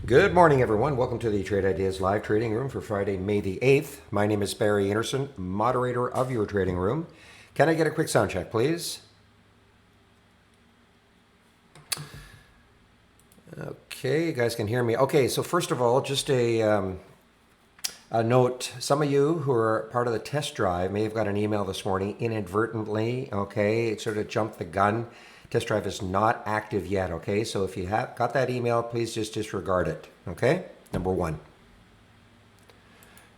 Good morning, everyone. Welcome to the Trade Ideas Live Trading Room for Friday, May the 8th. My name is Barry Anderson, moderator of your trading room. Can I get a quick sound check, please? Okay, you guys can hear me. Okay, so first of all, just a note. Some of you who are part of the test drive may have got an email this morning inadvertently. Okay, it sort of jumped the gun. Test drive is not active yet. Okay, so if you have got that email, please just disregard it. Okay, number one.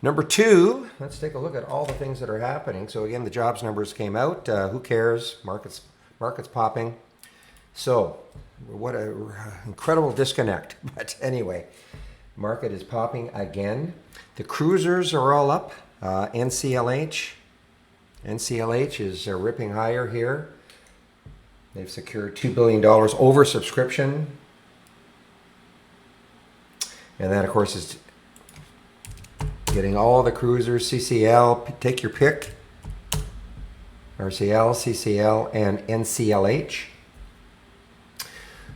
Number two, let's take a look at all the things that are happening. So again, the jobs numbers came out. Who cares? Markets popping. So what an incredible disconnect. But anyway, market is popping again. The cruisers are all up. NCLH is ripping higher here. They've secured $2 billion over subscription. And that, of course, is getting all the cruisers, CCL, take your pick. RCL, CCL, and NCLH.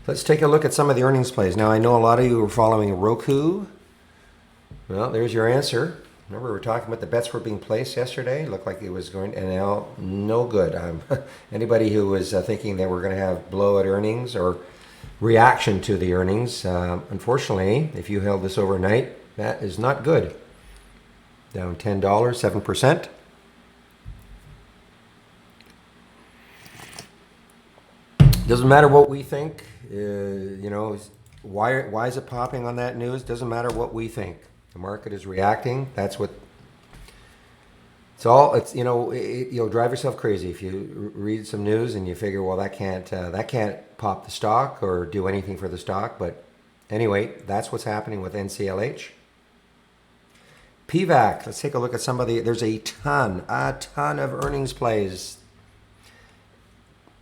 Let's take a look at some of the earnings plays. Now, I know a lot of you were following Roku. Well, there's your answer. Remember, we were talking about the bets were being placed yesterday. Looked like it was going, and now no good. Anybody who was thinking that we're going to have blowout earnings or reaction to the earnings, unfortunately, if you held this overnight, that is not good. Down $10, 7%. Doesn't matter what we think. Why is it popping on that news? Doesn't matter what we think. The market is reacting. That's what. You'll drive yourself crazy if you read some news and you figure, well, that can't pop the stock or do anything for the stock. But anyway, that's what's happening with NCLH. PVAC. Let's take a look at some of the. There's a ton of earnings plays.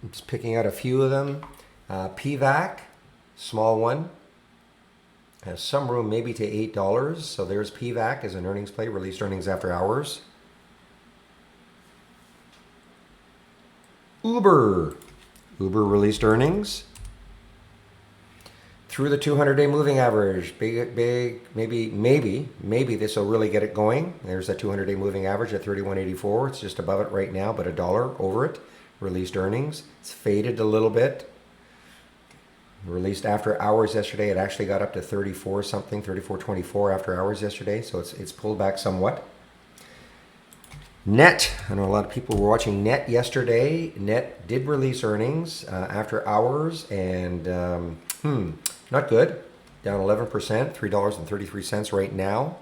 I'm just picking out a few of them. PVAC, small one. Has some room maybe to $8. So there's PVAC as an earnings play, released earnings after hours. Uber released earnings. Through the 200-day moving average, big, maybe this will really get it going. There's that 200-day moving average at 31.84. It's just above it right now, but $1 over it. Released earnings. It's faded a little bit. Released after hours yesterday. It actually got up to 34 something, 34.24 after hours yesterday. So it's pulled back somewhat. Net. I know a lot of people were watching Net yesterday. Net did release earnings after hours, and not good. Down 11%, $3.33 right now.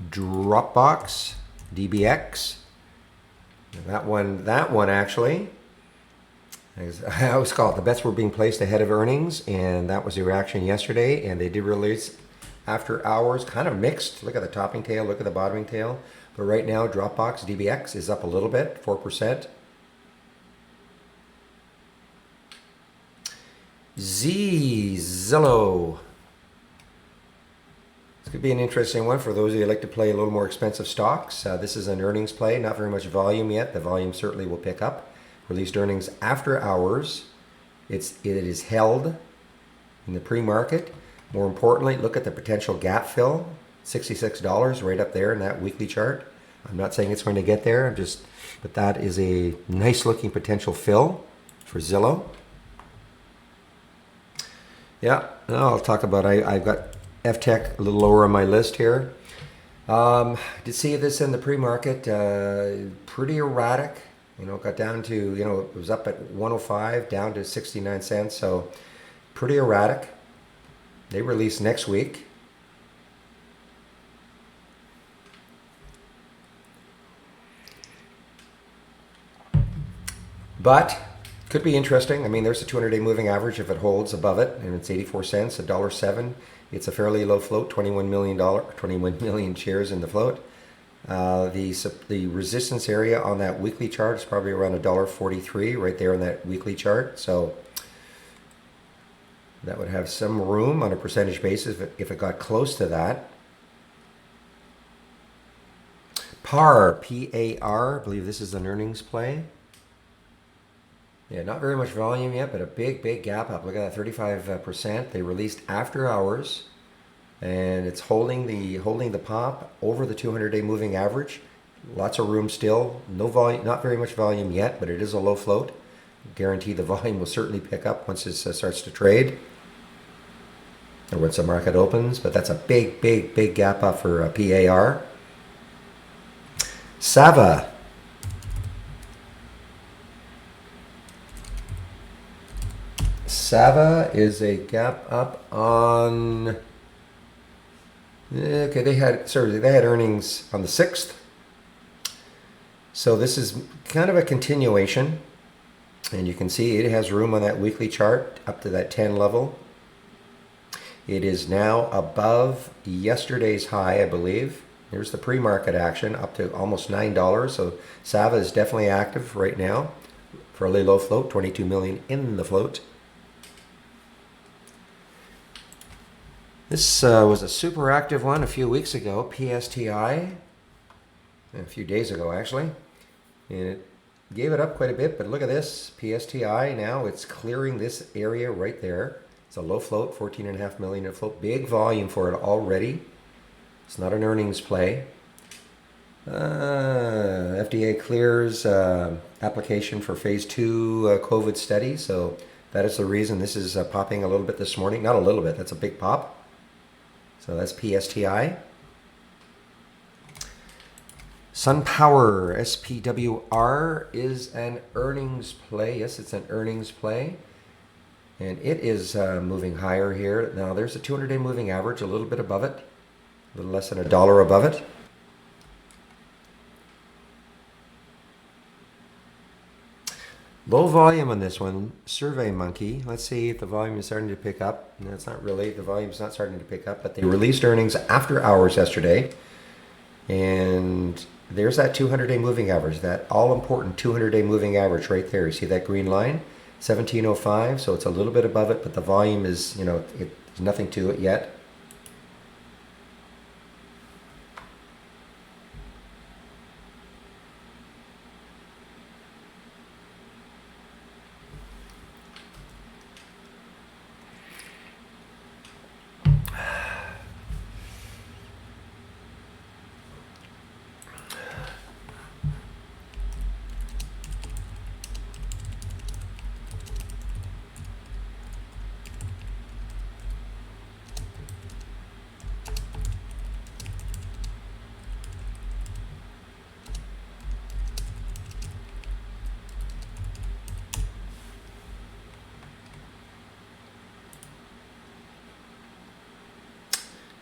Dropbox, DBX. That one actually, I always call it, the bets were being placed ahead of earnings, and that was the reaction yesterday, and they did release after hours, kind of mixed. Look at the topping tail, look at the bottoming tail. But right now, Dropbox, DBX is up a little bit, 4%. Zillow. This could be an interesting one for those of you who like to play a little more expensive stocks. This is an earnings play, not very much volume yet. The volume certainly will pick up. Released earnings after hours. It is held in the pre-market. More importantly, look at the potential gap fill. $66 right up there in that weekly chart. I'm not saying it's going to get there. But that is a nice looking potential fill for Zillow. Yeah, I'll talk about. I've got FTech a little lower on my list here. Did see this in the pre-market, pretty erratic. Got down to, it was up at 105, down to 69 cents. So pretty erratic. They release next week. But could be interesting. I mean, there's a 200-day moving average if it holds above it, and it's 84 cents, $1.07. It's a fairly low float, 21 million shares in the float. The resistance area on that weekly chart is probably around $1.43 right there on that weekly chart. So that would have some room on a percentage basis if it got close to that. PAR, P-A-R, I believe this is an earnings play. Yeah, not very much volume yet, but a big gap up. Look at that, 35%. They released after hours, and it's holding the pop over the 200-day moving average. Lots of room still. No volume, not very much volume yet, but it is a low float. Guarantee the volume will certainly pick up once it starts to trade, or once the market opens. But that's a big gap up for PAR. Sava. Sava is a gap up on. Okay, they had earnings on the 6th. So this is kind of a continuation, and you can see it has room on that weekly chart up to that 10 level. It is now above yesterday's high, I believe. There's the pre-market action up to almost $9. So Sava is definitely active right now. Fairly low float, 22 million in the float. This was a super active one a few weeks ago, PSTI, a few days ago actually, and it gave it up quite a bit, but look at this, PSTI now, it's clearing this area right there. It's a low float, 14.5 million in float, big volume for it already. It's not an earnings play. FDA clears application for phase 2 COVID study, so that is the reason this is popping a little bit this morning. Not a little bit, that's a big pop. So that's PSTI. SunPower, SPWR, is an earnings play. Yes, it's an earnings play. And it is moving higher here. Now there's a 200-day moving average, a little bit above it. A little less than $1 above it. Low volume on this one, Survey Monkey. Let's see if the volume is starting to pick up. No, it's not really. The volume's not starting to pick up, but they released earnings after hours yesterday. And there's that 200-day moving average, that all-important 200-day moving average right there. You see that green line? 1705, so it's a little bit above it, but the volume is, there's nothing to it yet.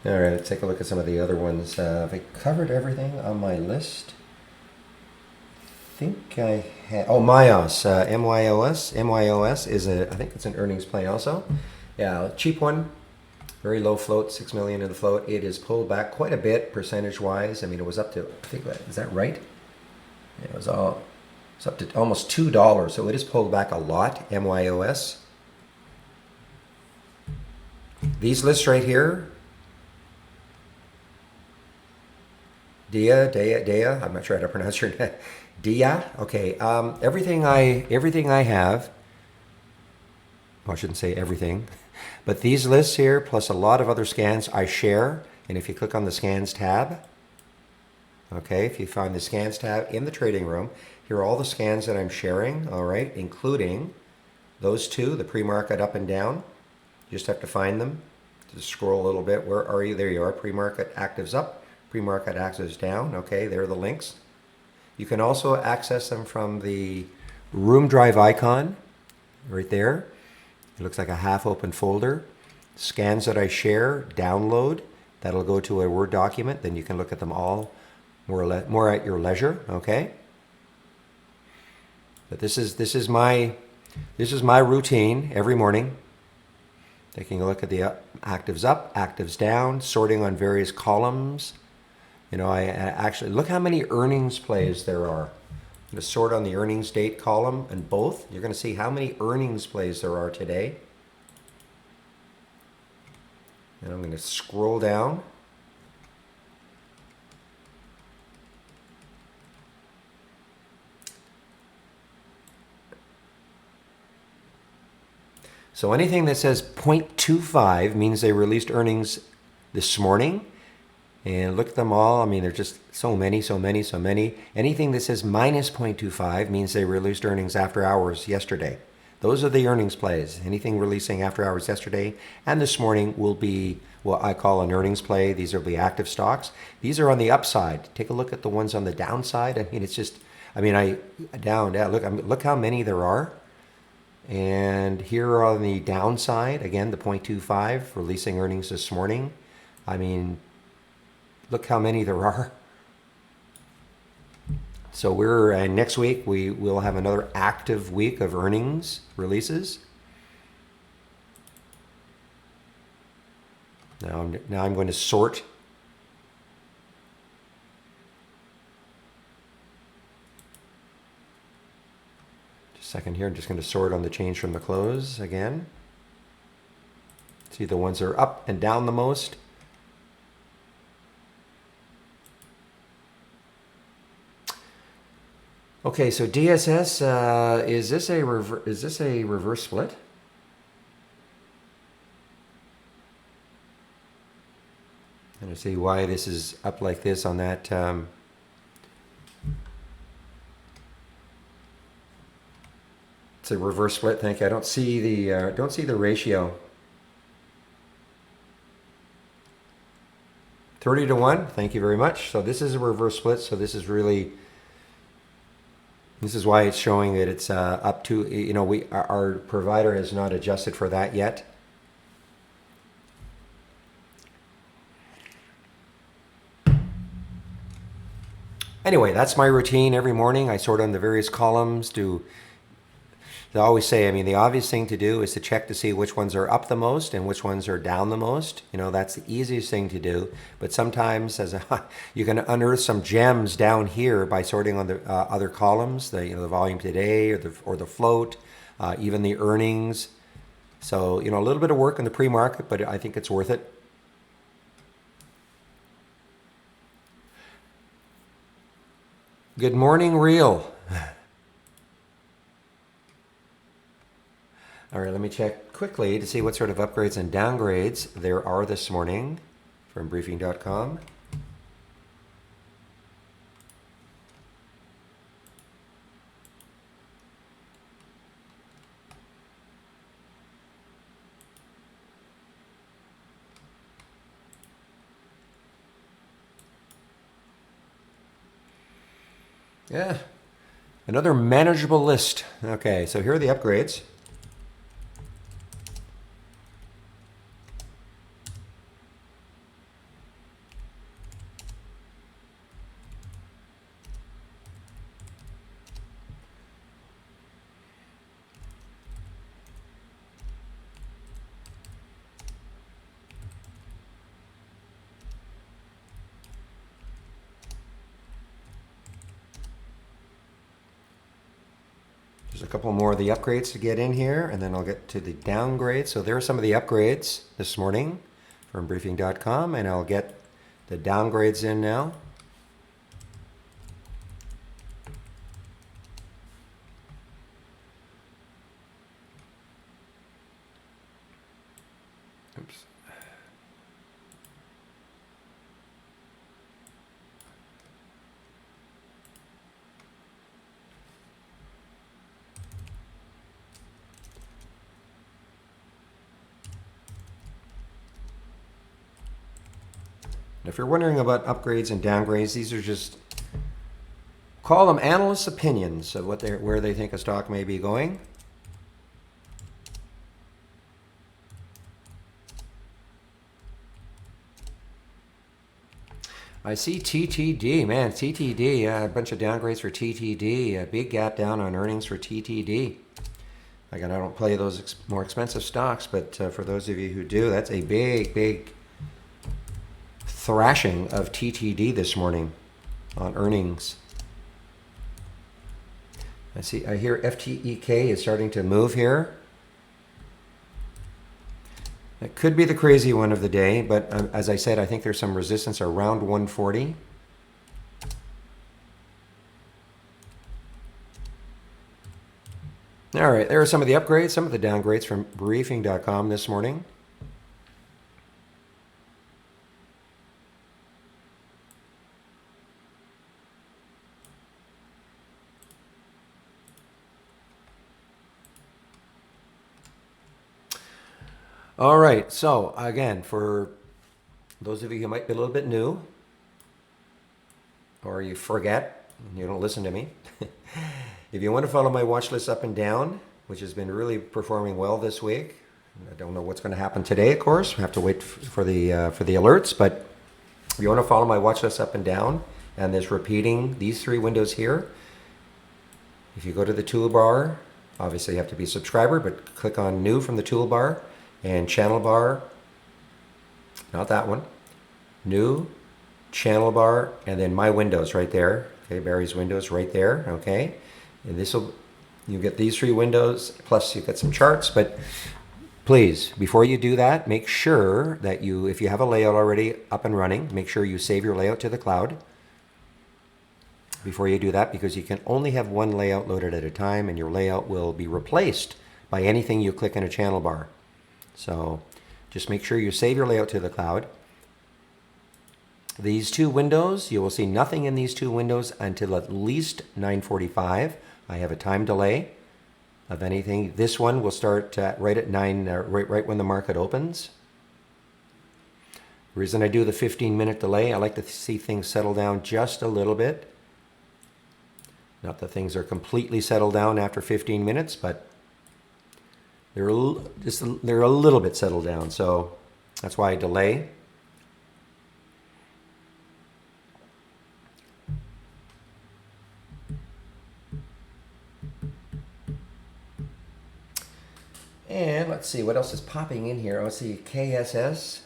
All right, let's take a look at some of the other ones. Have I covered everything on my list? I think I had. Oh, MYOS, MYOS. MYOS is I think it's an earnings play also. Yeah, cheap one. Very low float, 6 million in the float. It is pulled back quite a bit percentage-wise. I mean, it was up to, I think, is that right? It was up to almost $2, so it is pulled back a lot, MYOS. These lists right here, Dia, I'm not sure how to pronounce your name. Dia, okay. Everything I have, well, I shouldn't say everything, but these lists here, plus a lot of other scans I share. And if you click on the scans tab, okay, if you find the scans tab in the trading room, here are all the scans that I'm sharing, all right, including those two, the pre-market up and down. You just have to find them. Just scroll a little bit. Where are you? There you are. Pre-market actives up, pre-market actives down. Okay, there are the links. You can also access them from the room drive icon right there. It looks like a half open folder. Scans that I share, download. That'll go to a Word document. Then you can look at them all more at your leisure. Okay. But this is my routine every morning. Taking a look at the actives up, actives down, sorting on various columns. I actually look how many earnings plays there are. I'm going to sort on the earnings date column and both. You're going to see how many earnings plays there are today. And I'm going to scroll down. So anything that says 0.25 means they released earnings this morning. And look at them all. I mean, there's just so many, so many, so many. Anything that says minus 0.25 means they released earnings after hours yesterday. Those are the earnings plays. Anything releasing after hours yesterday and this morning will be what I call an earnings play. These will be active stocks. These are on the upside. Take a look at the ones on the downside. I mean, it's just, look how many there are. And here on the downside, again, the 0.25 releasing earnings this morning. I mean, look how many there are. So we're next week we will have another active week of earnings releases. Now I'm going to sort. Just a second here. I'm just going to sort on the change from the close again. See the ones that are up and down the most. Okay, so DSS, is this a reverse split? And I see why this is up like this on that. It's a reverse split. Thank you. I don't see the ratio. 30-1. Thank you very much. So this is a reverse split. So this is really. This is why it's showing that it's up to, our provider has not adjusted for that yet. Anyway, that's my routine every morning. I sort on the various columns I always say, I mean, the obvious thing to do is to check to see which ones are up the most and which ones are down the most. That's the easiest thing to do. But sometimes you can unearth some gems down here by sorting on the other columns, the volume today or the float, even the earnings. So, a little bit of work in the pre-market, but I think it's worth it. Good morning, Real. All right, let me check quickly to see what sort of upgrades and downgrades there are this morning from briefing.com. Yeah, another manageable list. Okay, so here are the upgrades. There's a couple more of the upgrades to get in here, and then I'll get to the downgrades. So there are some of the upgrades this morning from briefing.com, and I'll get the downgrades in now. Oops. If you're wondering about upgrades and downgrades, these are just, call them analysts' opinions of where they think a stock may be going. I see TTD, man, TTD, a bunch of downgrades for TTD, a big gap down on earnings for TTD. Again, I don't play those more expensive stocks, but for those of you who do, that's a big thrashing of TTD this morning on earnings. I hear FTEK is starting to move here. It could be the crazy one of the day, but as I said, I think there's some resistance around 140. All right, there are some of the upgrades, some of the downgrades from briefing.com this morning. All right, so again, for those of you who might be a little bit new, or you forget, you don't listen to me, if you want to follow my watch list up and down, which has been really performing well this week, I don't know what's going to happen today, of course. We have to wait for the alerts, but if you want to follow my watch list up and down, and there's repeating these three windows here, if you go to the toolbar, obviously you have to be a subscriber, but click on new from the toolbar, and channel bar, not that one, new, channel bar, and then my windows right there. Okay, Barry's windows right there. Okay, and this will, you get these three windows, plus you get some charts. But please, before you do that, make sure that you, if you have a layout already up and running, make sure you save your layout to the cloud before you do that, because you can only have one layout loaded at a time, and your layout will be replaced by anything you click in a channel bar. So just make sure you save your layout to the cloud. These two windows, you will see nothing in these two windows until at least 9:45. I have a time delay of anything. This one will start right at 9, right when the market opens. The reason I do the 15-minute delay, I like to see things settle down just a little bit. Not that things are completely settled down after 15 minutes, but they're a little bit settled down, so that's why I delay. And let's see what else is popping in here. Let's see, KSS,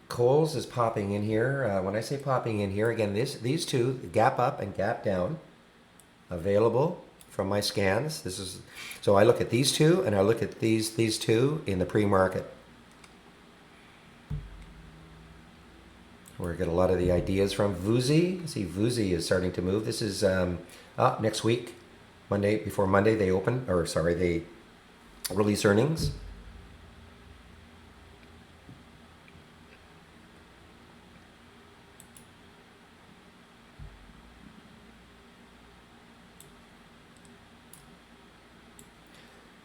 Kohl's is popping in here. When I say popping in here, again, these two, gap up and gap down, available from my scans. This is, so I look at these two and I look at these two in the pre-market, where I get a lot of the ideas from. Vuzi, see, Vuzi is starting to move. This is next week, Monday, before Monday they open, or sorry, they release earnings.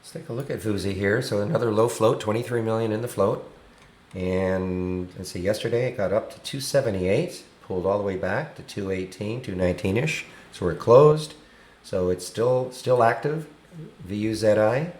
Let's take a look at Vuzi here. So another low float, 23 million in the float. And let's see, yesterday it got up to 278, pulled all the way back to 218, 219-ish. So we're closed. So it's still active, VUZI.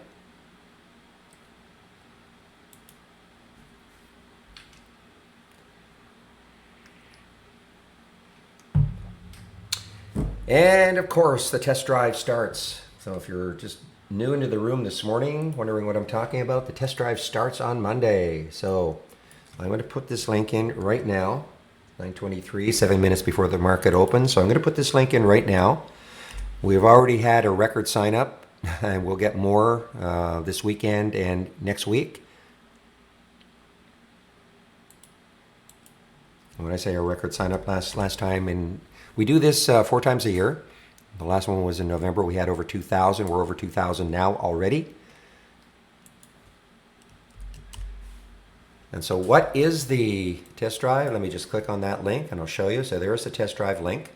And of course, the test drive starts. So if you're just new into the room this morning, wondering what I'm talking about, the test drive starts on Monday. So I'm going to put this link in right now, 9:23, 7 minutes before the market opens. So I'm going to put this link in right now. We've already had a record sign up, and we'll get more this weekend and next week. And when I say a record sign up last time, and we do this 4 times a year. The last one was in November. We had over 2,000. We're over 2,000 now already. And so what is the test drive? Let me just click on that link and I'll show you. So there's the test drive link.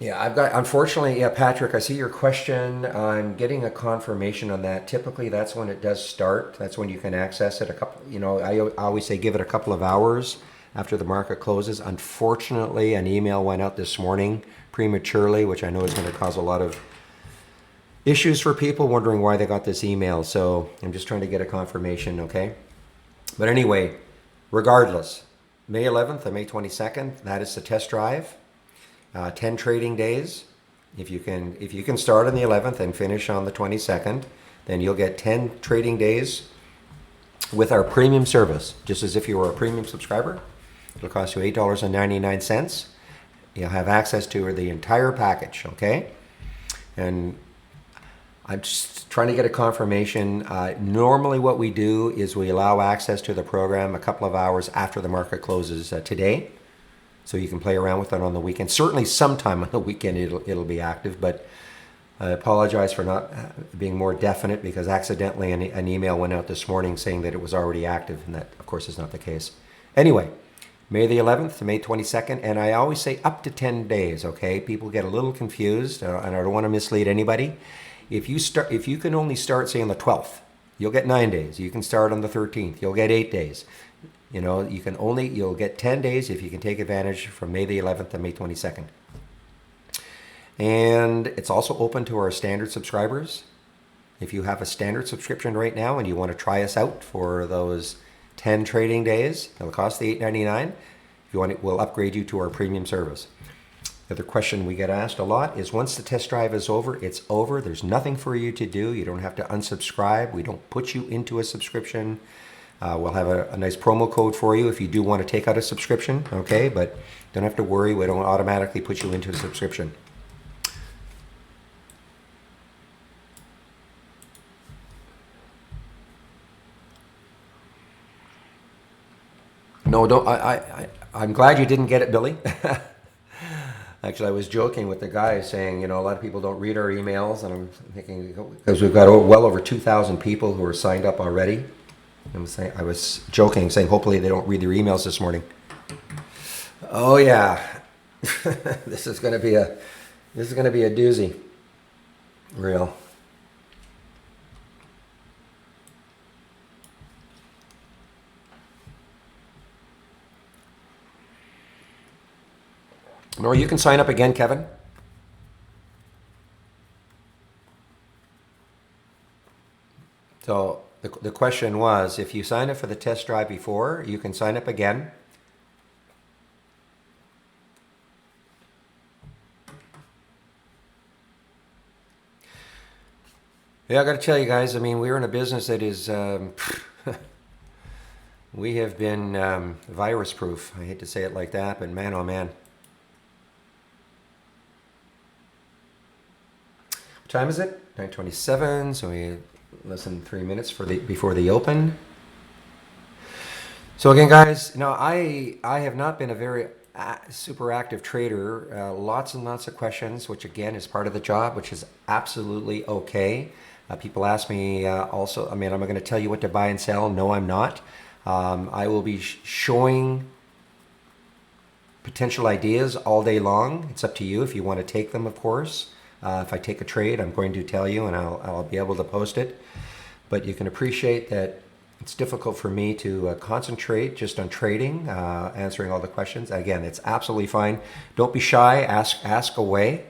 Yeah, I've got, unfortunately, yeah, Patrick, I see your question. I'm getting a confirmation on that. Typically, that's when it does start. That's when you can access it. I always say give it a couple of hours after the market closes. Unfortunately, an email went out this morning prematurely, which I know is going to cause a lot of issues for people wondering why they got this email. So I'm just trying to get a confirmation, okay? But anyway, regardless, May 11th and May 22nd, that is the test drive. 10 trading days. If you can start on the 11th and finish on the 22nd, then you'll get 10 trading days with our premium service, just as if you were a premium subscriber. It'll cost you $8.99. You'll have access to the entire package, okay? And I'm just trying to get a confirmation. Normally what we do is we allow access to the program a couple of hours after the market closes today. So you can play around with it on the weekend. Certainly sometime on the weekend it'll be active, but I apologize for not being more definite because accidentally an email went out this morning saying that it was already active, and that of course is not the case. Anyway, May the 11th to May 22nd, and I always say up to 10 days, okay? People get a little confused, and I don't want to mislead anybody. If you can only start, say, on the 12th, you'll get 9 days. You can start on the 13th, you'll get 8 days. You know, you'll get 10 days if you can take advantage from May the 11th to May 22nd. And it's also open to our standard subscribers. If you have a standard subscription right now and you want to try us out for those 10 trading days, it'll cost the $8.99. If you want it, we'll upgrade you to our premium service. The other question we get asked a lot is once the test drive is over, it's over. There's nothing for you to do. You don't have to unsubscribe. We don't put you into a subscription. We'll have a nice promo code for you if you do want to take out a subscription, okay? But don't have to worry. We don't automatically put you into a subscription. No, don't. I'm glad you didn't get it, Billy. Actually, I was joking with the guy saying, you know, a lot of people don't read our emails, and I'm thinking because we've got well over 2,000 people who are signed up already. I was joking, saying hopefully they don't read their emails this morning. Oh yeah, this is going to be a doozy. Real. Or you can sign up again, Kevin. So the question was, if you sign up for the test drive before, you can sign up again. Yeah, I got to tell you guys, I mean, we're in a business that is, we have been virus proof. I hate to say it like that, but man, oh man. What time is it? 9:27, so we less than 3 minutes before the open. So again, guys, you know, I have not been a very super active trader. Lots and lots of questions, which again is part of the job, which is absolutely okay. People ask me also, I mean, am I going to tell you what to buy and sell? No, I'm not. I will be showing potential ideas all day long. It's up to you if you want to take them, of course. If I take a trade, I'm going to tell you, and I'll be able to post it. But you can appreciate that it's difficult for me to concentrate just on trading, answering all the questions. Again, it's absolutely fine. Don't be shy. Ask away.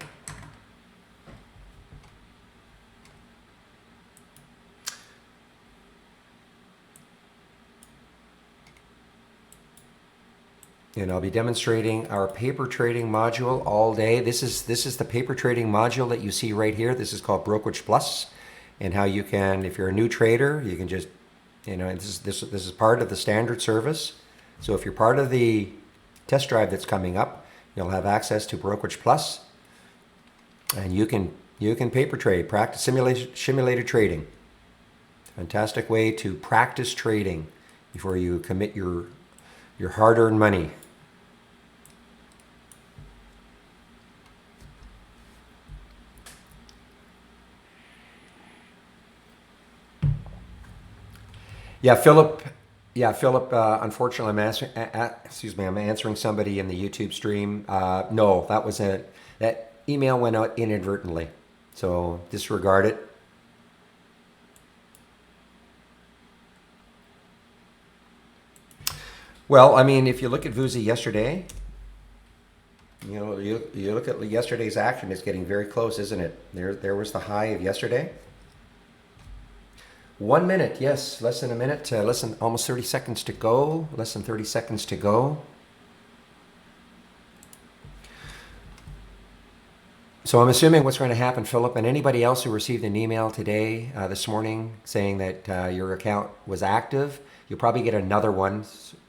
And I'll be demonstrating our paper trading module all day. This is the paper trading module that you see right here. This is called Brokerage Plus, and how you can, if you're a new trader, you can just, you know, this is part of the standard service. So if you're part of the test drive that's coming up, you'll have access to Brokerage Plus, and you can paper trade, practice simulated trading. Fantastic way to practice trading before you commit your hard-earned money. Yeah, Philip. Unfortunately, I'm answering somebody in the YouTube stream. No, that email went out inadvertently, so disregard it. Well, I mean, if you look at VUSI yesterday, you know, you look at yesterday's action, it's getting very close, isn't it? There was the high of yesterday. 1 minute, yes, less than a minute, almost 30 seconds to go, less than 30 seconds to go. So I'm assuming what's going to happen, Philip, and anybody else who received an email today, this morning, saying that your account was active, you'll probably get another one.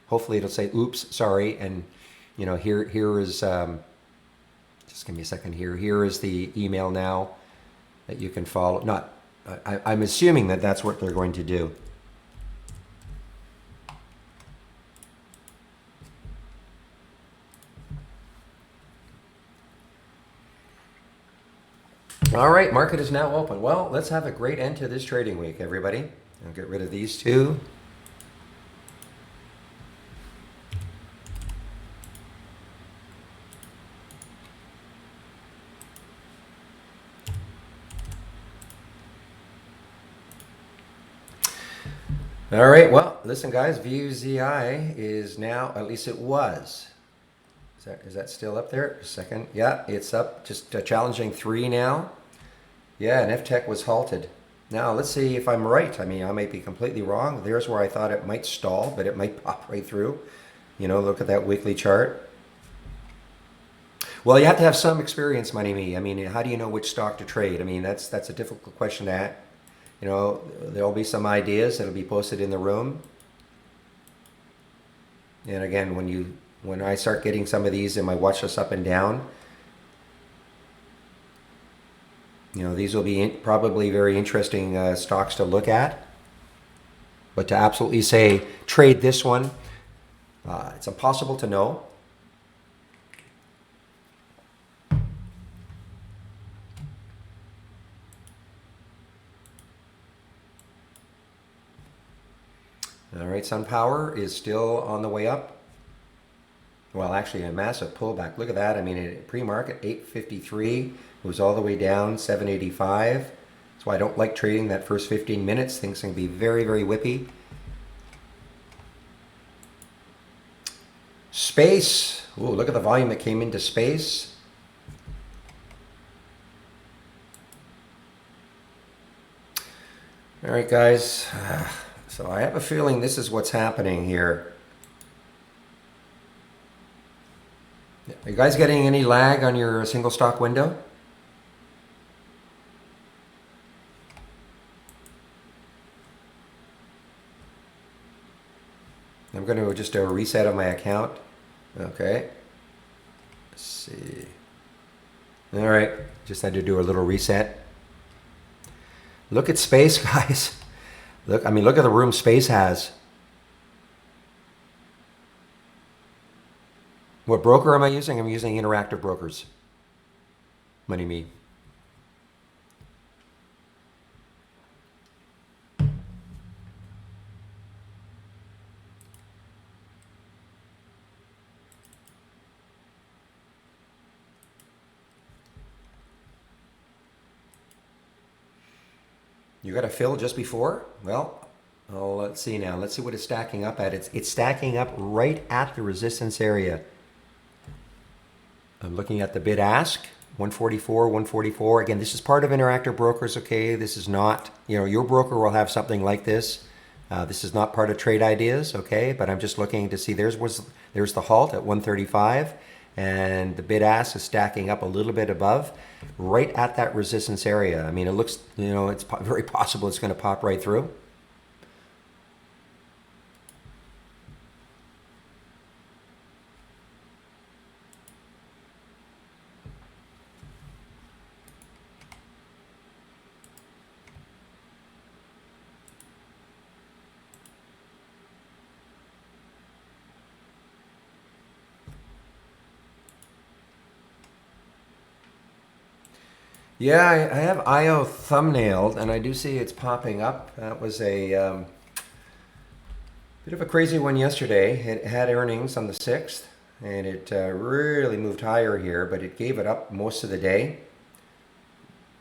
Hopefully it'll say, oops, sorry, and you know, here is, just give me a second here. Here is the email now that you can follow, not I'm assuming that that's what they're going to do. All right, market is now open. Well, let's have a great end to this trading week, everybody. I'll get rid of these two. All right, well, listen, guys, VUZI is now, at least it was. Is that still up there? A second. Yeah, it's up, just challenging 3 now. Yeah, and FTech was halted. Now, let's see if I'm right. I mean, I might be completely wrong. There's where I thought it might stall, but it might pop right through. You know, look at that weekly chart. Well, you have to have some experience, Money Me. I mean, how do you know which stock to trade? I mean, that's a difficult question to ask. You know, there'll be some ideas that'll be posted in the room. And again, when I start getting some of these in my watch list up and down, you know, these will be probably very interesting stocks to look at. But to absolutely say, trade this one, it's impossible to know. All right, SunPower is still on the way up. Well, actually a massive pullback. Look at that. I mean, pre-market 853 was all the way down 785. That's why I don't like trading that first 15 minutes. Things can be very, very whippy. Space. Ooh, look at the volume that came into space. All right, guys. So I have a feeling this is what's happening here. Are you guys getting any lag on your single stock window? I'm going to just do a reset of my account. Okay. Let's see. All right. Just had to do a little reset. Look at space, guys. Look, I mean, look at the room space has. What broker am I using? I'm using Interactive Brokers. Money Me. You got a fill just before? Well, let's see now. Let's see what it's stacking up at. It's stacking up right at the resistance area. I'm looking at the bid ask, 144, 144. Again, this is part of Interactive Brokers, okay? This is not, you know, your broker will have something like this. This is not part of Trade Ideas, okay? But I'm just looking to see, there's the halt at 135, and the bid ask is stacking up a little bit above, right at that resistance area. I mean, it looks, you know, it's very possible it's going to pop right through. Yeah, I have IO thumbnailed, and I do see it's popping up. That was a bit of a crazy one yesterday. It had earnings on the 6th, and it really moved higher here, but it gave it up most of the day.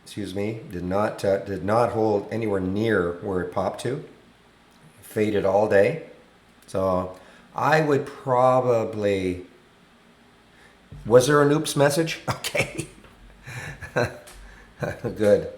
Excuse me, did not hold anywhere near where it popped to. Faded all day. So I would probably... Was there an oops message? Okay. Good.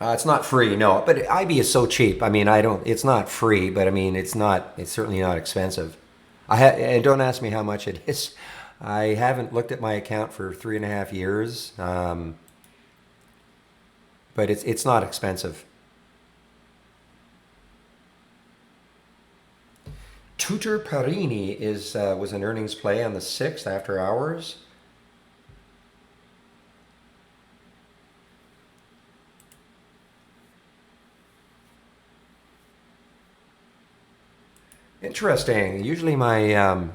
It's not free, no. But IB is so cheap. I mean, it's not free, but I mean, it's certainly not expensive. And don't ask me how much it is. I haven't looked at my account for 3.5 years. But it's not expensive. Tutor Parini was an earnings play on the 6th after hours. Interesting. Usually my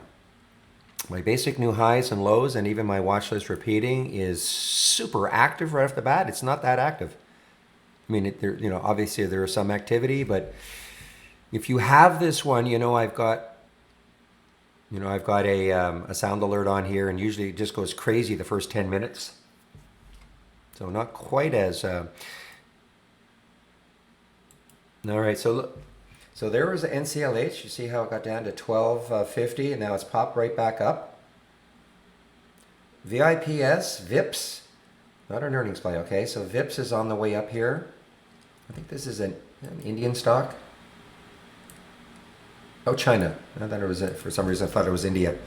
basic new highs and lows and even my watch list repeating is super active right off the bat. It's not that active. I mean, obviously there is some activity, but if you have this one, I've got a sound alert on here, and usually it just goes crazy the first 10 minutes. So not quite as. All right, so look. So there was the NCLH. You see how it got down to 12.50, and now it's popped right back up. VIPS, not an earnings play, okay? So VIPS is on the way up here. I think this is an Indian stock. Oh, China. I thought it was, for some reason, I thought it was India.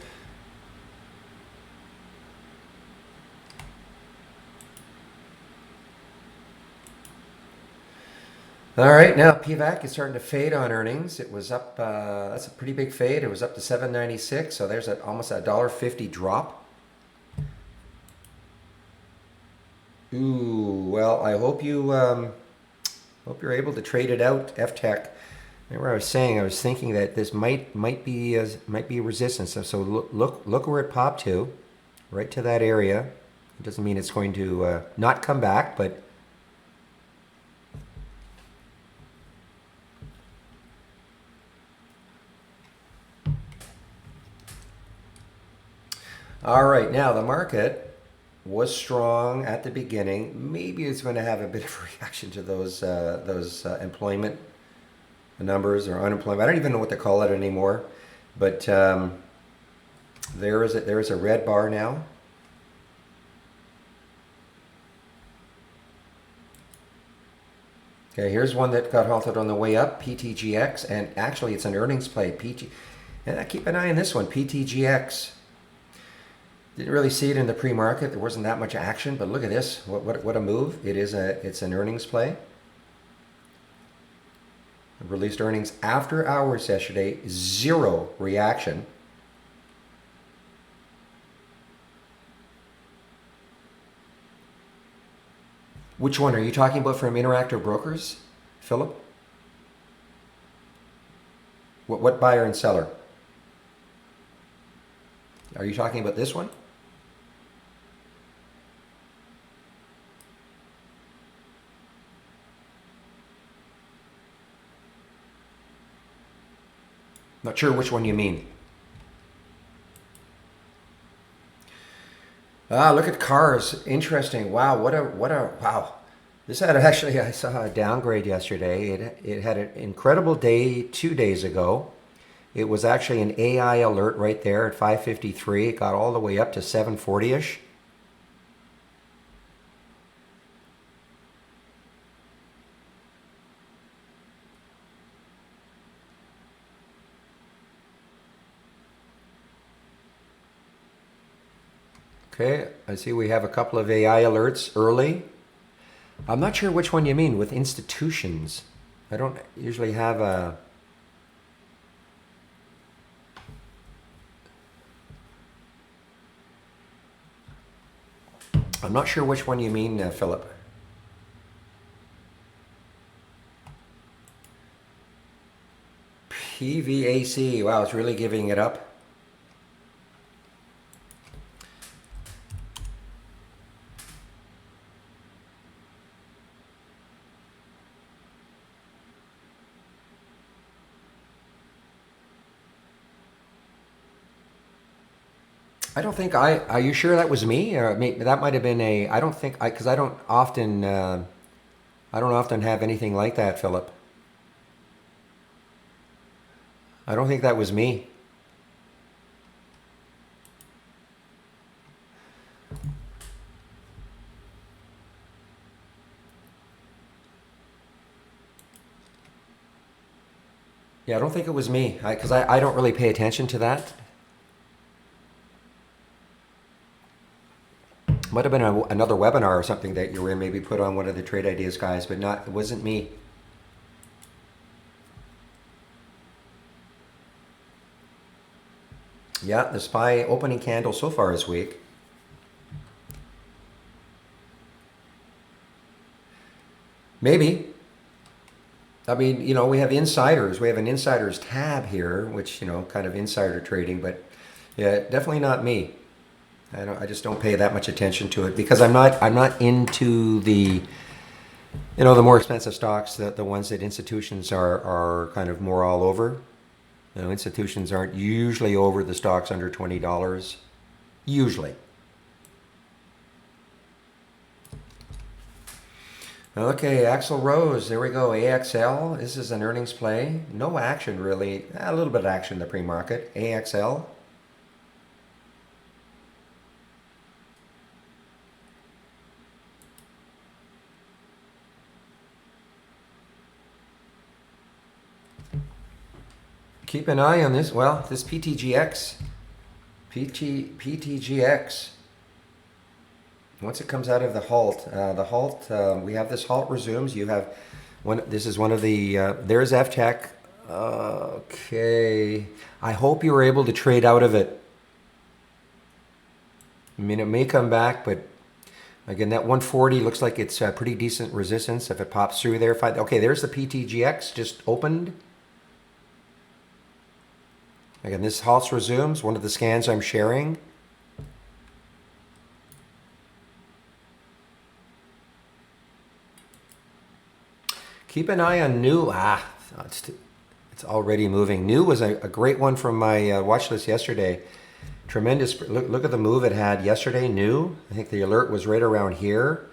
All right, now PVAC is starting to fade on earnings. It was up, that's a pretty big fade. It was up to 7.96, so there's almost a $1.50 drop. Ooh, well, I hope you're able to trade it out, FTech. Remember, I was thinking that this might be resistance. So look where it popped to, right to that area. It doesn't mean it's going to not come back, but. All right, now the market was strong at the beginning. Maybe it's going to have a bit of a reaction to those employment numbers or unemployment. I don't even know what to call it anymore. But there is a red bar now. Okay, here's one that got halted on the way up, PTGX, and actually it's an earnings play. And keep an eye on this one, PTGX. Didn't really see it in the pre-market. There wasn't that much action, but look at this. What a move. It's an earnings play. It released earnings after hours yesterday, zero reaction. Which one are you talking about from Interactive Brokers, Philip? What buyer and seller? Are you talking about this one? Not sure which one you mean. Ah, look at cars. Interesting. Wow, wow. This had actually, I saw a downgrade yesterday. It had an incredible day 2 days ago. It was actually an AI alert right there at 5:53. It got all the way up to 740-ish. Okay, I see we have a couple of AI alerts early. I'm not sure which one you mean with institutions. I don't usually have a... I'm not sure which one you mean, Philip. PVAC, wow, it's really giving it up. I don't think are you sure that was me? Or that might have been I don't think, because I don't often have anything like that, Philip. I don't think that was me. Yeah, I don't think it was me, because I don't really pay attention to that. Might have been another webinar or something that you were in, maybe put on one of the Trade Ideas guys, but it wasn't me. Yeah, the SPY opening candle so far this week. Maybe. I mean, we have insiders. We have an insiders tab here, which, kind of insider trading, but yeah, definitely not me. I just don't pay that much attention to it because I'm not into the the more expensive stocks, the ones that institutions are kind of more all over. Institutions aren't usually over the stocks under $20. Usually. Okay, Axel Rose, there we go. AXL, this is an earnings play. No action really. A little bit of action in the pre-market. AXL. Keep an eye on this. Well, this PTGX. PTGX. Once it comes out of the halt, we have this halt resumes. You have one. This is one of the. There's FTech. Okay. I hope you were able to trade out of it. I mean, it may come back, but again, that 140 looks like it's a pretty decent resistance if it pops through there. Okay, there's the PTGX just opened. Again, this halts resumes. One of the scans I'm sharing. Keep an eye on new. It's already moving. New was a great one from my watch list yesterday. Tremendous. Look at the move it had yesterday. New. I think the alert was right around here.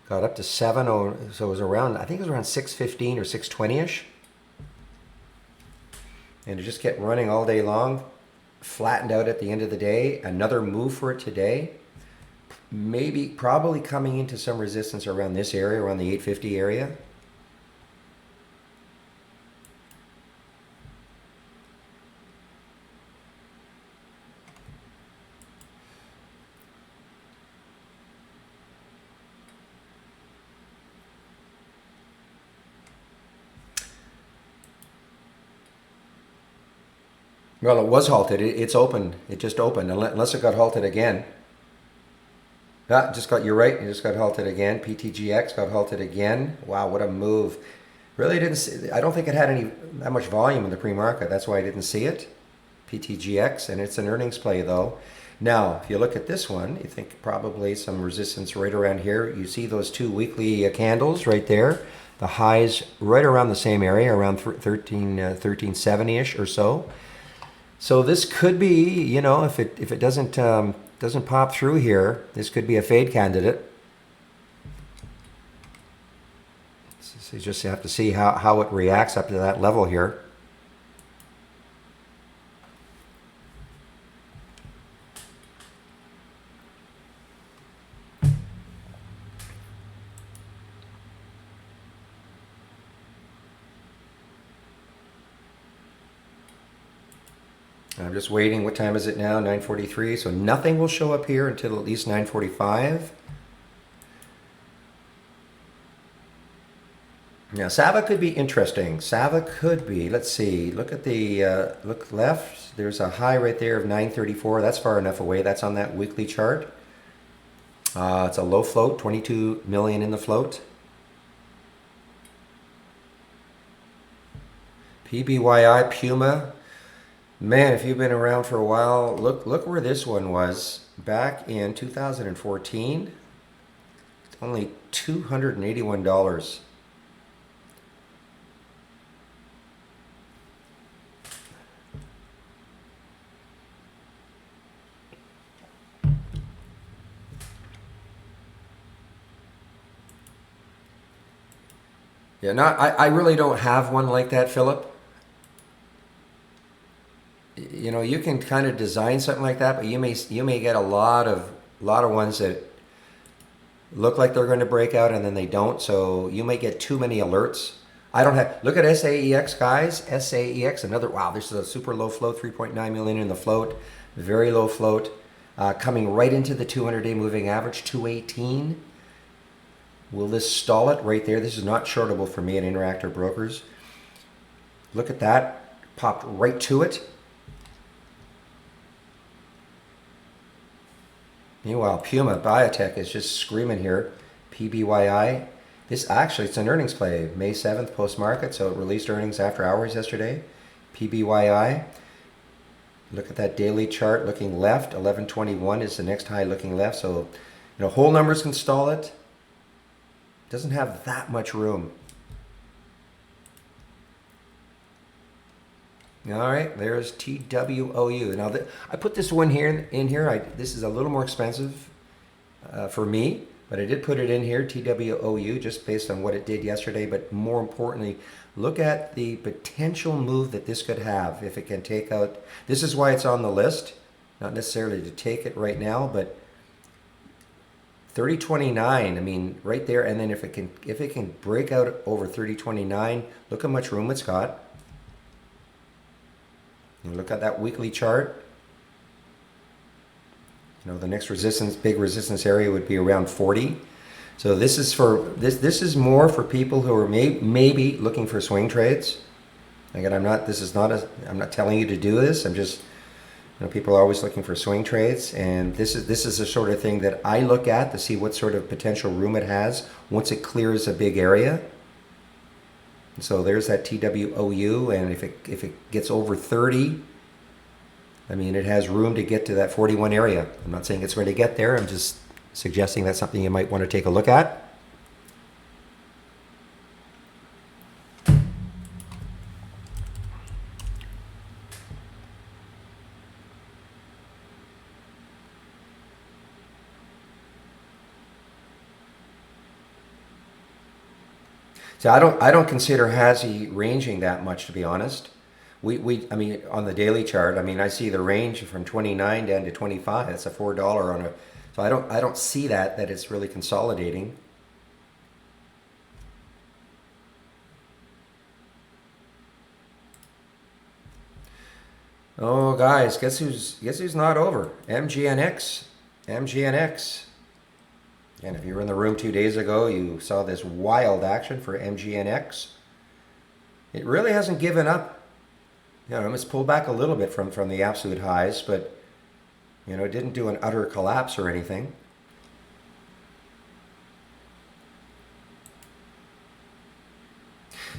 Got up to 7. So it was around. I think it was around 6:15 or 6:20ish. And it just kept running all day long. Flattened out at the end of the day. Another move for it today. Probably coming into some resistance around this area, around the 850 area. Well, it was halted. It's open. It just opened, unless it got halted again. You're right. It just got halted again. PTGX got halted again. Wow, what a move. Really didn't see, I don't think it had that much volume in the pre-market. That's why I didn't see it. PTGX, and it's an earnings play though. Now, if you look at this one, you think probably some resistance right around here. You see those two weekly candles right there. The highs right around the same area, around 1370-ish or so. So this could be, if it doesn't pop through here, this could be a fade candidate. So you just have to see how it reacts up to that level here. I'm just waiting. What time is it now? 9:43. So nothing will show up here until at least 9:45. Now, Sava could be interesting. Sava could be. Let's see. Look at the look left. There's a high right there of 934. That's far enough away. That's on that weekly chart. It's a low float. 22 million in the float. PBYI Puma. Man, if you've been around for a while, look where this one was back in 2014. Only $281. Yeah, I really don't have one like that, Philip. You can kind of design something like that, but you may get a lot of ones that look like they're going to break out and then they don't. So you may get too many alerts. I don't have. Look at SAEX, guys. SAEX, another. Wow, this is a super low float. 3.9 million in the float. Very low float. Coming right into the 200-day moving average. 218. Will this stall it right there? This is not shortable for me at Interactive Brokers. Look at that. Popped right to it. Meanwhile, Puma Biotech is just screaming here. PBYI. This actually, it's an earnings play. May 7th post-market, so it released earnings after hours yesterday. PBYI. Look at that daily chart looking left. 1121 is the next high looking left. So, whole numbers can stall it. Doesn't have that much room. All right, there's TWOU. Now, I put this one here in here. This is a little more expensive for me, but I did put it in here, TWOU, just based on what it did yesterday. But more importantly, look at the potential move that this could have if it can take out. This is why it's on the list, not necessarily to take it right now, but 3029. I mean, right there. And then if it can break out over 3029, look how much room it's got. You look at that weekly chart. The next big resistance area would be around 40. So this is this is more for people who are maybe looking for swing trades. Again, I'm not telling you to do this. I'm just, people are always looking for swing trades, and this is the sort of thing that I look at to see what sort of potential room it has once it clears a big area. So there's that TWOU, and if it gets over 30, I mean, it has room to get to that 41 area. I'm not saying it's going to get there. I'm just suggesting that's something you might want to take a look at. So I don't consider HASI ranging that much, to be honest. I mean, on the daily chart, I mean, I see the range from 29 down to 25. That's a $4 on a. So I don't see that it's really consolidating. Oh, guys, guess who's not over? MGNX. And if you were in the room 2 days ago, you saw this wild action for MGNX. It really hasn't given up. It's pulled back a little bit from the absolute highs, but it didn't do an utter collapse or anything.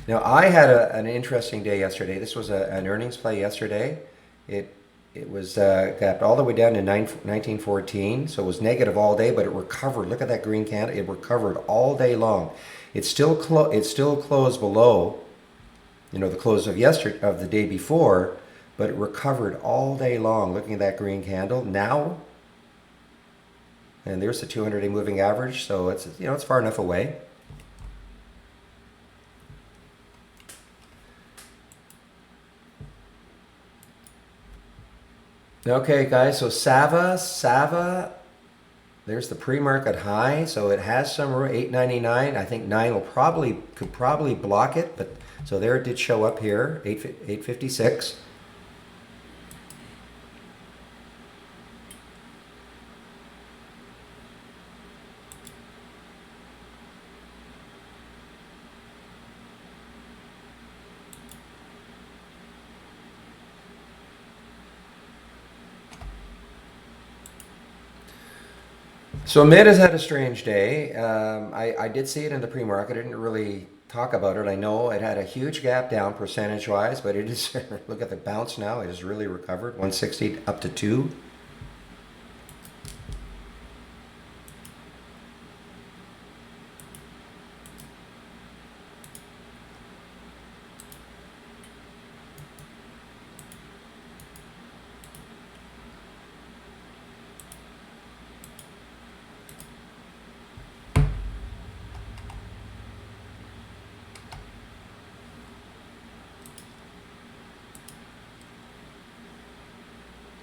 Now, I had an interesting day yesterday. This was an earnings play yesterday. It was gapped all the way down to 1914, so it was negative all day, but it recovered. Look at that green candle. It recovered all day long. It still closed below, the close of the day before, but it recovered all day long. Looking at that green candle now, and there's the 200-day moving average. So it's far enough away. Okay, guys, so Sava, there's the pre-market high, so it has some room, 899. I think 9 could probably block it, but so there it did show up here, 856. So mid has had a strange day. I did see it in the pre-market. I didn't really talk about it. I know it had a huge gap down percentage-wise, but it is, look at the bounce now. It has really recovered, 160 up to 2.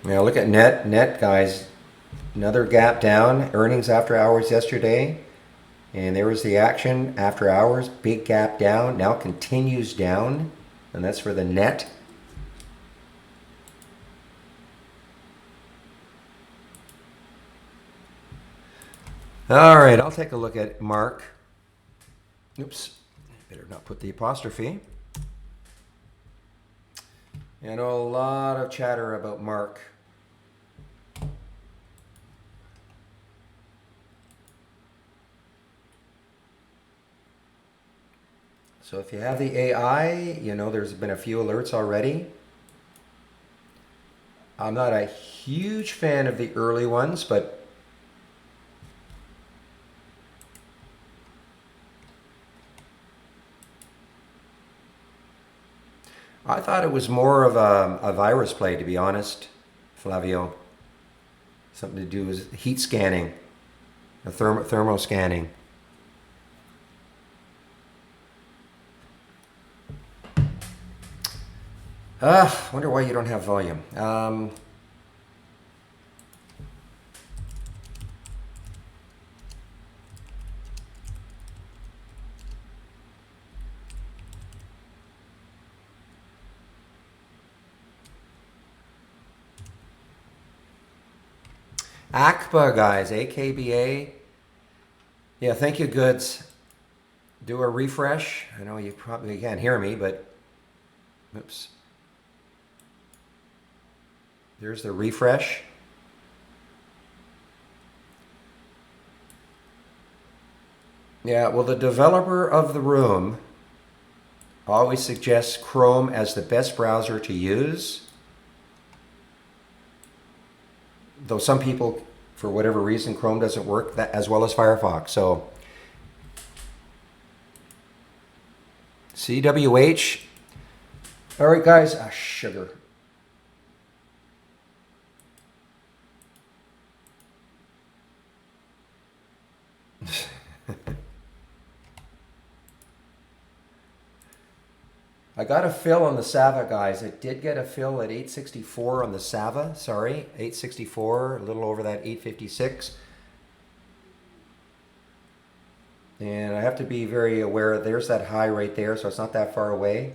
Now look at net guys, another gap down, earnings after hours yesterday, and there was the action after hours, big gap down, now continues down, and that's for the net. All right, I'll take a look at Mark. Oops, better not put the apostrophe. I know a lot of chatter about Mark. So if you have the AI, you know, there's been a few alerts already. I'm not a huge fan of the early ones, but I thought it was more of a virus play, to be honest, Flavio. Something to do with heat scanning, the thermo scanning. Wonder why you don't have volume. AKBA, guys, AKBA. Yeah, thank you, Goods. Do a refresh. I know you probably can't hear me, but oops. There's the refresh. Yeah, well, the developer of the room always suggests Chrome as the best browser to use. Though some people, for whatever reason, Chrome doesn't work that as well as Firefox. So CWH. All right, guys. Sugar. I got a fill on the Sava, guys. It did get a fill at 864 on the Sava. Sorry, 864, a little over that 856. And I have to be very aware, there's that high right there, so it's not that far away.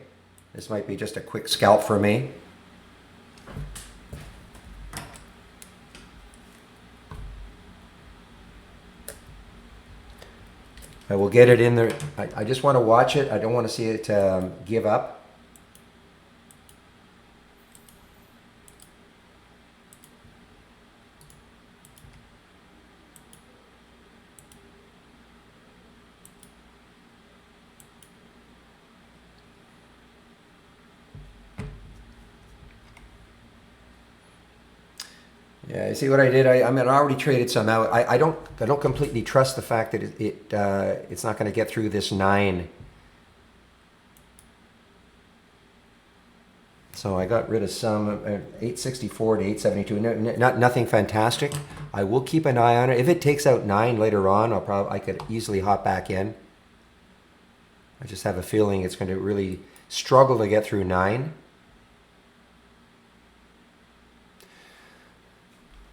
This might be just a quick scalp for me. I will get it in there. I just want to watch it. I don't want to see it give up. Yeah, you see what I did? I mean, I already traded some out. I don't completely trust the fact that it's not going to get through this 9. So I got rid of some 864 to 872. Nothing fantastic. I will keep an eye on it. If it takes out 9 later on, I could easily hop back in. I just have a feeling it's going to really struggle to get through 9.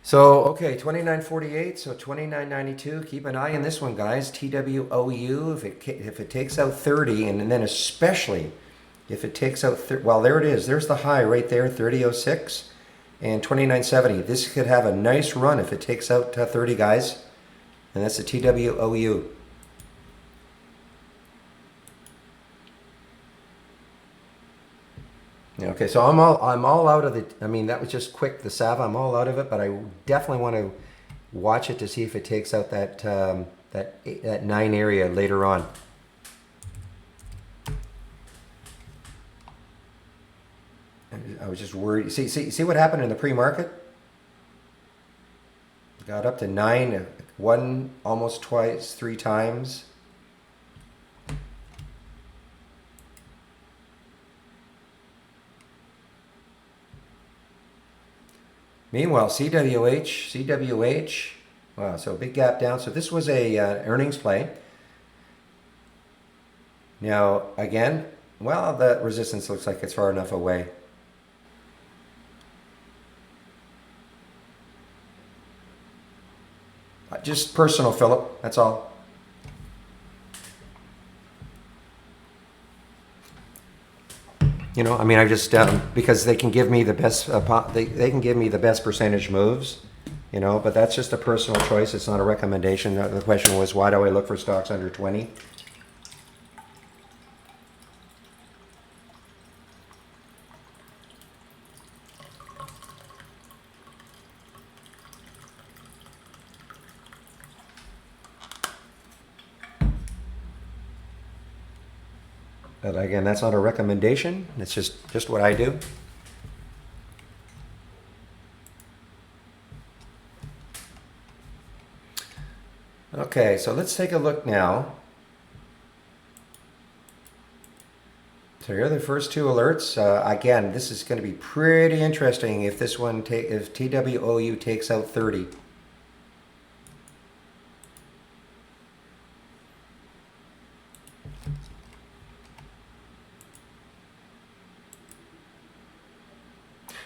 So, okay, 29.48, so 29.92. Keep an eye on this one, guys. TWOU, if it takes out 30, and then especially if it takes out, well, there it is. There's the high right there, 30.06 and 29.70. This could have a nice run if it takes out 30, guys. And that's the TWOU. Okay, so I'm all out of the. I mean, that was just quick. The Sava, I'm all out of it, but I definitely want to watch it to see if it takes out that that 9 area later on. I was just worried. See what happened in the pre-market? Got up to 9, 1, almost twice, 3 times. Meanwhile, CWH, wow, so big gap down. So this was a earnings play. Now, again, well, the resistance looks like it's far enough away. Just personal, Philip, that's all. You know, I mean, I just because they can give me the best. They can give me the best percentage moves. You know, but that's just a personal choice. It's not a recommendation. The question was, why do I look for stocks under 20? But again, that's not a recommendation. It's just what I do. Okay, so let's take a look now. So here are the first two alerts. Again, this is going to be pretty interesting if this one if TWOU takes out 30.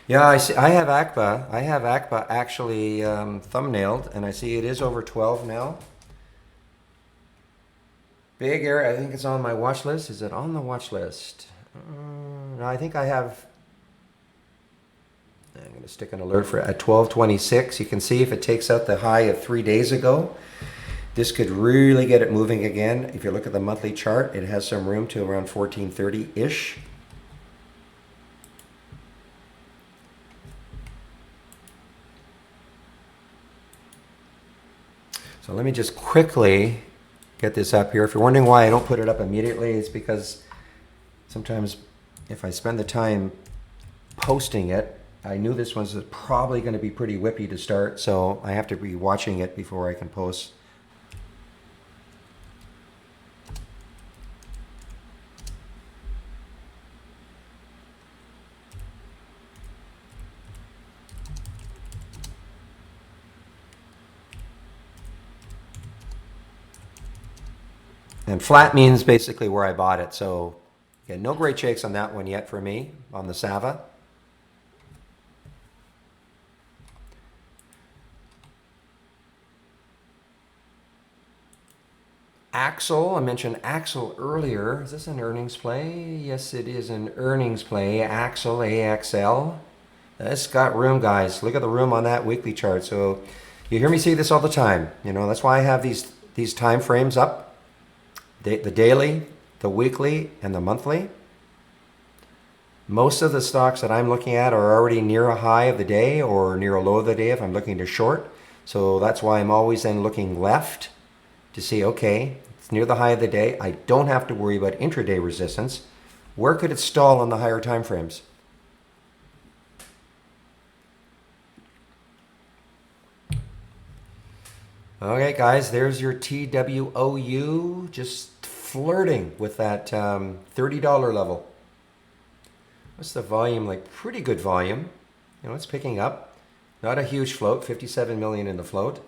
Yeah, I see. I have ACPA. I have ACPA actually thumbnailed, and I see it is over 12 now. Big area. I think it's on my watch list. Is it on the watch list? No, I think I have. I'm going to stick an alert for at 12:26. You can see if it takes out the high of 3 days ago, this could really get it moving again. If you look at the monthly chart, it has some room to around 1430-ish. So let me just quickly get this up here. If you're wondering why I don't put it up immediately, it's because sometimes if I spend the time posting it, I knew this one's probably going to be pretty whippy to start, so I have to be watching it before I can post. And flat means basically where I bought it. So yeah, no great shakes on that one yet for me on the Sava. Axle, I mentioned Axle earlier. Is this an earnings play? Yes, it is an earnings play. Axle, AXL. It's got room, guys. Look at the room on that weekly chart. So you hear me say this all the time. You know, that's why I have these time frames up. The daily, the weekly, and the monthly. Most of the stocks that I'm looking at are already near a high of the day or near a low of the day if I'm looking to short. So that's why I'm always then looking left to see, okay, it's near the high of the day. I don't have to worry about intraday resistance. Where could it stall on the higher time frames? Okay, guys, there's your TWOU, just flirting with that $30 level. What's the volume like? Pretty good volume. You know, it's picking up. Not a huge float, 57 million in the float.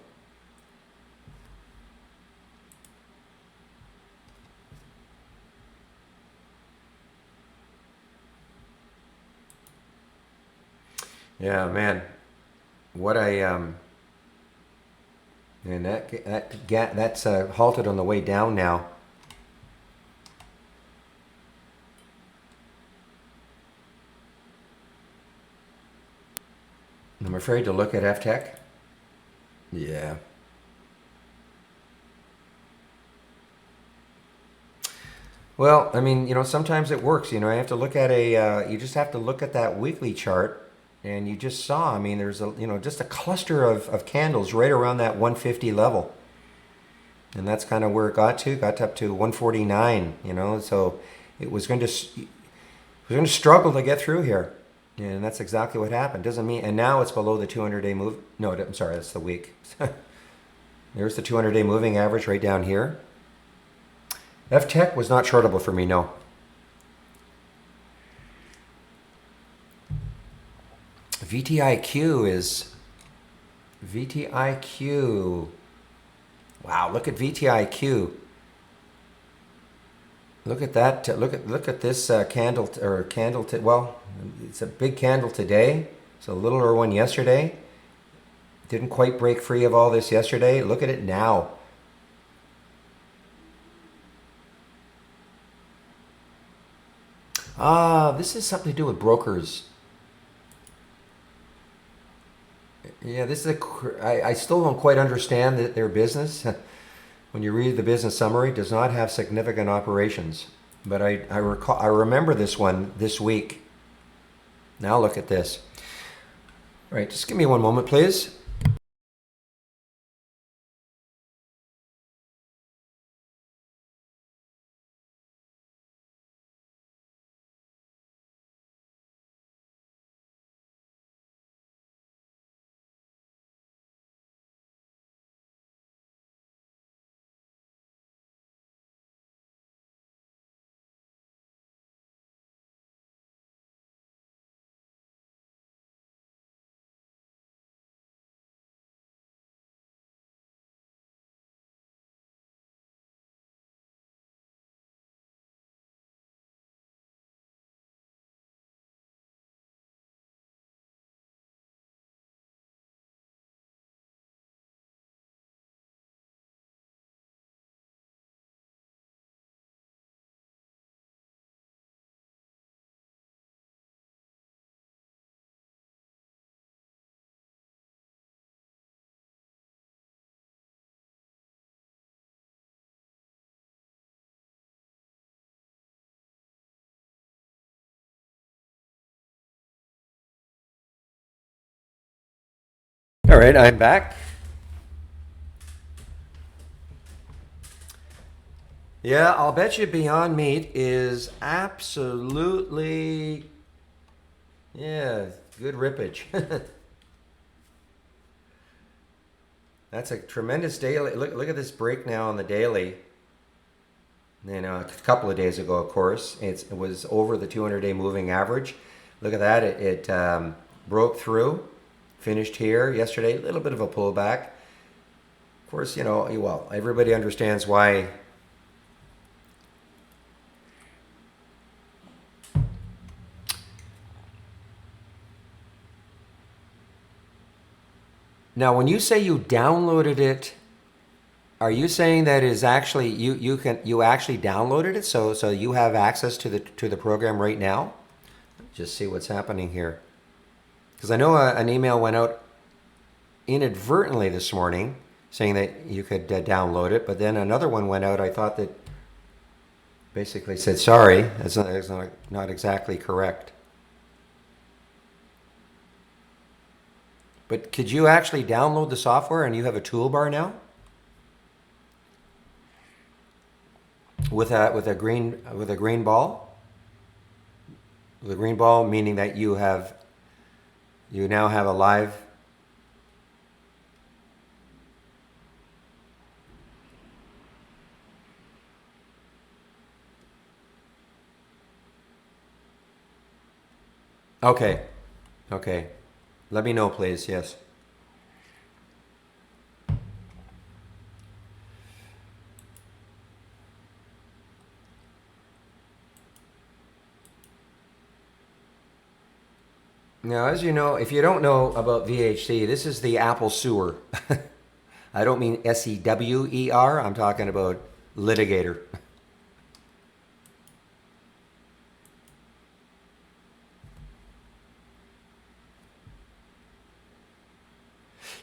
Yeah, man. What I and that's halted on the way down now. I'm afraid to look at FTech. Yeah. Well, I mean, you know, sometimes it works. You know, I have to look at you just have to look at that weekly chart. And you just saw, I mean, there's just a cluster of candles right around that 150 level. And that's kind of where it got up to 149, you know, so it was going to struggle to get through here. And that's exactly what happened. Doesn't mean, and now it's below the 200-day move. No, I'm sorry, that's the week. There's the 200-day moving average right down here. FTech was not shortable for me, no. VTIQ is VTIQ. Wow, look at VTIQ. Look at that. Look at this candle well, it's a big candle today. It's a littler one yesterday. Didn't quite break free of all this yesterday. Look at it now. This is something to do with brokers. Yeah, this is I still don't quite understand their business. When you read the business summary, it does not have significant operations. But I remember this one this week. Now look at this. All right, just give me one moment, please. All right, I'm back. Yeah, I'll bet you Beyond Meat is absolutely, yeah, good rippage. That's a tremendous daily. Look at this break now on the daily. You know, a couple of days ago, of course, it was over the 200-day moving average. Look at that. It broke through, finished here yesterday. A little bit of a pullback. Of course, you know, well, everybody understands why. Now, when you say you downloaded it, are you saying that is actually you actually downloaded it, so you have access to the program right now? Just see what's happening here, because I know an email went out inadvertently this morning saying that you could download it, but then another one went out. I thought that basically said sorry. That's not exactly correct. But could you actually download the software and you have a toolbar now? With a green ball? The green ball meaning that you now have a live. Okay. Let me know, please. Yes. Now, as you know, if you don't know about VHC, this is the Apple sewer. I don't mean SEWER. I'm talking about litigator.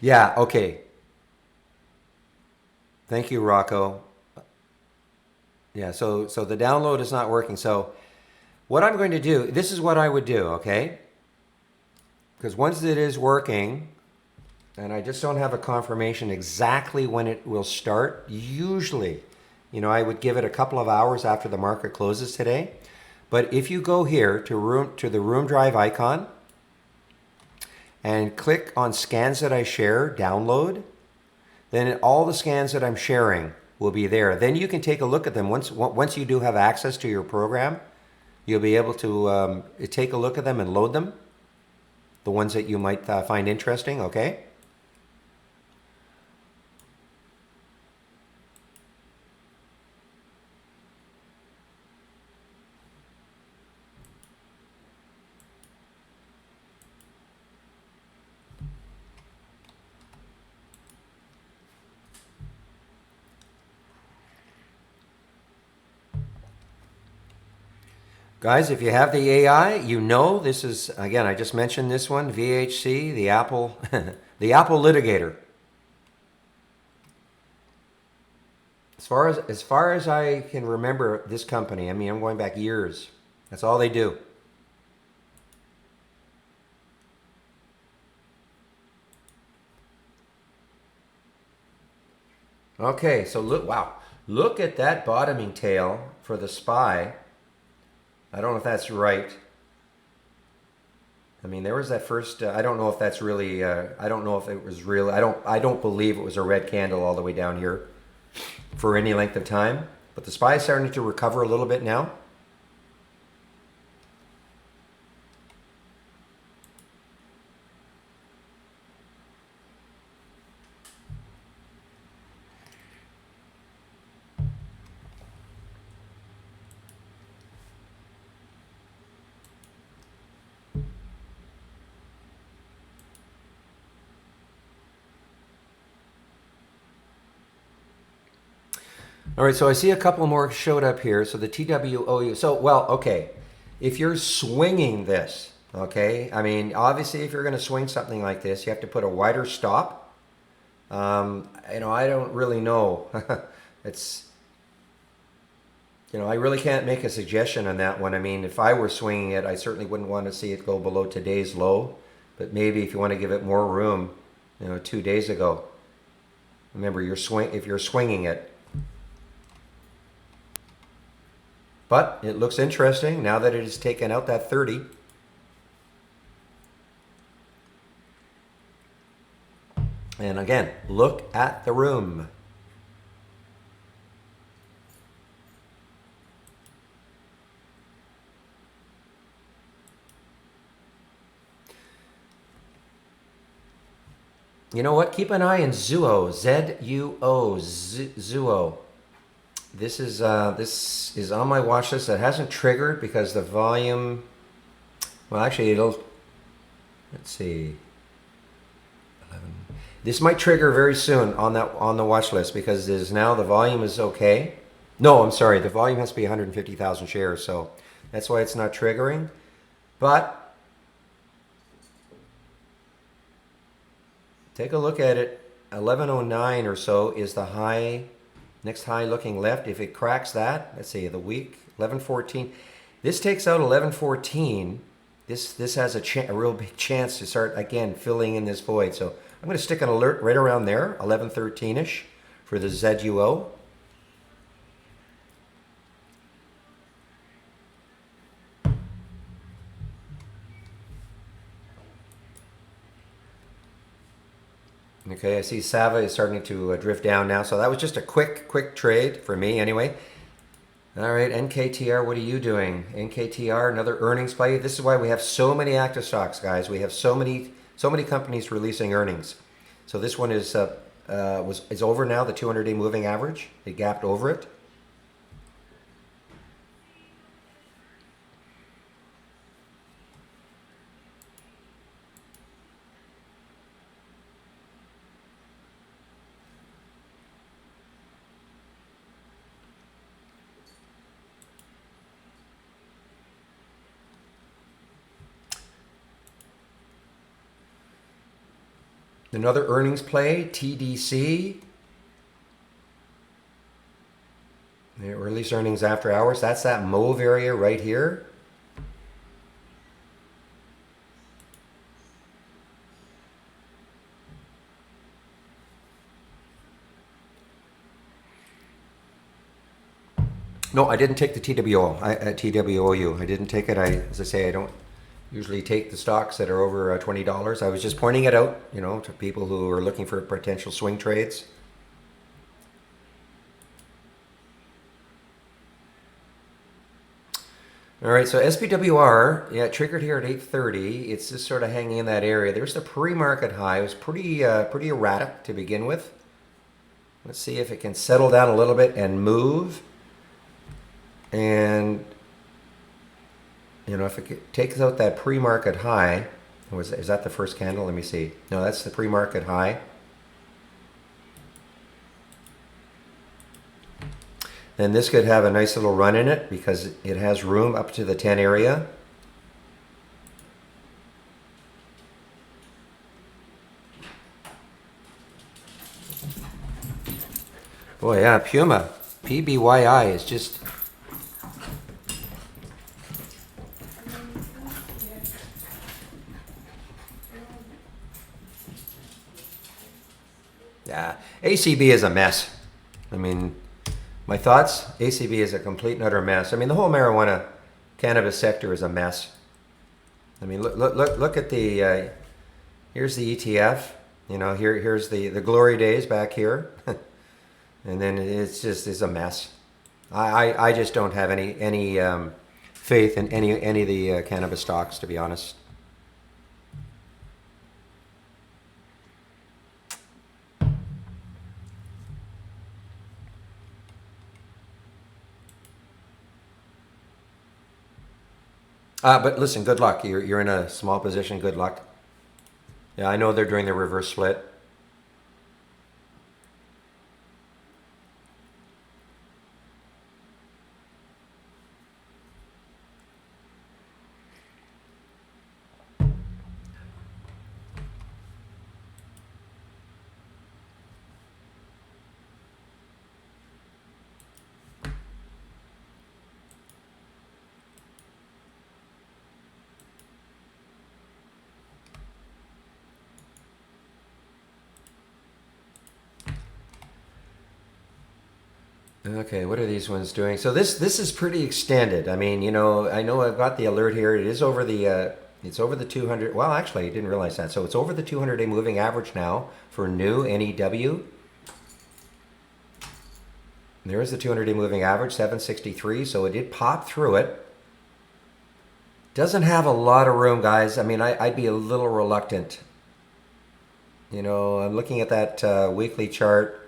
Yeah, okay. Thank you, Rocco. Yeah, so the download is not working. So what I'm going to do, this is what I would do, okay? Because once it is working, and I just don't have a confirmation exactly when it will start, usually, you know, I would give it a couple of hours after the market closes today. But if you go here to the room drive icon and click on scans that I share, download, then all the scans that I'm sharing will be there. Then you can take a look at them. Once you do have access to your program, you'll be able to take a look at them and load them. The ones that you might find interesting, okay? Guys, if you have the AI, you know this is, again, I just mentioned this one, VHC, the Apple, the Apple litigator. As far as I can remember this company, I mean, I'm going back years. That's all they do. Okay, so look, wow. Look at that bottoming tail for the SPY. I don't know if that's right. I mean, there was that first. I don't know if that's really. I don't know if it was real. I don't believe it was a red candle all the way down here for any length of time. But the SPY is starting to recover a little bit now. All right, so I see a couple more showed up here. So the TWOU. So, well, okay. If you're swinging this, okay, I mean, obviously, if you're going to swing something like this, you have to put a wider stop. You know, I don't really know. It's, you know, I really can't make a suggestion on that one. I mean, if I were swinging it, I certainly wouldn't want to see it go below today's low. But maybe if you want to give it more room, 2 days ago. Remember, if you're swinging it. But it looks interesting now that it has taken out that 30. And again, look at the room. You know what? Keep an eye on Zuo, Z-U-O, Zuo. This is on my watch list. It hasn't triggered because the volume. Well, actually, let's see. 11. This might trigger very soon on the watch list because now the volume is okay. No, I'm sorry. The volume has to be 150,000 shares, so that's why it's not triggering. But take a look at it. 1109 or so is the high. Next high looking left. If it cracks that, let's see, the week, 1114. This takes out 1114. This has a real big chance to start, again, filling in this void. So I'm going to stick an alert right around there, 1113-ish for the ZUO. Okay, I see Sava is starting to drift down now. So that was just a quick trade for me anyway. All right, NKTR, what are you doing? NKTR, another earnings play. This is why we have so many active stocks, guys. We have so many companies releasing earnings. So this one is over now, the 200-day moving average. It gapped over it. Another earnings play, TDC. They release earnings after hours. That's that mauve area right here. No, I didn't take the TWOU. I didn't take it. As I say, I don't usually take the stocks that are over $20. I was just pointing it out, to people who are looking for potential swing trades. All right, so SPWR, yeah, triggered here at 8:30. It's just sort of hanging in that area. There's the pre-market high. It was pretty erratic to begin with. Let's see if it can settle down a little bit and move. And if it takes out that pre-market high, is that the first candle? Let me see. No, that's the pre-market high. Then this could have a nice little run in it because it has room up to the 10 area. Boy, yeah, Puma, PBYI is just... Yeah, ACB is a mess. I mean, my thoughts, ACB is a complete and utter mess. I mean, the whole marijuana cannabis sector is a mess. I mean, look at the, here's the ETF, here's the glory days back here. And then it's a mess. I just don't have any faith in any of the cannabis stocks, to be honest. But listen, good luck. You're in a small position. Good luck. Yeah, I know they're doing the reverse split. Okay, what are these ones doing? So this is pretty extended. I mean, I know I've got the alert here. It is over the it's over the 200. Well, actually, I didn't realize that. So it's over the 200-day moving average now for new NEW. There is the 200-day moving average, 763. So it did pop through it. Doesn't have a lot of room, guys. I mean, I'd be a little reluctant. I'm looking at that weekly chart.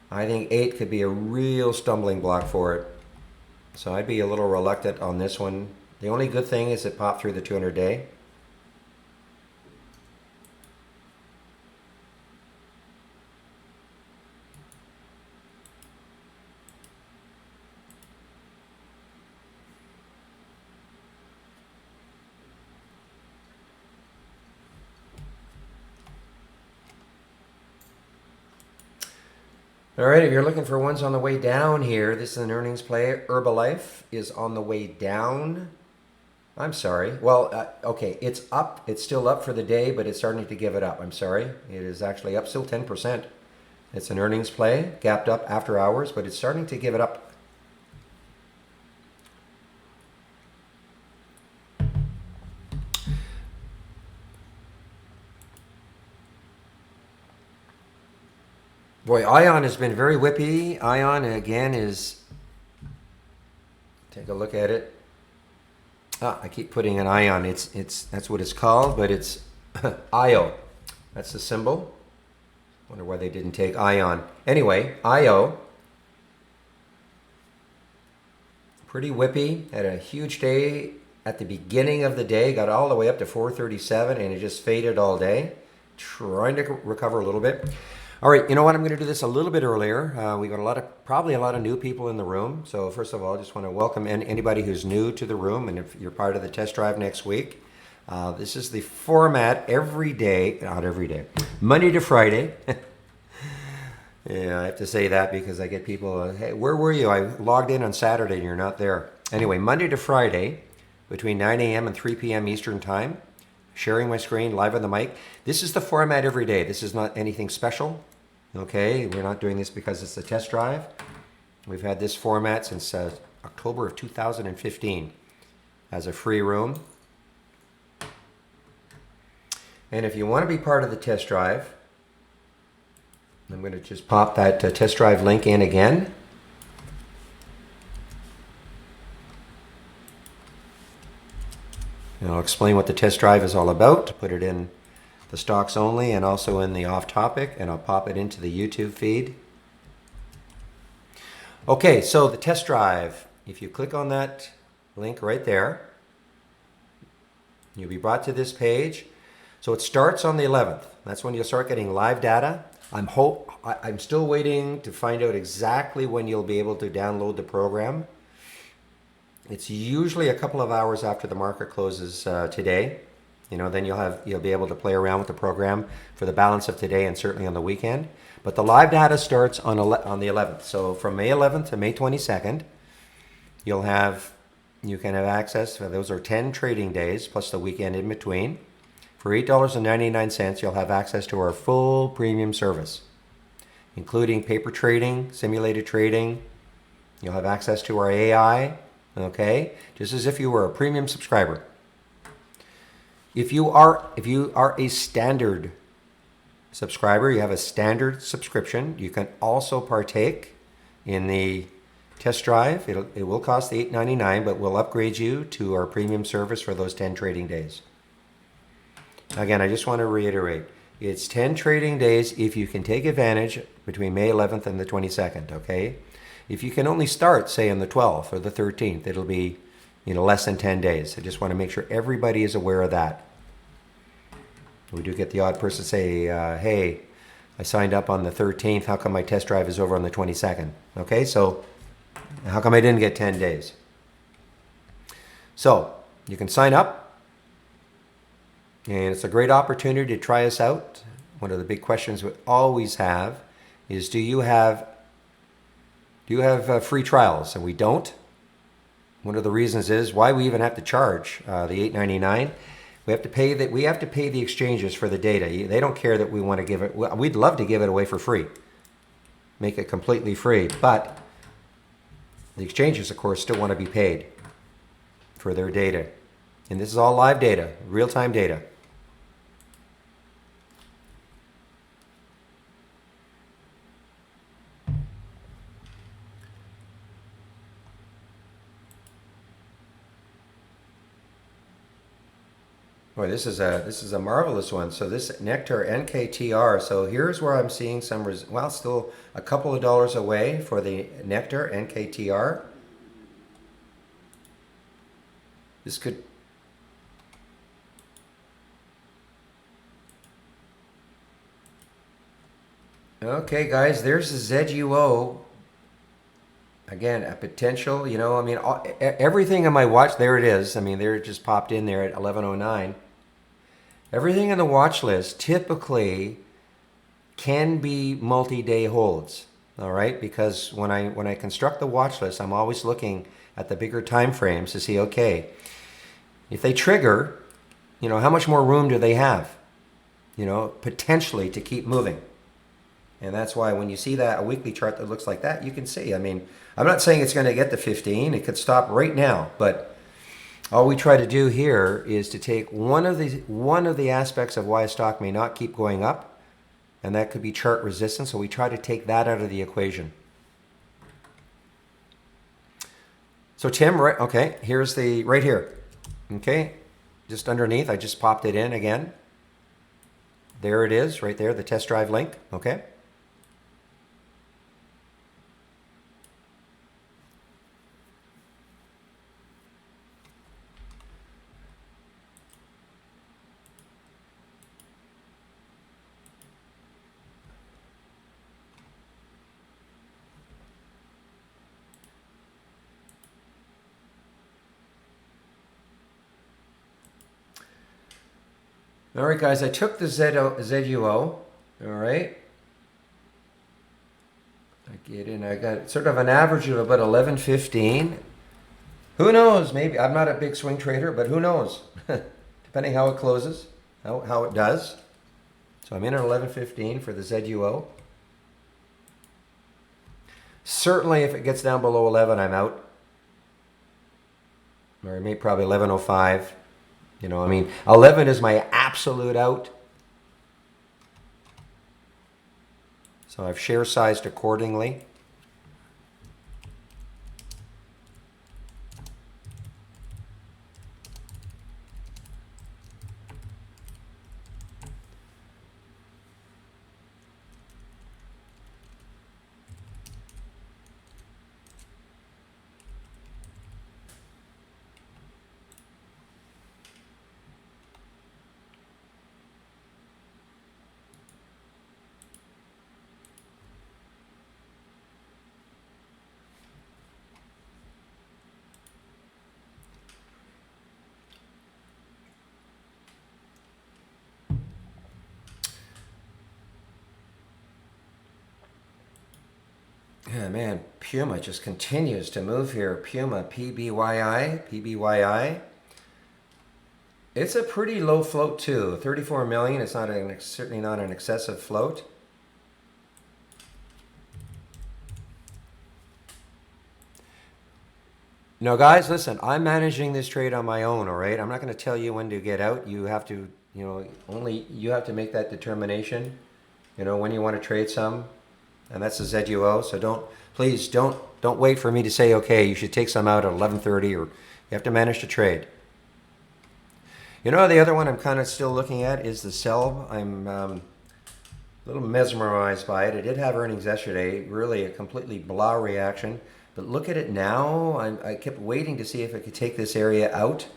I think 8 could be a real stumbling block for it. So I'd be a little reluctant on this one. The only good thing is it popped through the 200-day. All right, if you're looking for ones on the way down here, this is an earnings play. Herbalife is on the way down. I'm sorry. Well, okay, it's up. It's still up for the day, but it's starting to give it up. I'm sorry. It is actually up still 10%. It's an earnings play, gapped up after hours, but it's starting to give it up. Boy, Ion has been very whippy. Ion, again, is... Take a look at it. I keep putting an Ion. That's what it's called, but it's IO. That's the symbol. Wonder why they didn't take Ion. Anyway, IO. Pretty whippy. Had a huge day at the beginning of the day. Got all the way up to 437, and it just faded all day. Trying to recover a little bit. All right, you know what? I'm going to do this a little bit earlier. We got probably a lot of new people in the room. So first of all, I just want to welcome anybody who's new to the room, and if you're part of the test drive next week, this is the format every day, not every day, Monday to Friday. Yeah, I have to say that because I get people, hey, where were you? I logged in on Saturday and you're not there. Anyway, Monday to Friday between 9 a.m. and 3 p.m. Eastern Time, sharing my screen live on the mic. This is the format every day. This is not anything special. Okay, we're not doing this because it's a test drive. We've had this format since October of 2015 as a free room. And if you want to be part of the test drive, I'm going to just pop that test drive link in again. And I'll explain what the test drive is all about, put it in the stocks only and also in the off topic, and I'll pop it into the YouTube feed. Okay, so the test drive, if you click on that link right there, you'll be brought to this page. So it starts on the 11th. That's when you'll start getting live data. I'm still waiting to find out exactly when you'll be able to download the program. It's usually a couple of hours after the market closes today. Then you'll be able to play around with the program for the balance of today and certainly on the weekend. But the live data starts on the 11th. So from May 11th to May 22nd, you can have access. Those are 10 trading days plus the weekend in between. For $8.99, you'll have access to our full premium service, including paper trading, simulated trading. You'll have access to our AI, okay? Just as if you were a premium subscriber. If you are a standard subscriber, you have a standard subscription, you can also partake in the test drive. It will cost $8.99, but we'll upgrade you to our premium service for those 10 trading days. Again, I just want to reiterate, it's 10 trading days if you can take advantage between May 11th and the 22nd, okay? If you can only start, say, on the 12th or the 13th, it'll be less than 10 days. I just want to make sure everybody is aware of that. We do get the odd person say, hey, I signed up on the 13th. How come my test drive is over on the 22nd? Okay, so how come I didn't get 10 days? So you can sign up, and it's a great opportunity to try us out. One of the big questions we always have is, do you have free trials? And we don't. One of the reasons is why we even have to charge the $8.99. We have to pay the exchanges for the data. They don't care that we want to give it. We'd love to give it away for free, make it completely free. But The exchanges, of course, still want to be paid for their data. And this is all live data, real-time data. Boy, this is a marvelous one. So this Nectar NKTR. So here's where I'm seeing some, well, still a couple of dollars away for the Nectar NKTR. This could, okay, guys, there's the ZUO. Again, a potential, you know, I mean, everything on my watch, there it is. I mean, there it just popped in there at 11:09. Everything in the watch list typically can be multi-day holds, all right? Because when I construct the watch list, I'm always looking at the bigger time frames to see, okay, if they trigger, you know, how much more room do they have, you know, potentially to keep moving? And that's why when you see that, a weekly chart that looks like that, you can see, I mean, I'm not saying it's going to get to 15. It could stop right now, but all we try to do here is to take one of the aspects of why a stock may not keep going up, and that could be chart resistance. So we try to take that out of the equation. So Tim, right? Okay, here's the right here. Okay, just underneath, I just popped it in again. There it is, right there, the test drive link. Okay. All right, guys, I took the ZUO, all right. I get in, I got sort of an average of about 11.15. Who knows, maybe, I'm not a big swing trader, but who knows? Depending how it closes, how it does. So I'm in at 11.15 for the ZUO. Certainly if it gets down below 11, I'm out. Or maybe probably 11.05. You know, I mean, 11 is my absolute out. So I've share sized accordingly. Yeah, man, Puma just continues to move here. Puma, PBYI. It's a pretty low float too. 34 million. It's not certainly not an excessive float. Now, guys, listen. I'm managing this trade on my own. All right. I'm not going to tell you when to get out. You have to, you know, only you have to make that determination. You know, when you want to trade some. And that's the ZUO, so please don't wait for me to say, okay, you should take some out at 11:30, or you have to manage to trade. You know, the other one I'm kind of still looking at is the SELB. I'm a little mesmerized by it. It did have earnings yesterday, really a completely blah reaction. But look at it now. I kept waiting to see if I could take this area out.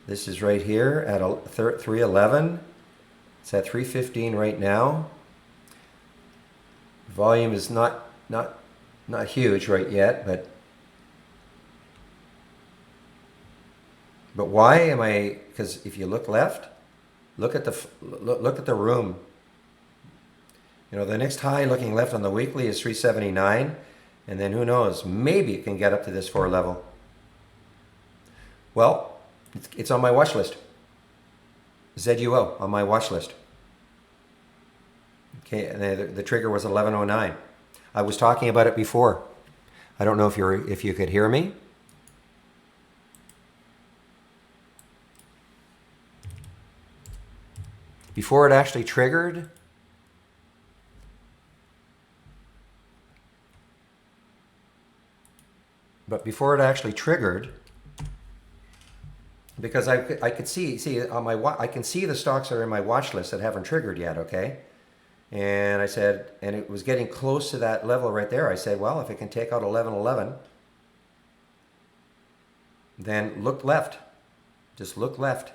This is right here at 311. It's at 315 right now. Volume is not huge right yet, but why am I? Because if you look left, look at the room. You know, the next high looking left on the weekly is 379, and then who knows? Maybe it can get up to this 4 level. Well, it's on my watch list. ZUO on my watch list. Okay, and the trigger was 11:09. I was talking about it before. I don't know if you could hear me. Before it actually triggered, because I could see on my I can see the stocks that are in my watch list that haven't triggered yet, okay? And I said, and it was getting close to that level right there. I said, well, if it can take out 1111, then look left. Just look left.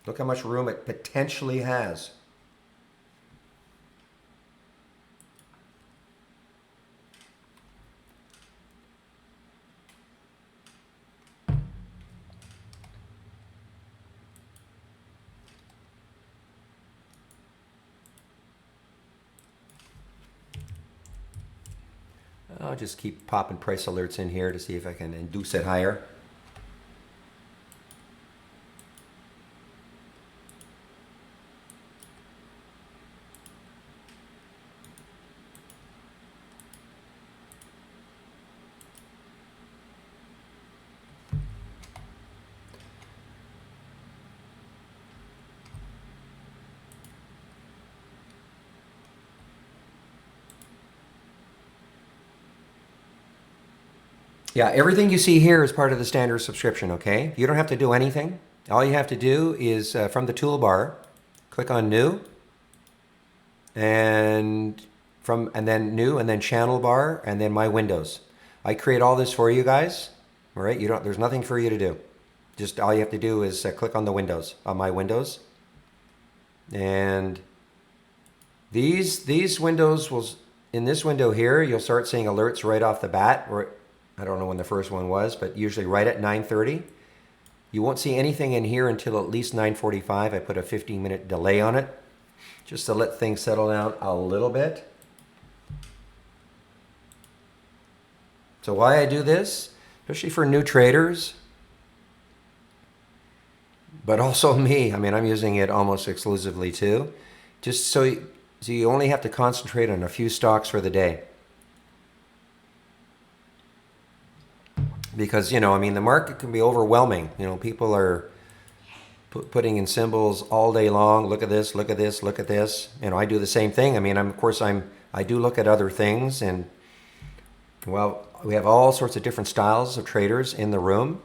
Look how much room it potentially has. I'll just keep popping price alerts in here to see if I can induce it higher. Yeah, everything you see here is part of the standard subscription, okay? You don't have to do anything. All you have to do is from the toolbar, click on new, and then new, and then channel bar, and then my windows. I create all this for you guys, all right? There's nothing for you to do. Just all you have to do is click on the windows, on my windows. And these windows will, in this window here, you'll start seeing alerts right off the bat, or I don't know when the first one was, but usually right at 9:30. You won't see anything in here until at least 9:45. I put a 15-minute delay on it just to let things settle down a little bit. So why I do this, especially for new traders, but also me. I mean, I'm using it almost exclusively too, just so you only have to concentrate on a few stocks for the day. Because, I mean, the market can be overwhelming. People are putting in symbols all day long. Look at this, look at this, look at this. I do the same thing. I mean, I do look at other things. And, well, we have all sorts of different styles of traders in the room.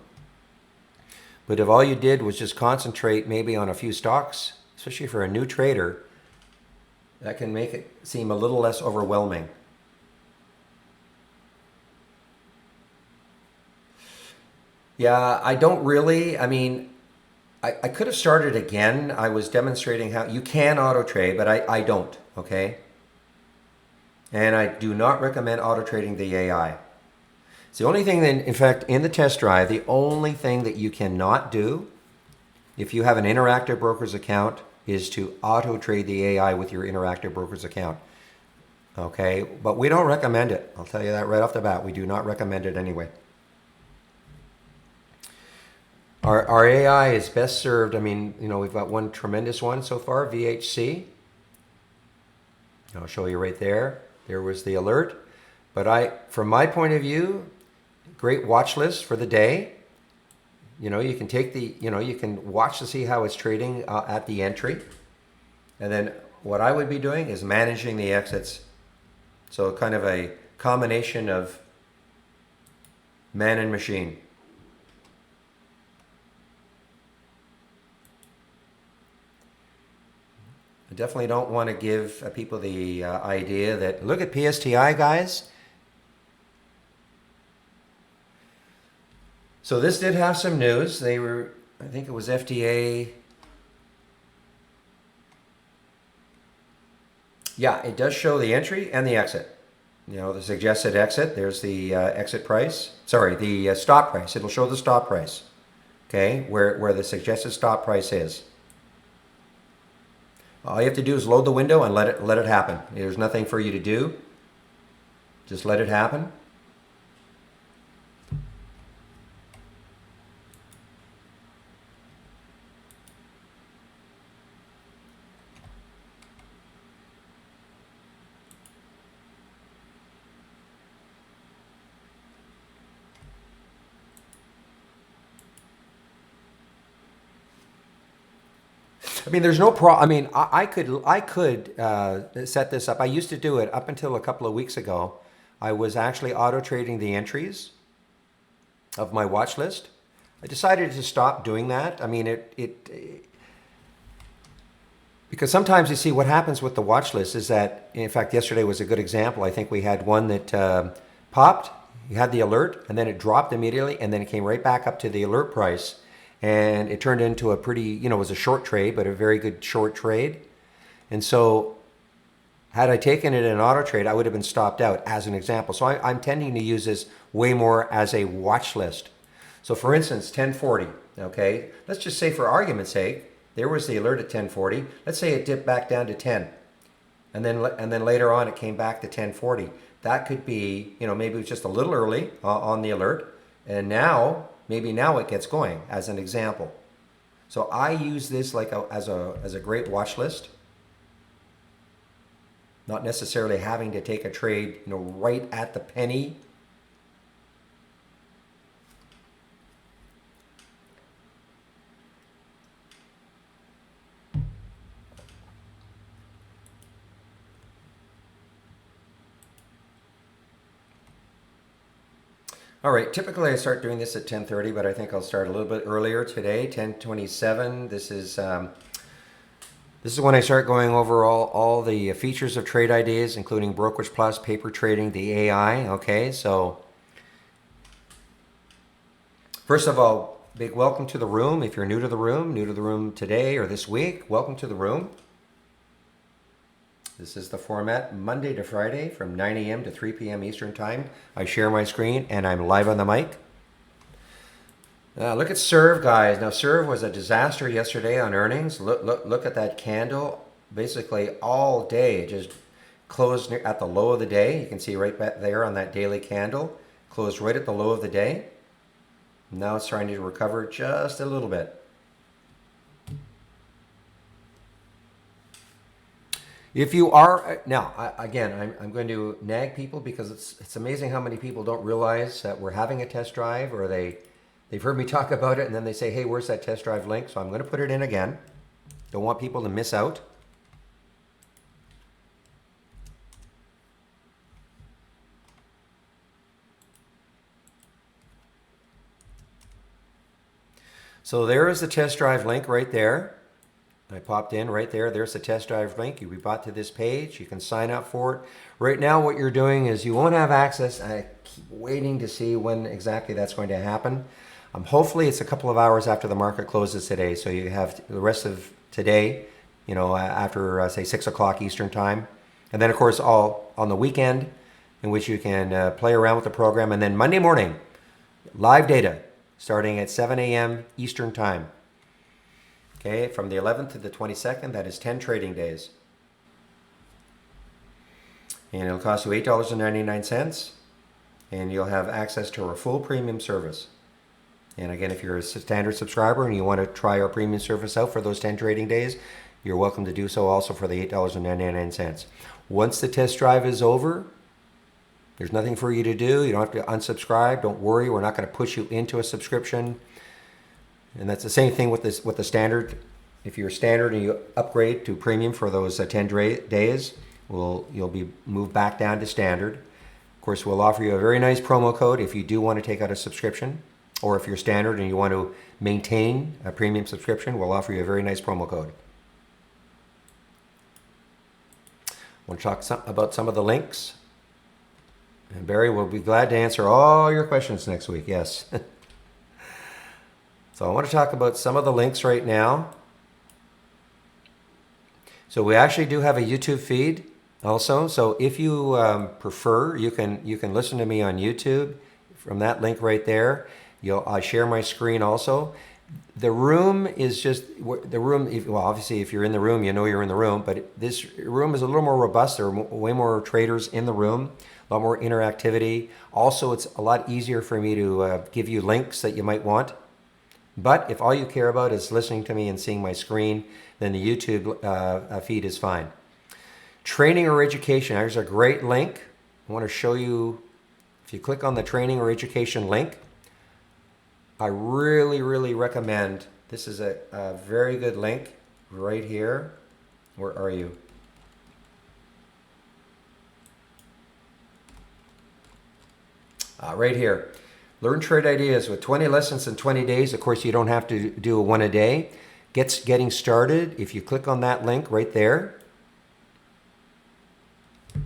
But if all you did was just concentrate maybe on a few stocks, especially for a new trader, that can make it seem a little less overwhelming. Yeah, I don't really. I mean, I could have started again. I was demonstrating how you can auto trade, but I don't, okay? And I do not recommend auto trading the AI. It's the only thing that, in fact, in the test drive, the only thing that you cannot do if you have an Interactive Brokers account is to auto trade the AI with your Interactive Brokers account. Okay, but we don't recommend it. I'll tell you that right off the bat. We do not recommend it anyway. Our AI is best served. I mean, we've got one tremendous one so far, VHC. I'll show you right there. There was the alert. But from my point of view, great watch list for the day. You can take you can watch to see how it's trading at the entry. And then what I would be doing is managing the exits. So kind of a combination of man and machine. I definitely don't want to give people the idea that, look at PSTI, guys. So this did have some news. I think it was FDA. Yeah, it does show the entry and the exit. The suggested exit. There's the exit price. Sorry, the stop price. It'll show the stop price. Okay, where the suggested stop price is. All you have to do is load the window and let it happen. There's nothing for you to do. Just let it happen. I mean, there's no problem. I mean, I could set this up. I used to do it up until a couple of weeks ago. I was actually auto trading the entries of my watch list. I decided to stop doing that. I mean, because sometimes you see what happens with the watch list is that, in fact, yesterday was a good example. I think we had one that popped, you had the alert, and then it dropped immediately, and then it came right back up to the alert price. And it turned into a pretty, it was a short trade, but a very good short trade. And so had I taken it in an auto trade, I would have been stopped out as an example. So I'm tending to use this way more as a watch list. So for instance, 1040, okay? Let's just say for argument's sake, there was the alert at 1040. Let's say it dipped back down to 10. And then later on it came back to 1040. That could be, maybe it was just a little early on the alert. And maybe now it gets going as an example. So I use this like as a great watch list. Not necessarily having to take a trade, right at the penny. All right, typically I start doing this at 10:30, but I think I'll start a little bit earlier today, 10:27. This is when I start going over all the features of trade ideas, including Brokerage Plus, paper trading, the AI. Okay, so first of all, big welcome to the room. If you're new to the room today or this week, welcome to the room. This is the format, Monday to Friday from 9 a.m. to 3 p.m. Eastern Time. I share my screen and I'm live on the mic. Look at Serve, guys. Now, Serve was a disaster yesterday on earnings. Look at that candle. Basically, all day, it just closed at the low of the day. You can see right back there on that daily candle. Closed right at the low of the day. Now it's trying to recover just a little bit. If you are, now, again, I'm going to nag people because it's amazing how many people don't realize that we're having a test drive, or they've heard me talk about it and then they say, hey, where's that test drive link? So I'm going to put it in again. Don't want people to miss out. So there is the test drive link right there. I popped in right there. There's the test drive link. You'll be brought to this page. You can sign up for it. Right now, what you're doing is you won't have access. I keep waiting to see when exactly that's going to happen. Hopefully, it's a couple of hours after the market closes today. So you have the rest of today, after, say, 6 o'clock Eastern Time. And then, of course, all on the weekend in which you can play around with the program. And then Monday morning, live data starting at 7 a.m. Eastern Time. Okay, from the 11th to the 22nd, that is 10 trading days. And it'll cost you $8.99, and you'll have access to our full premium service. And again, if you're a standard subscriber and you want to try our premium service out for those 10 trading days, you're welcome to do so also for the $8.99. Once the test drive is over, there's nothing for you to do. You don't have to unsubscribe. Don't worry, we're not going to push you into a subscription. And that's the same thing with the standard. If you're standard and you upgrade to premium for those 10 days, you'll be moved back down to standard. Of course, we'll offer you a very nice promo code if you do want to take out a subscription, or if you're standard and you want to maintain a premium subscription, we'll offer you a very nice promo code. I want to talk about some of the links. And Barry will be glad to answer all your questions next week. Yes. So I want to talk about some of the links right now. So we actually do have a YouTube feed also. So if you prefer, you can listen to me on YouTube from that link right there. I share my screen also. The room is just the room. Obviously, if you're in the room, you know you're in the room. But this room is a little more robust. There are way more traders in the room. A lot more interactivity. Also, it's a lot easier for me to give you links that you might want. But if all you care about is listening to me and seeing my screen, then the YouTube feed is fine. Training or education, there's a great link. I want to show you, if you click on the training or education link, I really, really recommend, this is a very good link. right here. Where are you? Right here. Learn trade ideas with 20 lessons in 20 days. Of course, you don't have to do one a day. Getting started. If you click on that link right there,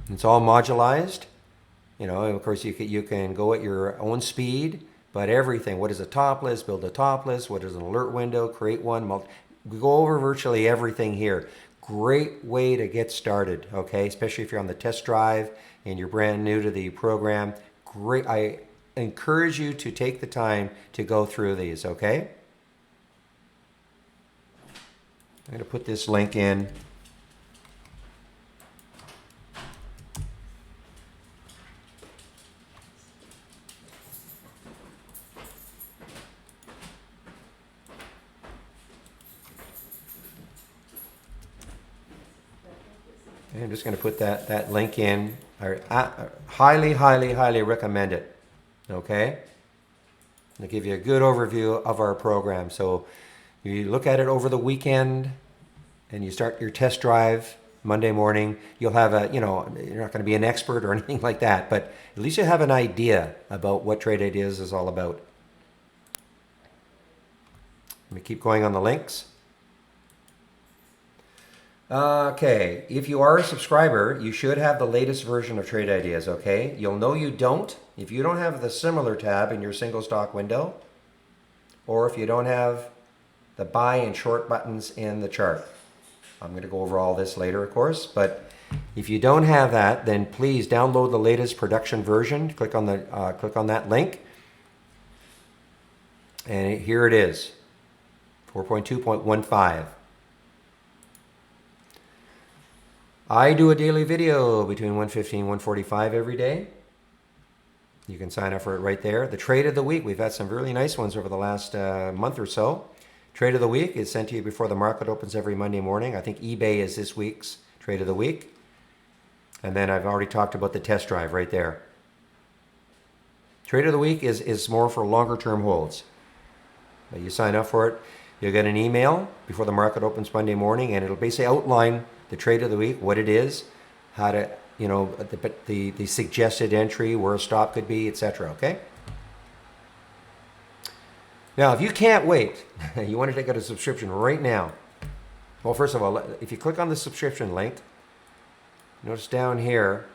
it's all modularized. You know, of course, you can go at your own speed, but everything. What is a top list? Build a top list. What is an alert window? Create one. We go over virtually everything here. Great way to get started, okay? Especially if you're on the test drive and you're brand new to the program. Great. I encourage you to take the time to go through these, okay? I'm going to put this link in. I'm just going to put that link in. I highly recommend it. Okay? I'll give you a good overview of our program. So you look at it over the weekend and you start your test drive Monday morning. You'll have you're not going to be an expert or anything like that, but at least you have an idea about what Trade Ideas is all about. Let me keep going on the links. Okay, if you are a subscriber, you should have the latest version of Trade Ideas, okay? You'll know you don't if you don't have the similar tab in your single stock window, or if you don't have the buy and short buttons in the chart. I'm going to go over all this later, of course, but if you don't have that, then please download the latest production version. Click on that link, and here it is, 4.2.15. I do a daily video between 1:15 and 1:45 every day. You can sign up for it right there. The trade of the week, we've had some really nice ones over the last month or so. Trade of the week is sent to you before the market opens every Monday morning. I think eBay is this week's trade of the week. And then I've already talked about the test drive right there. Trade of the week is more for longer term holds. But you sign up for it, you'll get an email before the market opens Monday morning, and it'll basically outline the trade of the week, what it is, how to, the suggested entry, where a stop could be, etc. Okay? Now, if you can't wait, you want to take out a subscription right now. Well, first of all, if you click on the subscription link, notice down here,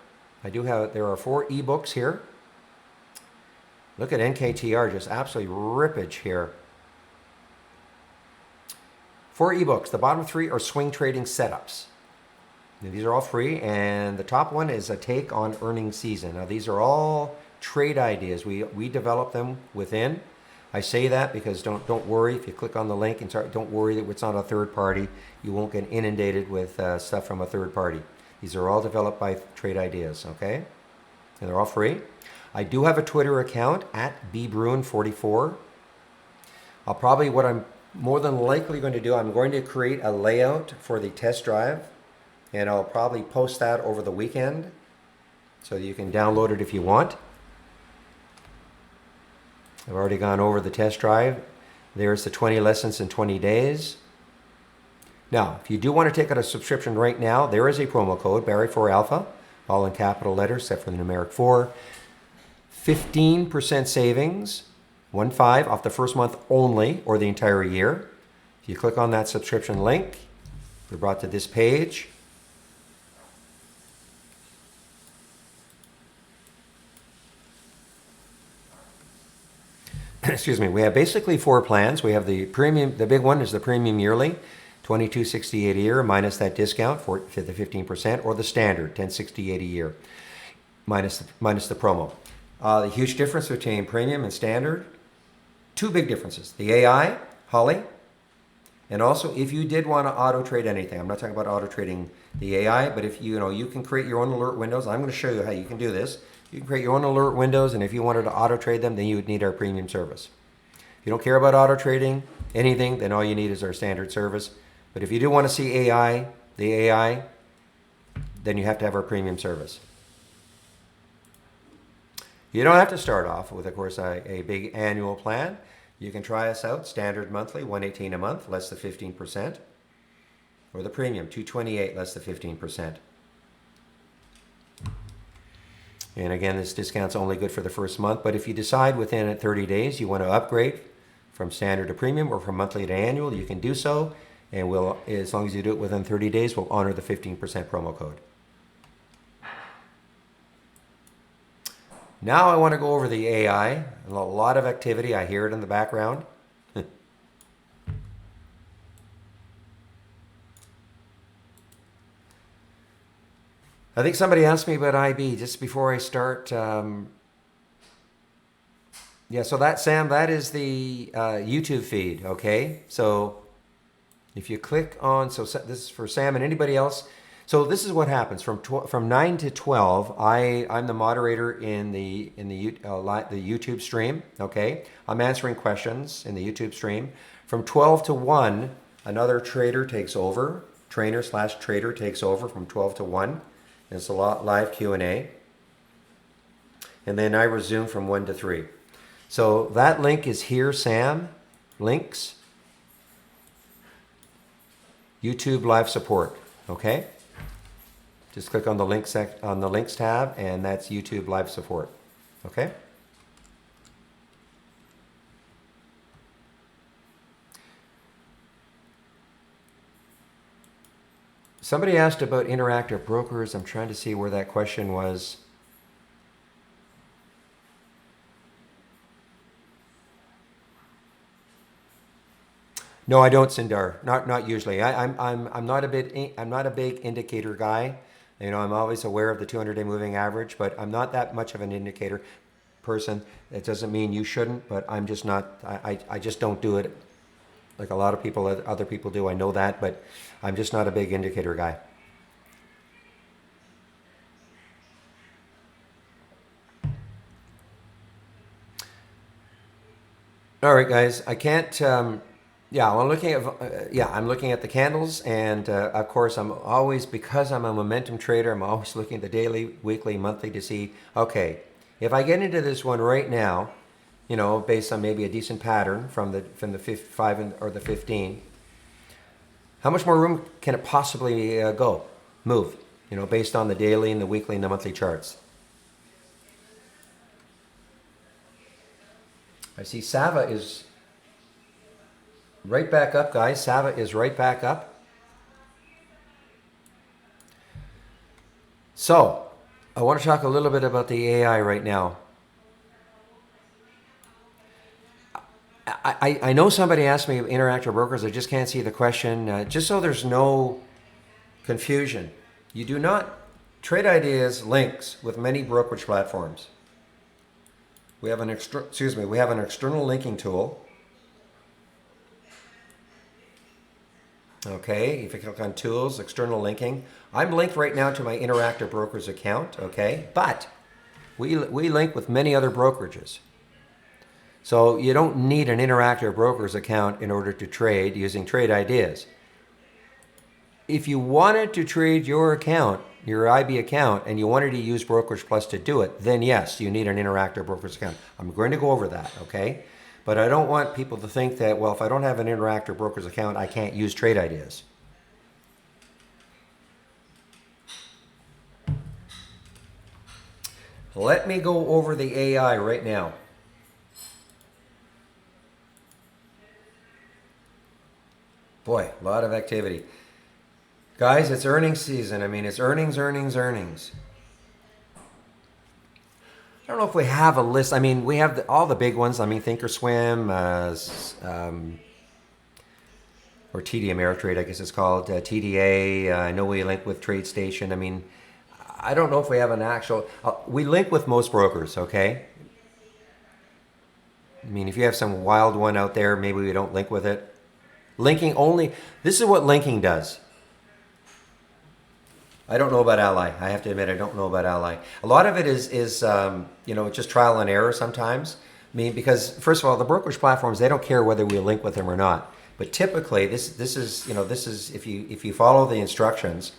there are 4 ebooks here. Look at NKTR, just absolutely rippage here. 4 ebooks. The bottom 3 are swing trading setups. Now, these are all free, and the top one is a take on earnings season. Now, these are all trade ideas. We develop them within. I say that because don't worry if you click on the link and don't worry that it's not a third party. You won't get inundated with stuff from a third party. These are all developed by Trade Ideas, okay? And they're all free. I do have a Twitter account at @bbruin44. What I'm more than likely going to do, I'm going to create a layout for the test drive, and I'll probably post that over the weekend so you can download it if you want. I've already gone over the test drive. There's the 20 lessons in 20 days. Now, if you do want to take out a subscription right now, there is a promo code, Barry4Alpha, all in capital letters except for the numeric 4. 15% savings, 15 off the first month only, or the entire year. If you click on that subscription link, we're brought to this page. Excuse me, we have basically 4 plans. We have the premium, the big one is the premium yearly, $22.68 a year minus that discount for the 15%, or the standard, $10.68 a year minus the promo. The huge difference between premium and standard, 2 big differences. The AI, Holly, and also if you did want to auto trade anything, I'm not talking about auto trading the AI, but if you can create your own alert windows. I'm going to show you how you can do this. You can create your own alert windows, and if you wanted to auto trade them, then you would need our premium service. If you don't care about auto trading anything, then all you need is our standard service. But if you do want to see the AI, then you have to have our premium service. You don't have to start off with, of course, a big annual plan. You can try us out, standard monthly, $118 a month, less than 15%. or the premium, $228 less the 15%. And again, this discount's only good for the first month, but if you decide within 30 days you want to upgrade from standard to premium or from monthly to annual, you can do so, and we'll, as long as you do it within 30 days, we'll honor the 15% promo code. Now I want to go over the AI. A lot of activity. I hear it in the background. I think somebody asked me about IB just before I start. Yeah, so that, Sam, that is the YouTube feed, okay? So if you click on, so this is for Sam and anybody else. So this is what happens from 9 to 12. I'm the moderator in the YouTube stream. Okay, I'm answering questions in the YouTube stream. From 12 to 1, another trader takes over. Trainer/trader takes over from 12 to 1. And it's a lot live Q&A. And then I resume from 1 to 3. So that link is here, Sam. Links. YouTube live support. Okay. Just click on the links tab, and that's YouTube live support. Okay. Somebody asked about interactive brokers. I'm trying to see where that question was. No, I don't, Sindar. Not usually. I'm not a big indicator guy. You know, I'm always aware of the 200-day moving average, but I'm not that much of an indicator person. It doesn't mean you shouldn't, but I'm just not. I just don't do it like a lot of people, other people do. I know that, but I'm just not a big indicator guy. All right, guys. I can't. Yeah, well, I'm looking at the candles, and of course, I'm always, because I'm a momentum trader, I'm always looking at the daily, weekly, monthly to see, okay, if I get into this one right now, you know, based on maybe a decent pattern from the 5 or the 15, how much more room can it possibly move, you know, based on the daily and the weekly and the monthly charts? I see Sava is right back up, guys. Sava is right back up. So, I want to talk a little bit about the AI right now. I know somebody asked me about interactive brokers. I just can't see the question. Just so there's no confusion, you do not trade ideas links with many brokerage platforms. We have an external linking tool. Okay, if you click on tools, external linking, I'm linked right now to my interactive brokers account. Okay, but we link with many other brokerages. So you don't need an interactive brokers account in order to trade using trade ideas. If you wanted to trade your account, your IB account, and you wanted to use Brokerage Plus to do it, then yes, you need an interactive brokers account. I'm going to go over that, okay? But I don't want people to think that, well, if I don't have an interactive brokers account, I can't use trade ideas. Let me go over the AI right now. Boy, a lot of activity. Guys, it's earnings season. I mean, it's earnings. I don't know if we have a list. I mean, we have all the big ones. I mean, Thinkorswim, or TD Ameritrade, I guess it's called, TDA. I know we link with TradeStation. I mean, I don't know if we have an actual. We link with most brokers, okay? I mean, if you have some wild one out there, maybe we don't link with it. Linking only. This is what linking does. I don't know about Ally. I have to admit, I don't know about Ally. A lot of it is you know, just trial and error sometimes. I mean, because first of all, the brokerage platforms, they don't care whether we link with them or not. But typically, this is if you follow the instructions,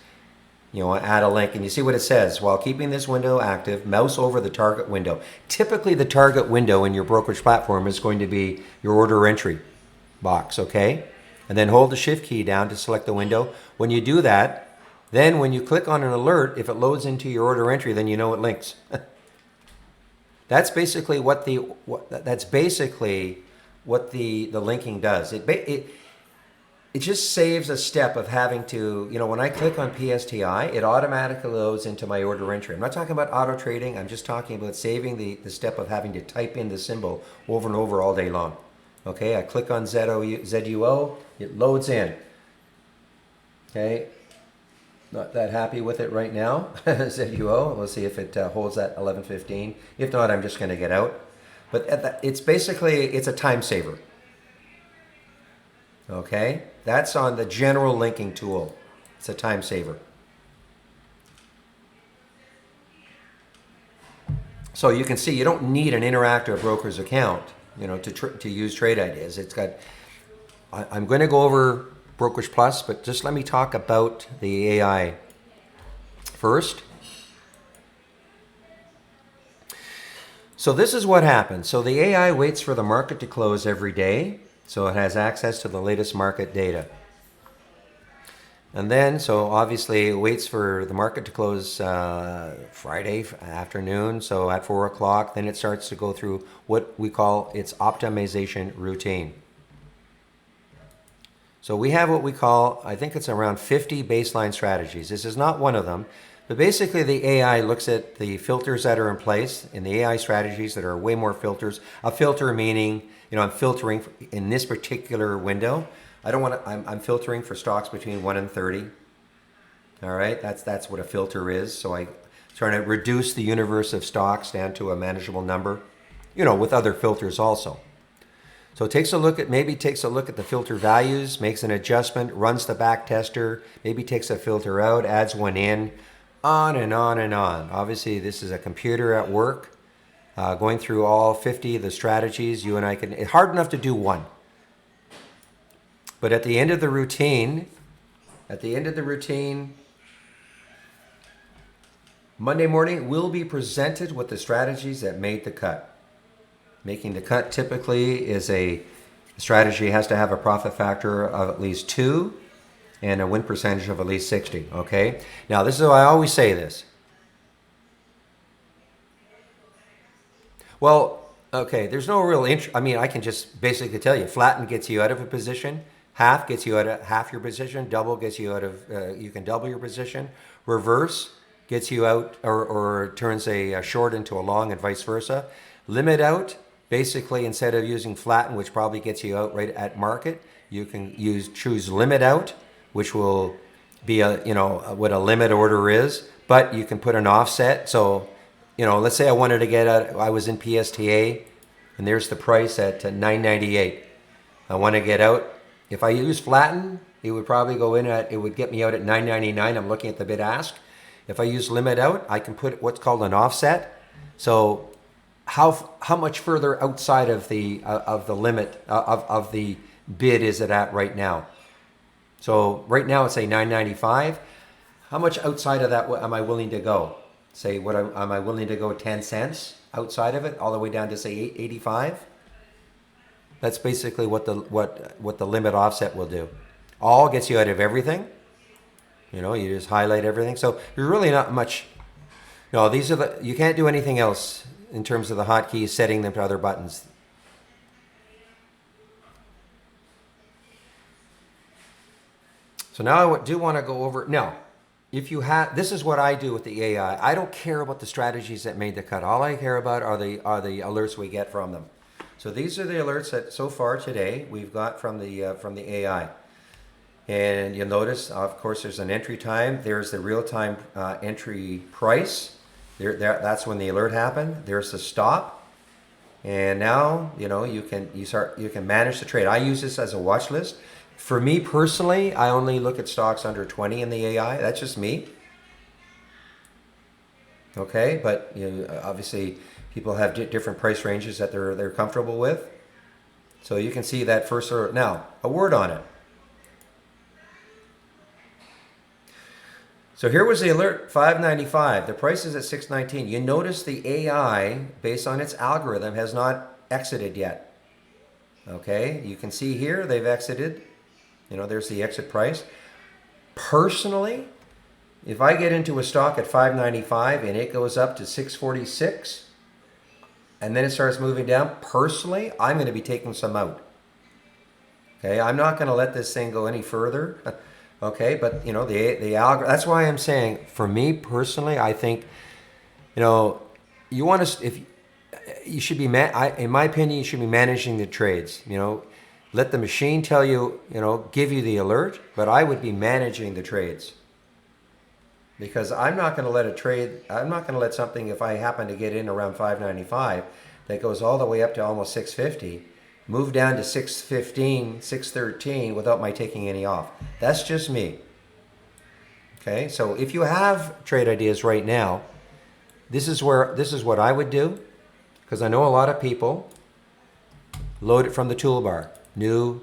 you know, add a link, and you see what it says. While keeping this window active, mouse over the target window. Typically, the target window in your brokerage platform is going to be your order entry box, okay? and then hold the shift key down to select the window. When you do that, then when you click on an alert, if it loads into your order entry, then you know it links. That's basically what the linking does. It just saves a step of having to, when I click on PSTI, it automatically loads into my order entry. I'm not talking about auto trading. I'm just talking about saving the step of having to type in the symbol over and over all day long. Okay, I click on ZUO, it loads in. Okay, not that happy with it right now. ZUO, we'll see if it holds at 11:15. If not, I'm just going to get out. But it's a time saver. Okay, that's on the general linking tool. It's a time saver. So you can see you don't need an interactive broker's account, to use trade ideas. I'm going to go over Brokerage Plus, but just let me talk about the AI first. So this is what happens. So the AI waits for the market to close every day. So it has access to the latest market data. And then, so obviously it waits for the market to close Friday afternoon. So at 4 o'clock, then it starts to go through what we call its optimization routine. So we have what we call, I think it's around 50 baseline strategies. This is not one of them. But basically the AI looks at the filters that are in place in the AI strategies that are way more filters. A filter meaning, I'm filtering in this particular window. I'm filtering for stocks between 1 and 30. All right, that's what a filter is. So I'm trying to reduce the universe of stocks down to a manageable number, with other filters also. So it takes a look at the filter values, makes an adjustment, runs the back tester, maybe takes a filter out, adds one in, on and on and on. Obviously, this is a computer at work, going through all 50 of the strategies. You and I it's hard enough to do one. But at the end of the routine, Monday morning, we'll be presented with the strategies that made the cut. Making the cut typically is a strategy has to have a profit factor of at least 2 and a win percentage of at least 60, okay? Now, this is why I always say this. Well, okay, there's no real I can just basically tell you, flatten gets you out of a position, half gets you out of half your position, double gets you out of, you can double your position, reverse gets you out or turns a short into a long and vice versa. Limit out, basically instead of using flatten, which probably gets you out right at market, you can choose limit out, which will be what a limit order is, but you can put an offset. So, let's say I wanted to get out, I was in PSTA and there's the price at $9.98. I want to get out. If I use flatten, it would probably it would get me out at $9.99. I'm looking at the bid ask. If I use limit out, I can put what's called an offset. So how much further outside of the limit of the bid is it at right now? So right now it's a $9.95. How much outside of that am I willing to go? Say am I willing to go 10 cents outside of it, all the way down to say 85? That's basically what the limit offset will do. All gets you out of everything. You just highlight everything. So there's really not much. You can't do anything else in terms of the hotkeys, setting them to other buttons. So now I do want to go over. Now, this is what I do with the AI. I don't care about the strategies that made the cut. All I care about are the alerts we get from them. So these are the alerts that so far today we've got from the AI. And you'll notice, of course, there's an entry time. There's the real-time entry price. That's when the alert happened. There's the stop. And now, you can manage the trade. I use this as a watch list. For me personally, I only look at stocks under 20 in the AI. That's just me. Okay, but obviously people have different price ranges that they're comfortable with. So you can see that first alert. Now, a word on it. So here was the alert, $5.95. The price is at $6.19. You notice the AI, based on its algorithm, has not exited yet. Okay, you can see here they've exited. There's the exit price. Personally, if I get into a stock at 595 and it goes up to 646 and then it starts moving down, personally, I'm going to be taking some out. Okay, I'm not going to let this thing go any further. Okay, but the algorithm. That's why I'm saying, for me personally, I think, you want to, if you should be, in my opinion, you should be managing the trades. Let the machine tell you, give you the alert, but I would be managing the trades. Because I'm not going to let I'm not going to let something, if I happen to get in around 595, that goes all the way up to almost 650, move down to 615, 613 without my taking any off. That's just me. Okay, so if you have trade ideas right now, this is what I would do, because I know a lot of people load it from the toolbar, new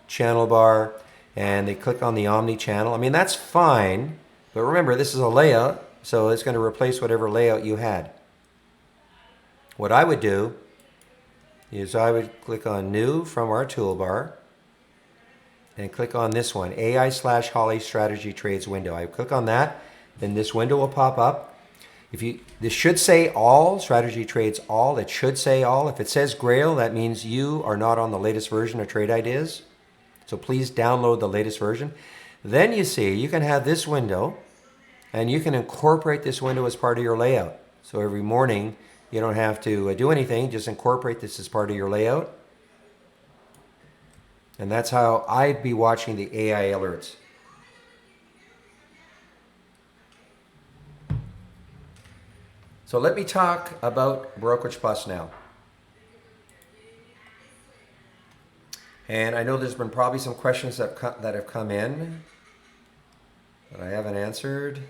channel bar, and they click on the omni channel. I mean, that's fine, but remember, this is a layout, so it's going to replace whatever layout you had. What I would do is I would click on new from our toolbar and click on this one, AI/Holly Strategy Trades window. I click on that, then this window will pop up. This should say all, strategy trades all. It should say all. If it says Grail, that means you are not on the latest version of Trade Ideas. So please download the latest version. Then you can have this window, and you can incorporate this window as part of your layout. So every morning, you don't have to do anything, just incorporate this as part of your layout. And that's how I'd be watching the AI alerts. So let me talk about Brokerage Plus now. And I know there's been probably some questions that have come in that I haven't answered.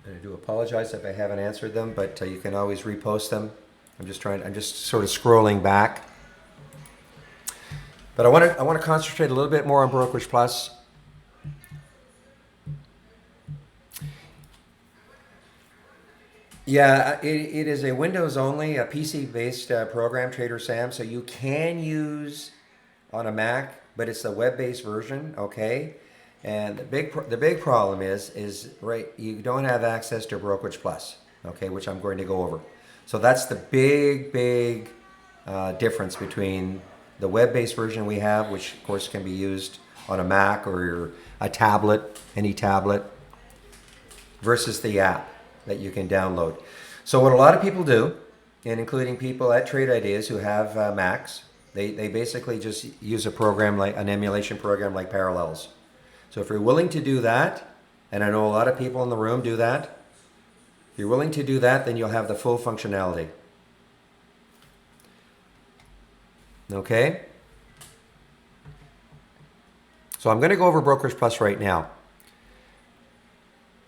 And I do apologize if I haven't answered them, but you can always repost them. I'm just sort of scrolling back. But I want to concentrate a little bit more on Brokerage Plus. Yeah, it is a Windows only, a PC-based program, Trader Sam. So you can use on a Mac, but it's a web-based version, okay? And the big problem is right, you don't have access to Brokerage Plus, okay, which I'm going to go over. So that's the big difference between the web-based version we have, which of course can be used on a Mac or a tablet, any tablet, versus the app that you can download. So what a lot of people do, and including people at Trade Ideas who have Macs, they basically just use a program like an emulation program like Parallels. So if you're willing to do that, and I know a lot of people in the room do that, if you're willing to do that, then you'll have the full functionality. Okay? So I'm going to go over Brokerage Plus right now.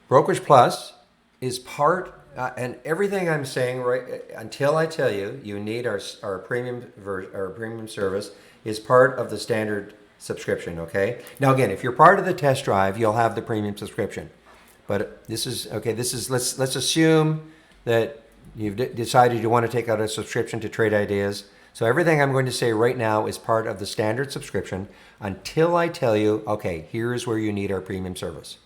Brokerage Plus is part, and everything I'm saying right until I tell you you need our premium service is part of the standard subscription. Okay. Now again, if you're part of the test drive, you'll have the premium subscription. But this is okay. Let's assume that you've decided you want to take out a subscription to Trade Ideas. So everything I'm going to say right now is part of the standard subscription until I tell you, okay, here's where you need our premium service.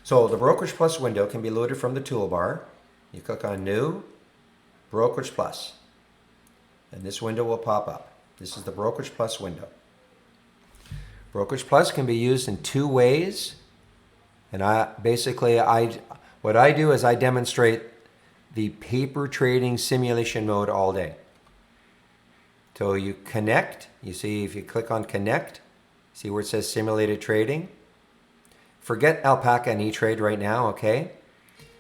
So the Brokerage Plus window can be loaded from the toolbar. You click on New, Brokerage Plus, and this window will pop up. This is the Brokerage Plus window. Brokerage Plus can be used in two ways, and what I do is I demonstrate the paper trading simulation mode all day. So you connect. You see, if you click on Connect, see where it says Simulated Trading. Forget Alpaca and E-Trade right now, okay?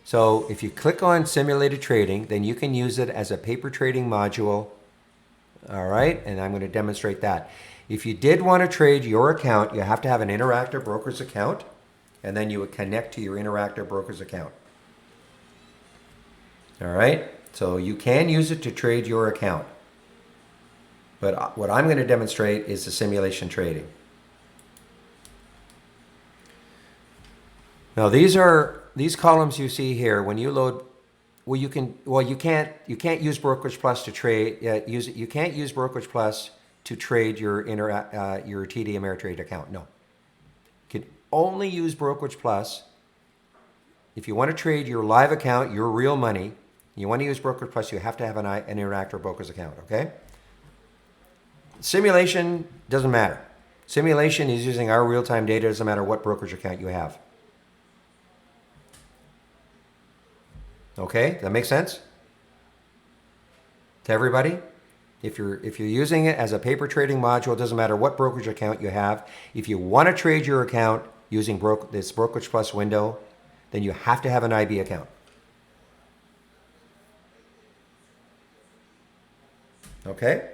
So if you click on Simulated Trading, then you can use it as a paper trading module, all right? And I'm going to demonstrate that. If you did want to trade your account, you have to have an Interactive Brokers account, and then you would connect to your Interactive Brokers account. All right? So you can use it to trade your account. But what I'm going to demonstrate is the simulation trading. Now these columns you see here, when you load, you can't use Brokerage Plus to trade. You can't use Brokerage Plus to trade your TD Ameritrade account. No. You can only use Brokerage Plus if you want to trade your live account, your real money. You want to use Brokerage Plus, you have to have an Interactive Brokers account, okay? Simulation doesn't matter. Simulation is using our real-time data, doesn't matter what brokerage account you have. Okay, that makes sense to everybody? If you're using it as a paper trading module, it doesn't matter what brokerage account you have. If you want to trade your account using this Brokerage Plus window, then you have to have an IB account. Okay?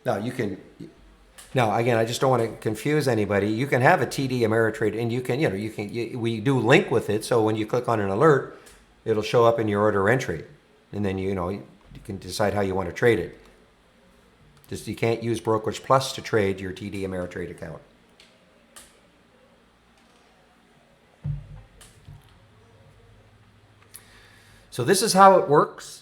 Now again, I just don't want to confuse anybody. You can have a TD Ameritrade, and we do link with it, so when you click on an alert, it'll show up in your order entry, and then you can decide how you want to trade it. Just you can't use Brokerage Plus to trade your TD Ameritrade account. So this is how it works.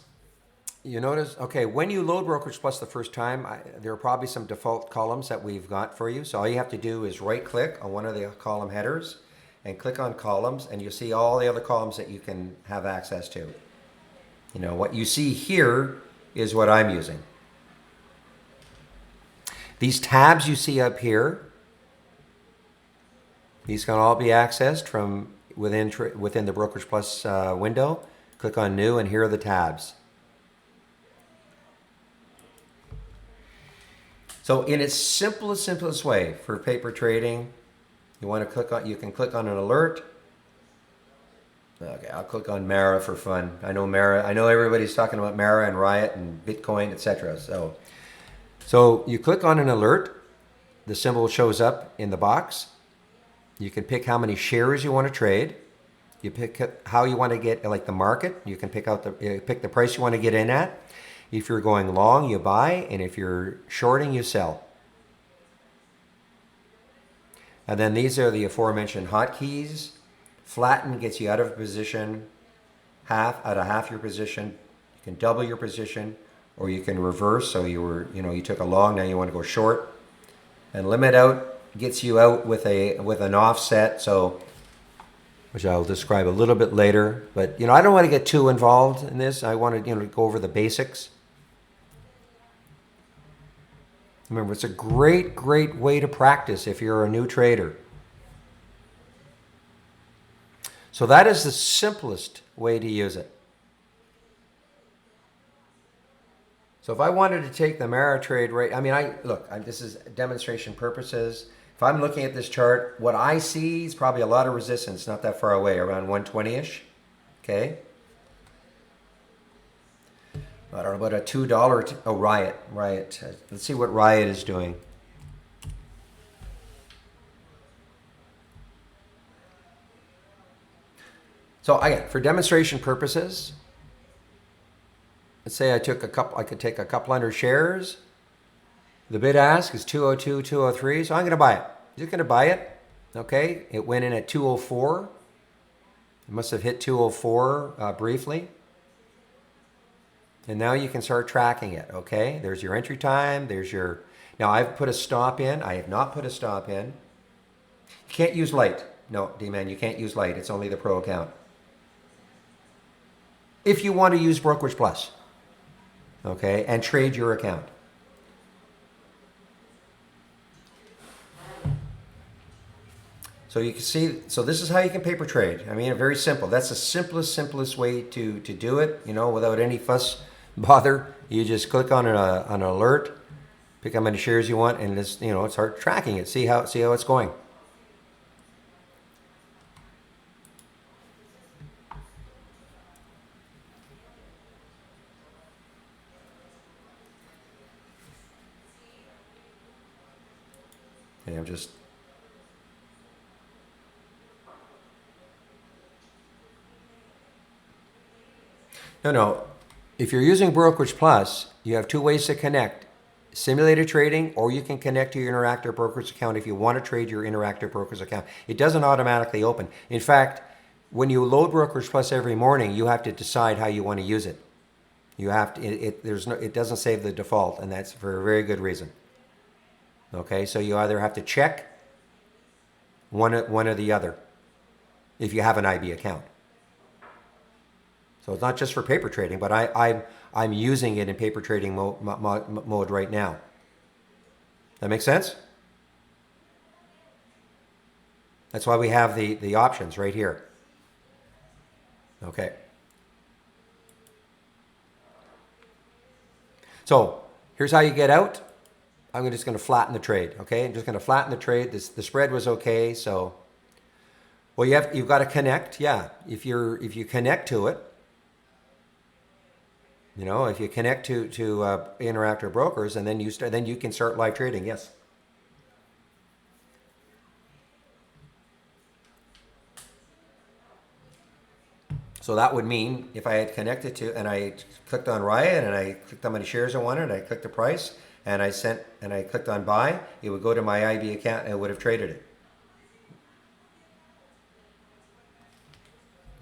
You notice, okay, when you load Brokerage Plus the first time, there are probably some default columns that we've got for you. So all you have to do is right click on one of the column headers and click on columns, and you'll see all the other columns that you can have access to. What you see here is what I'm using. These tabs you see up here, these can all be accessed from within the Brokerage Plus window. Click on New, and here are the tabs. So in its simplest way for paper trading, you can click on an alert. Okay, I'll click on Mara for fun. I know everybody's talking about Mara and Riot and Bitcoin, etc. So you click on an alert, the symbol shows up in the box. You can pick how many shares you want to trade. You pick how you want to get, like the market. You can pick the price you want to get in at. If you're going long, you buy, and if you're shorting, you sell. And then these are the aforementioned hotkeys. Flatten gets you out of a position, out of half your position. You can double your position, or you can reverse. So you took a long, now you want to go short. And limit out gets you out with an offset. Which I'll describe a little bit later. But I don't want to get too involved in this. I want to go over the basics. Remember, it's a great way to practice if you're a new trader. So that is the simplest way to use it. So if I wanted to take the Ameritrade rate, this is demonstration purposes. If I'm looking at this chart, what I see is probably a lot of resistance, not that far away, around 120-ish. Okay. I don't know about a $2. Riot. Let's see what Riot is doing. So again, for demonstration purposes, let's say I could take a couple hundred shares. The bid ask is 202, 203, so I'm going to buy it. Just going to buy it. Okay, it went in at 204. It must have hit 204 briefly. And now you can start tracking it, okay? There's your entry time, now I've put a stop in, I have not put a stop in. You can't use light. No, D-Man, you can't use light, it's only the pro account. If you want to use Brokerage Plus, okay, and trade your account. So you can see, so this is how you can paper trade. Very simple. That's the simplest way to do it, without any fuss, bother. You just click on an alert, pick how many shares you want, and start tracking it. See how it's going. Okay, I'm just. No. If you're using Brokerage Plus, you have two ways to connect. Simulated trading, or you can connect to your Interactive Brokers account if you want to trade your Interactive Brokers account. It doesn't automatically open. In fact, when you load Brokerage Plus every morning, you have to decide how you want to use it. You have to, it doesn't save the default, and that's for a very good reason. Okay, so you either have to check one or the other if you have an IB account. So it's not just for paper trading, but I'm using it in paper trading mode right now. That makes sense? That's why we have the options right here. Okay. So here's how you get out. I'm just going to flatten the trade. Okay, I'm just going to flatten the trade. The spread was okay. So, well, you've got to connect. Yeah, if you connect to it, if you connect to Interactive Brokers, and then you can start live trading. Yes. So that would mean if I had connected to, and I clicked on Riot, and I clicked on how many shares I wanted, and I clicked the price, and I clicked on buy, it would go to my IB account, and it would have traded it.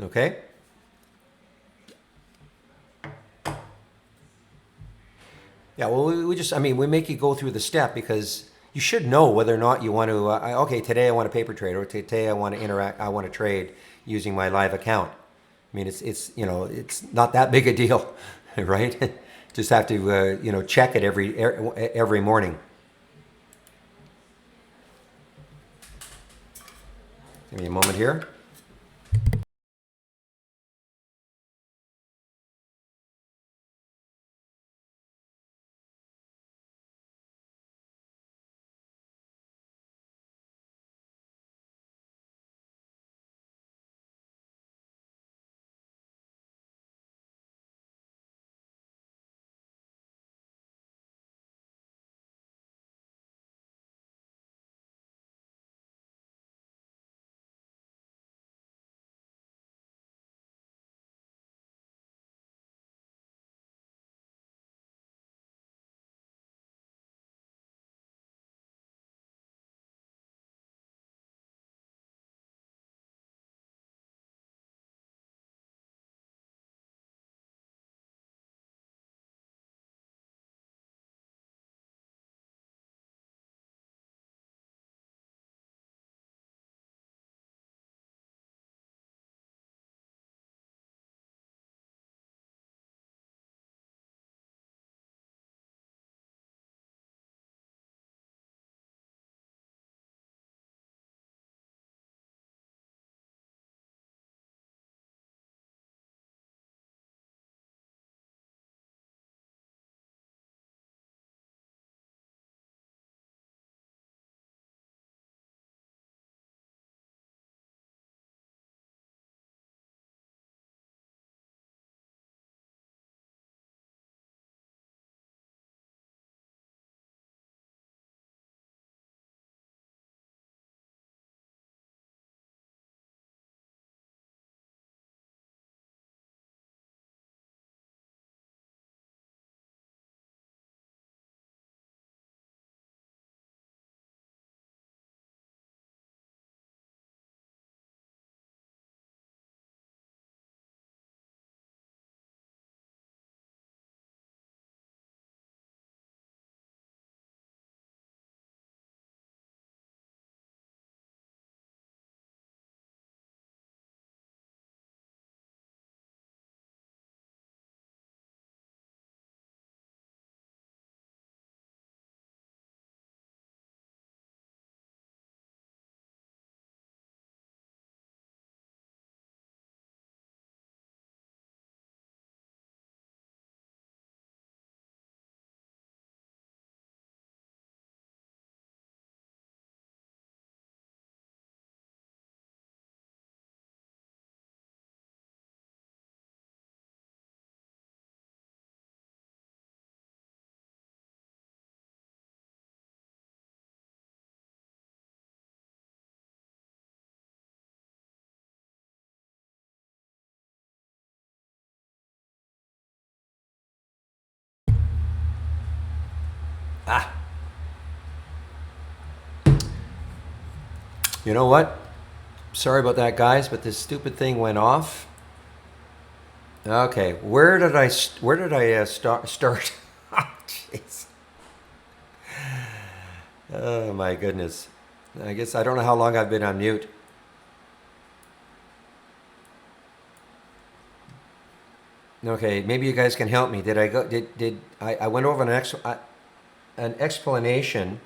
Okay? Yeah, well, we make you go through the step because you should know whether or not you want to, okay, today I want a paper trade, or today I want to trade using my live account. I mean, it's not that big a deal, right? Just have to, check it every morning. Give me a moment here. Ah, you know what? Sorry about that, guys, but this stupid thing went off. Okay, where did I start? Oh, jeez. Oh my goodness. I guess I don't know how long I've been on mute. Okay, maybe you guys can help me. Did I go? Did I went over an explanation?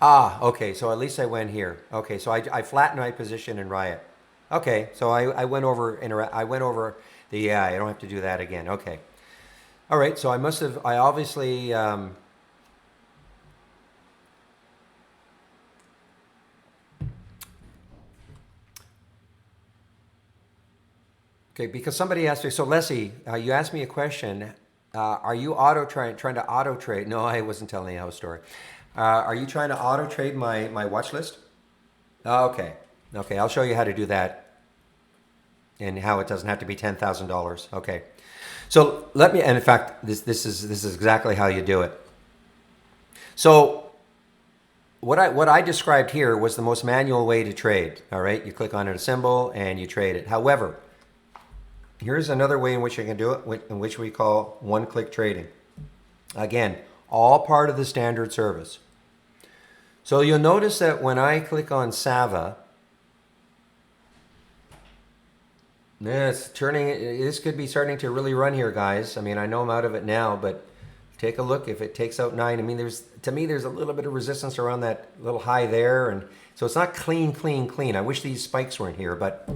Ah, okay. So at least I went here. Okay, so I flattened my position in Riot. Okay, so I went over I went over the yeah. I don't have to do that again. Okay. All right. So I must have. I obviously. Okay, because somebody asked me. So Leslie, you asked me a question. Are you trying to auto trade? No, I wasn't telling you a story. Are you trying to auto trade my watch list? Oh, okay. Okay, I'll show you how to do that and how it doesn't have to be $10,000. Okay. So let me, and in fact, this is exactly how you do it. So what I described here was the most manual way to trade. All right, you click on a symbol and you trade it. However, here's another way in which you can do it, in which we call one-click trading. Again, all part of the standard service. So you'll notice that when I click on Sava, it's turning. This could be starting to really run here, guys. I mean, I know I'm out of it now, but take a look. If it takes out 9, I mean, there's a little bit of resistance around that little high there, and so it's not clean, clean, clean. I wish these spikes weren't here, but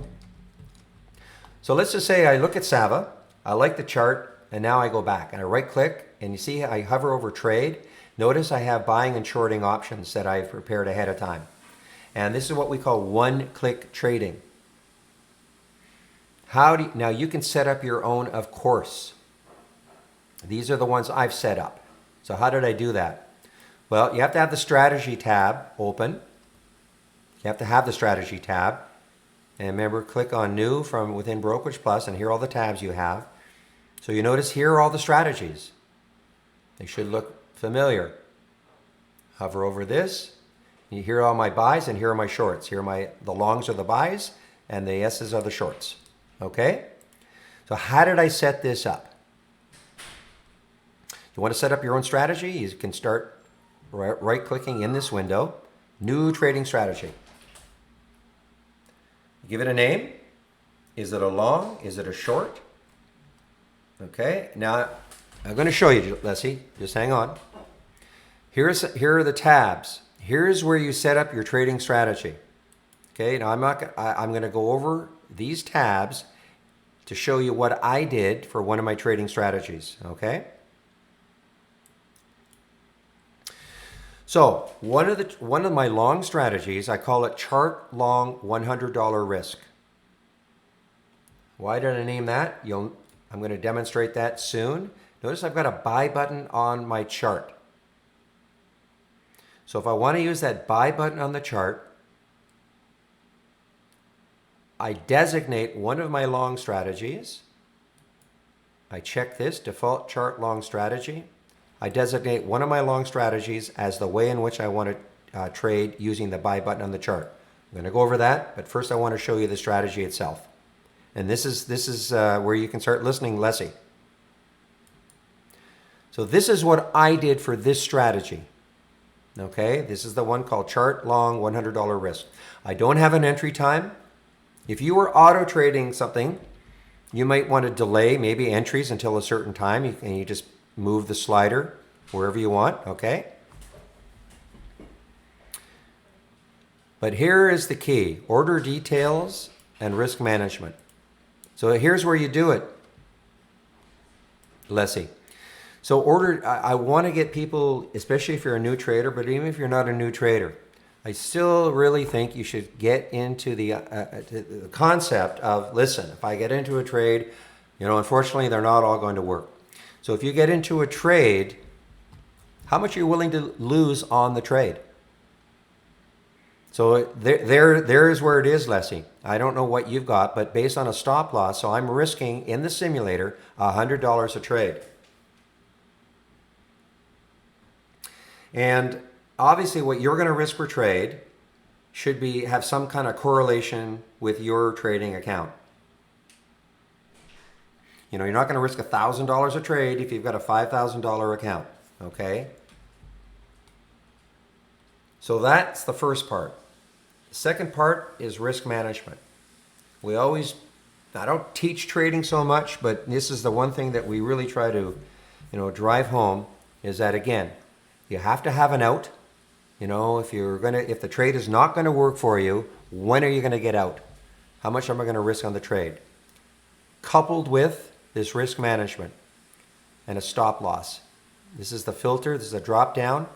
so let's just say I look at Sava, I like the chart, and now I go back and I right-click, and you see I hover over trade. Notice I have buying and shorting options that I've prepared ahead of time, and this is what we call one-click trading. Now you can set up your own, of course. These are the ones I've set up. So how did I do that? Well, you have to have the strategy tab open. You have to have the strategy tab. And remember, click on new from within Brokerage Plus and here are all the tabs you have. So you notice here are all the strategies. They should look familiar. Hover over this. You hear all my buys and here are my shorts. The longs are the buys and the S's are the shorts. Okay? So how did I set this up? You want to set up your own strategy? You can start right-clicking in this window, new trading strategy. Give it a name. Is it a long? Is it a short? Okay, now I'm going to show you, Leslie. Just hang on. Here are the tabs. Here's where you set up your trading strategy. Okay, now I'm going to go over these tabs to show you what I did for one of my trading strategies. Okay. So one of my long strategies, I call it chart long $100 risk. Why did I name that? I'm going to demonstrate that soon. Notice I've got a buy button on my chart. So if I want to use that buy button on the chart, I designate one of my long strategies. I check this default chart long strategy. I designate one of my long strategies as the way in which I want to trade using the buy button on the chart. I'm going to go over that, but first I want to show you the strategy itself. And this is where you can start listening, Leslie. So this is what I did for this strategy. Okay, this is the one called chart long $100 risk. I don't have an entry time. If you were auto trading something, you might want to delay maybe entries until a certain time, and you just move the slider wherever you want, okay? But here is the key, order details and risk management. So here's where you do it, Leslie. So I want to get people, especially if you're a new trader, but even if you're not a new trader, I still really think you should get into the concept of, listen, if I get into a trade, unfortunately, they're not all going to work. So if you get into a trade, how much are you willing to lose on the trade? So there is where it is, Leslie. I don't know what you've got, but based on a stop loss, so I'm risking in the simulator $100 a trade. And obviously what you're going to risk per trade should have some kind of correlation with your trading account. You know, you're not going to risk $1,000 a trade if you've got a $5,000 account, okay? So that's the first part. The second part is risk management. I don't teach trading so much, but this is the one thing that we really try to, drive home is that, again, you have to have an out. You know, if the trade is not going to work for you, when are you going to get out? How much am I going to risk on the trade? Coupled with this risk management and a stop loss. This is the filter. This is a drop down.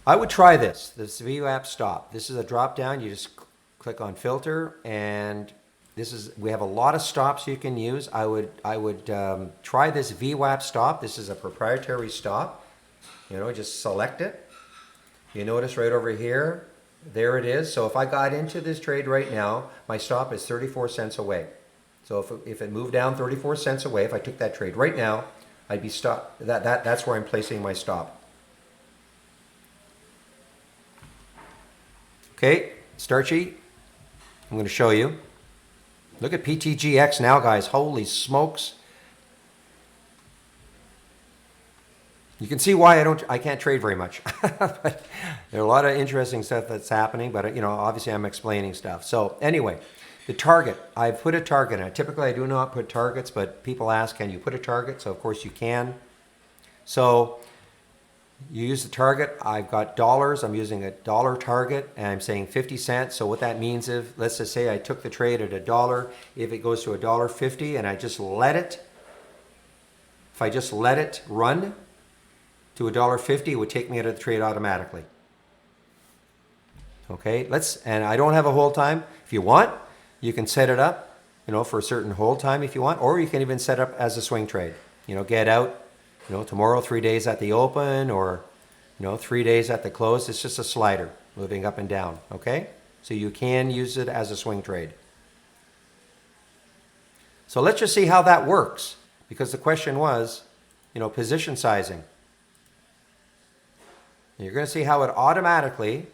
I would try this VWAP stop. This is a drop down. You just click on filter, and we have a lot of stops you can use. I would try this VWAP stop. This is a proprietary stop. Just select it. You notice right over here, there it is. So if I got into this trade right now, my stop is 34 cents away. So if it moved down 34 cents away, if I took that trade right now, I'd be stopped. That's where I'm placing my stop. Okay, start sheet. I'm going to show you. Look at PTGX now, guys. Holy smokes. You can see why I can't trade very much. But there are a lot of interesting stuff that's happening, but obviously I'm explaining stuff. So anyway, the target, I've put a target in. Typically I do not put targets, but people ask, can you put a target? So of course you can. So you use the target. I've got dollars. I'm using a dollar target, and I'm saying 50 cents. So what that means is, let's just say I took the trade at $1. If it goes to $1.50 and I just let it, if I just let it run to $1.50, it would take me out of the trade automatically. Okay, and I don't have a hold time. If you want, you can set it up, for a certain hold time if you want, or you can even set up as a swing trade. Get out, tomorrow 3 days at the open, or 3 days at the close. It's just a slider moving up and down. Okay, so you can use it as a swing trade. So let's just see how that works, because the question was, position sizing. You're going to see how it automatically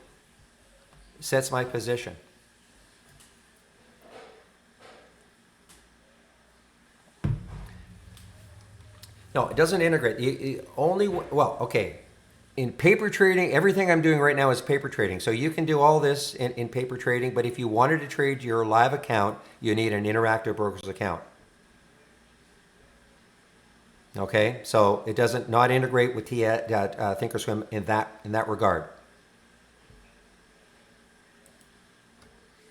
sets my position. No, it doesn't integrate. In paper trading, everything I'm doing right now is paper trading. So you can do all this in paper trading, but if you wanted to trade your live account, you need an interactive brokerage account. Okay, so it doesn't not integrate with Thinkorswim in that regard.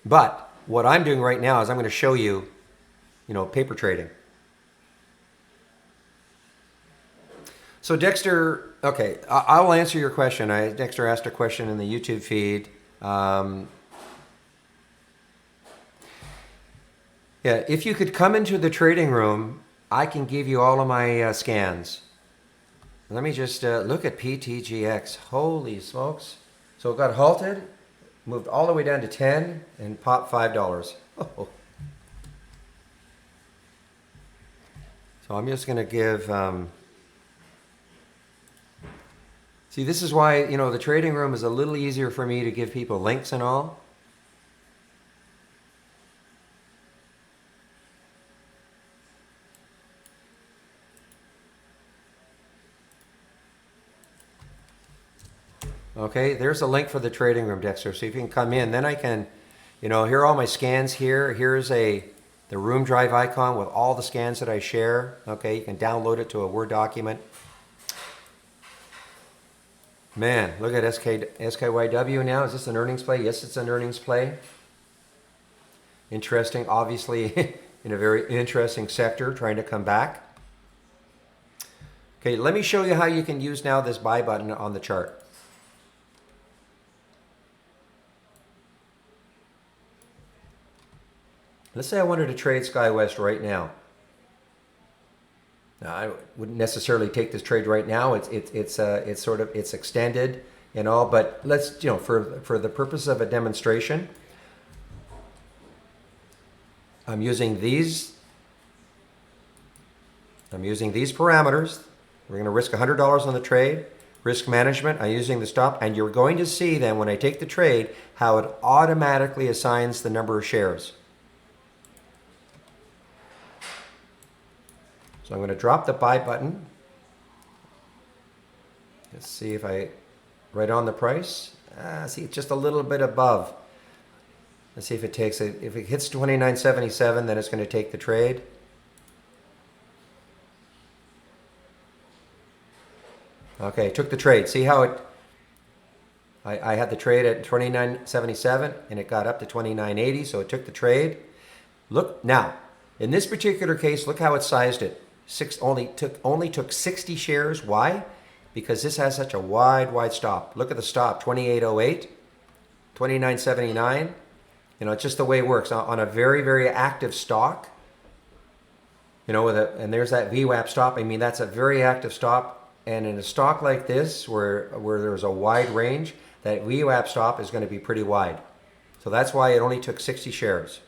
But what I'm doing right now is I'm going to show you, paper trading. So Dexter, okay, I'll answer your question. Dexter asked a question in the YouTube feed. If you could come into the trading room, I can give you all of my scans. Let me just look at PTGX. Holy smokes. So it got halted, moved all the way down to 10, and popped $5. Oh. So I'm just going to give... See, this is why, the trading room is a little easier for me to give people links and all. Okay, there's a link for the trading room, Dexter. So if you can come in, then I can, here are all my scans here. Here's the room drive icon with all the scans that I share. Okay, you can download it to a Word document. Man, look at SKYW now. Is this an earnings play? Yes, it's an earnings play. Interesting, obviously in a very interesting sector, trying to come back. Okay, let me show you how you can use now this buy button on the chart. Let's say I wanted to trade SkyWest right now. Now, I wouldn't necessarily take this trade right now. It's extended and all, but let's, for the purpose of a demonstration, I'm using these parameters. We're going to risk $100 on the trade. Risk management, I'm using the stop, and you're going to see then when I take the trade how it automatically assigns the number of shares. So I'm going to drop the buy button. Let's see if I, right on the price. See, it's just a little bit above. Let's see if it takes it. If it hits 29.77, then it's going to take the trade. Okay, took the trade. See how it, I had the trade at 29.77 and it got up to 29.80, so it took the trade. Look, now, in this particular case, look how it sized it. Only took 60 shares. Why? Because this has such a wide stop. Look at the stop, 28.08, 29.79. You know, it's just the way it works. On a very active stock, you know, and there's that VWAP stop. I mean, that's a very active stop. And in a stock like this, where there's a wide range, that VWAP stop is going to be pretty wide. So that's why it only took 60 shares.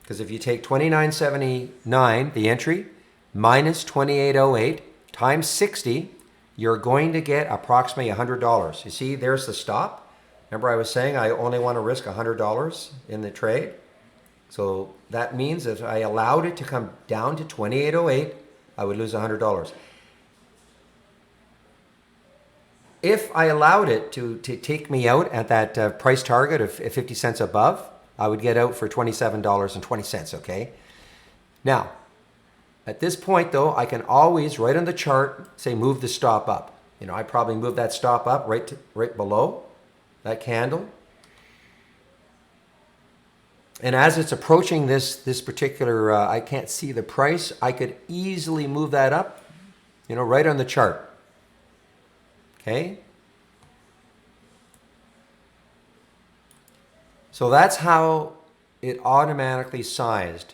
Because if you take 29.79, the entry, minus 28.08 times 60, you're going to get approximately $100. You see, there's the stop. Remember I was saying I only want to risk $100 in the trade. So that means if I allowed it to come down to 28.08, I would lose $100. If I allowed it to take me out at that price target of 50 cents above, I would get out for $27.20, okay? Now, at this point though, I can always, right on the chart, say move the stop up. You know, I probably move that stop up right below that candle. And as it's approaching this particular, I can't see the price, I could easily move that up, you know, right on the chart. Okay? So that's how it automatically sized.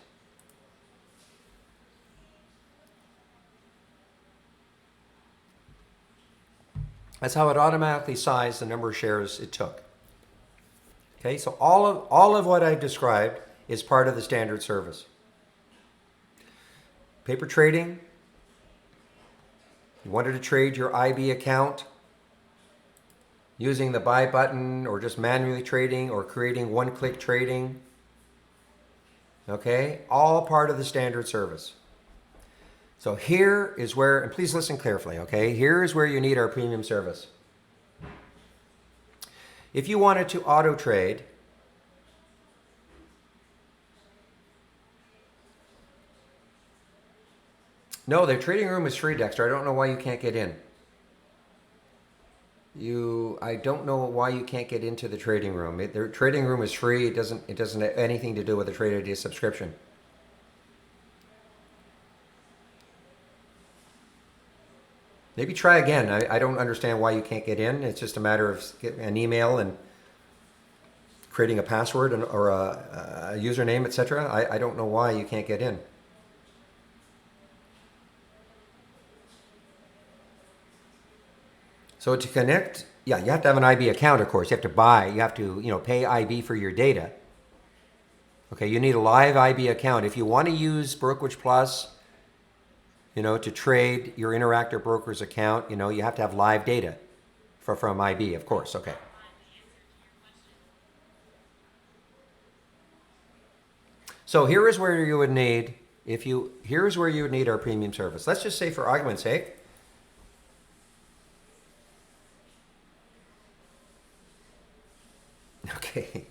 That's how it automatically sized the number of shares it took. Okay, so all of what I've described is part of the standard service. Paper trading, you wanted to trade your IB account using the buy button or just manually trading or creating one-click trading. Okay, all part of the standard service. So here is where, and please listen carefully, okay? Here is where you need our premium service. If you wanted to auto trade, no, the trading room is free, Dexter. I don't know why you can't get in. I don't know why you can't get into the trading room. The trading room is free. It doesn't have anything to do with the Trade Idea subscription. Maybe try again. I don't understand why you can't get in. It's just a matter of getting an email and creating a password or a username, etc. I don't know why you can't get in. So to connect, yeah, you have to have an IB account, of course. You have to pay IB for your data. Okay, you need a live IB account. If you want to use Brokerage Plus, to trade your Interactive Brokers account, you have to have live data from IB, of course. Okay. So here is where you would need, here's where you would need our premium service. Let's just say, for argument's sake, okay,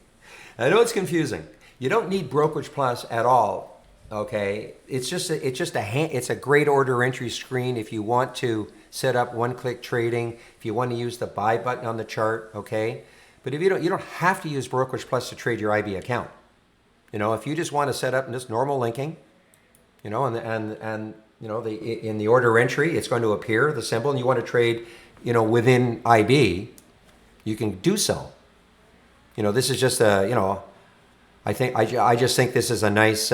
I know it's confusing. You don't need Brokerage Plus at all. Okay, it's a great order entry screen if you want to set up one-click trading, if you want to use the buy button on the chart, okay? But if you don't have to use Brokerage Plus to trade your IB account. If you just want to set up this normal linking, in the order entry, it's going to appear the symbol, and you want to trade, within IB, you can do so. This is just I just think this is a nice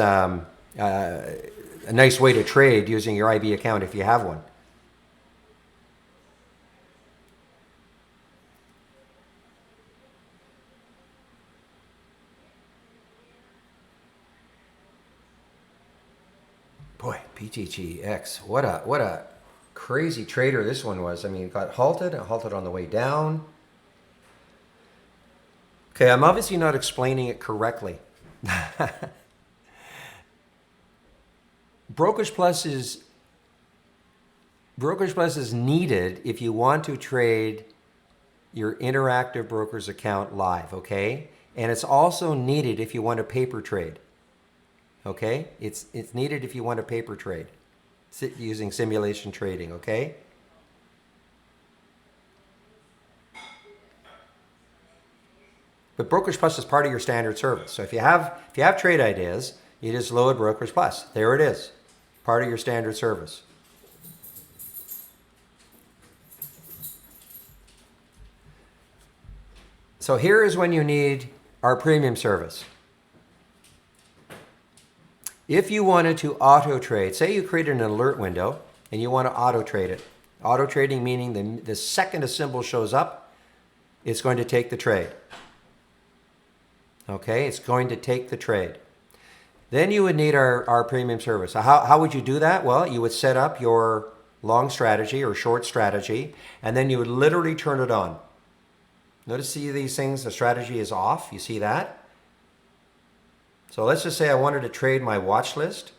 way to trade using your IB account if you have one. Boy, PTGX, what a crazy trader this one was. I mean, it got halted on the way down. Okay, I'm obviously not explaining it correctly. Brokerage Plus is needed if you want to trade your interactive broker's account live, okay? And it's also needed if you want a paper trade, okay? It's needed if you want a paper trade using simulation trading, okay? But Brokerage Plus is part of your standard service. So if you have trade ideas, you just load Brokerage Plus. There it is, part of your standard service. So here is when you need our premium service. If you wanted to auto trade, say you created an alert window and you want to auto trade it. Auto trading meaning the second a symbol shows up, it's going to take the trade. Okay, it's going to take the trade. Then you would need our premium service. How would you do that? Well, you would set up your long strategy or short strategy, and then you would literally turn it on. Notice, see these things, the strategy is off. You see that? So let's just say I wanted to trade my watch list.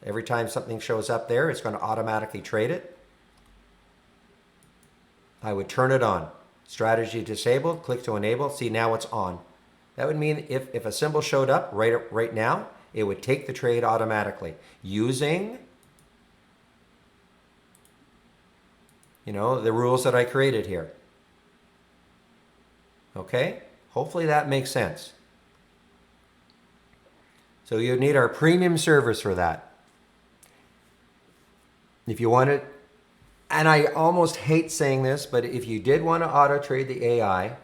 Every time something shows up there, it's going to automatically trade it. I would turn it on. Strategy disabled, click to enable. See, now it's on. That would mean if a symbol showed up right now, it would take the trade automatically using, the rules that I created here. Okay? Hopefully that makes sense. So you need our premium service for that. If you want it, and I almost hate saying this, but if you did want to auto trade the AI,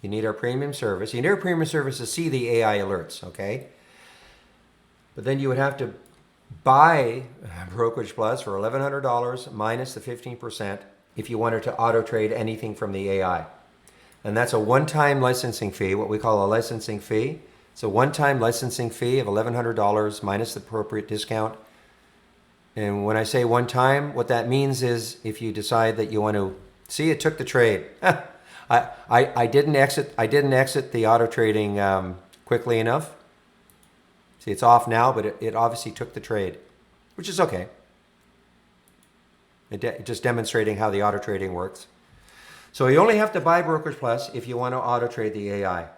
you need our premium service. You need our premium service to see the AI alerts, okay? But then you would have to buy Brokerage Plus for $1,100 minus the 15% if you wanted to auto trade anything from the AI. And that's a one-time licensing fee, what we call a licensing fee. It's a one-time licensing fee of $1,100 minus the appropriate discount. And when I say one time, what that means is if you decide that you want to see it took the trade. I didn't exit the auto trading quickly enough. See, it's off now, but it obviously took the trade, which is okay. Just demonstrating how the auto trading works. So you only have to buy Brokerage Plus if you want to auto trade the AI.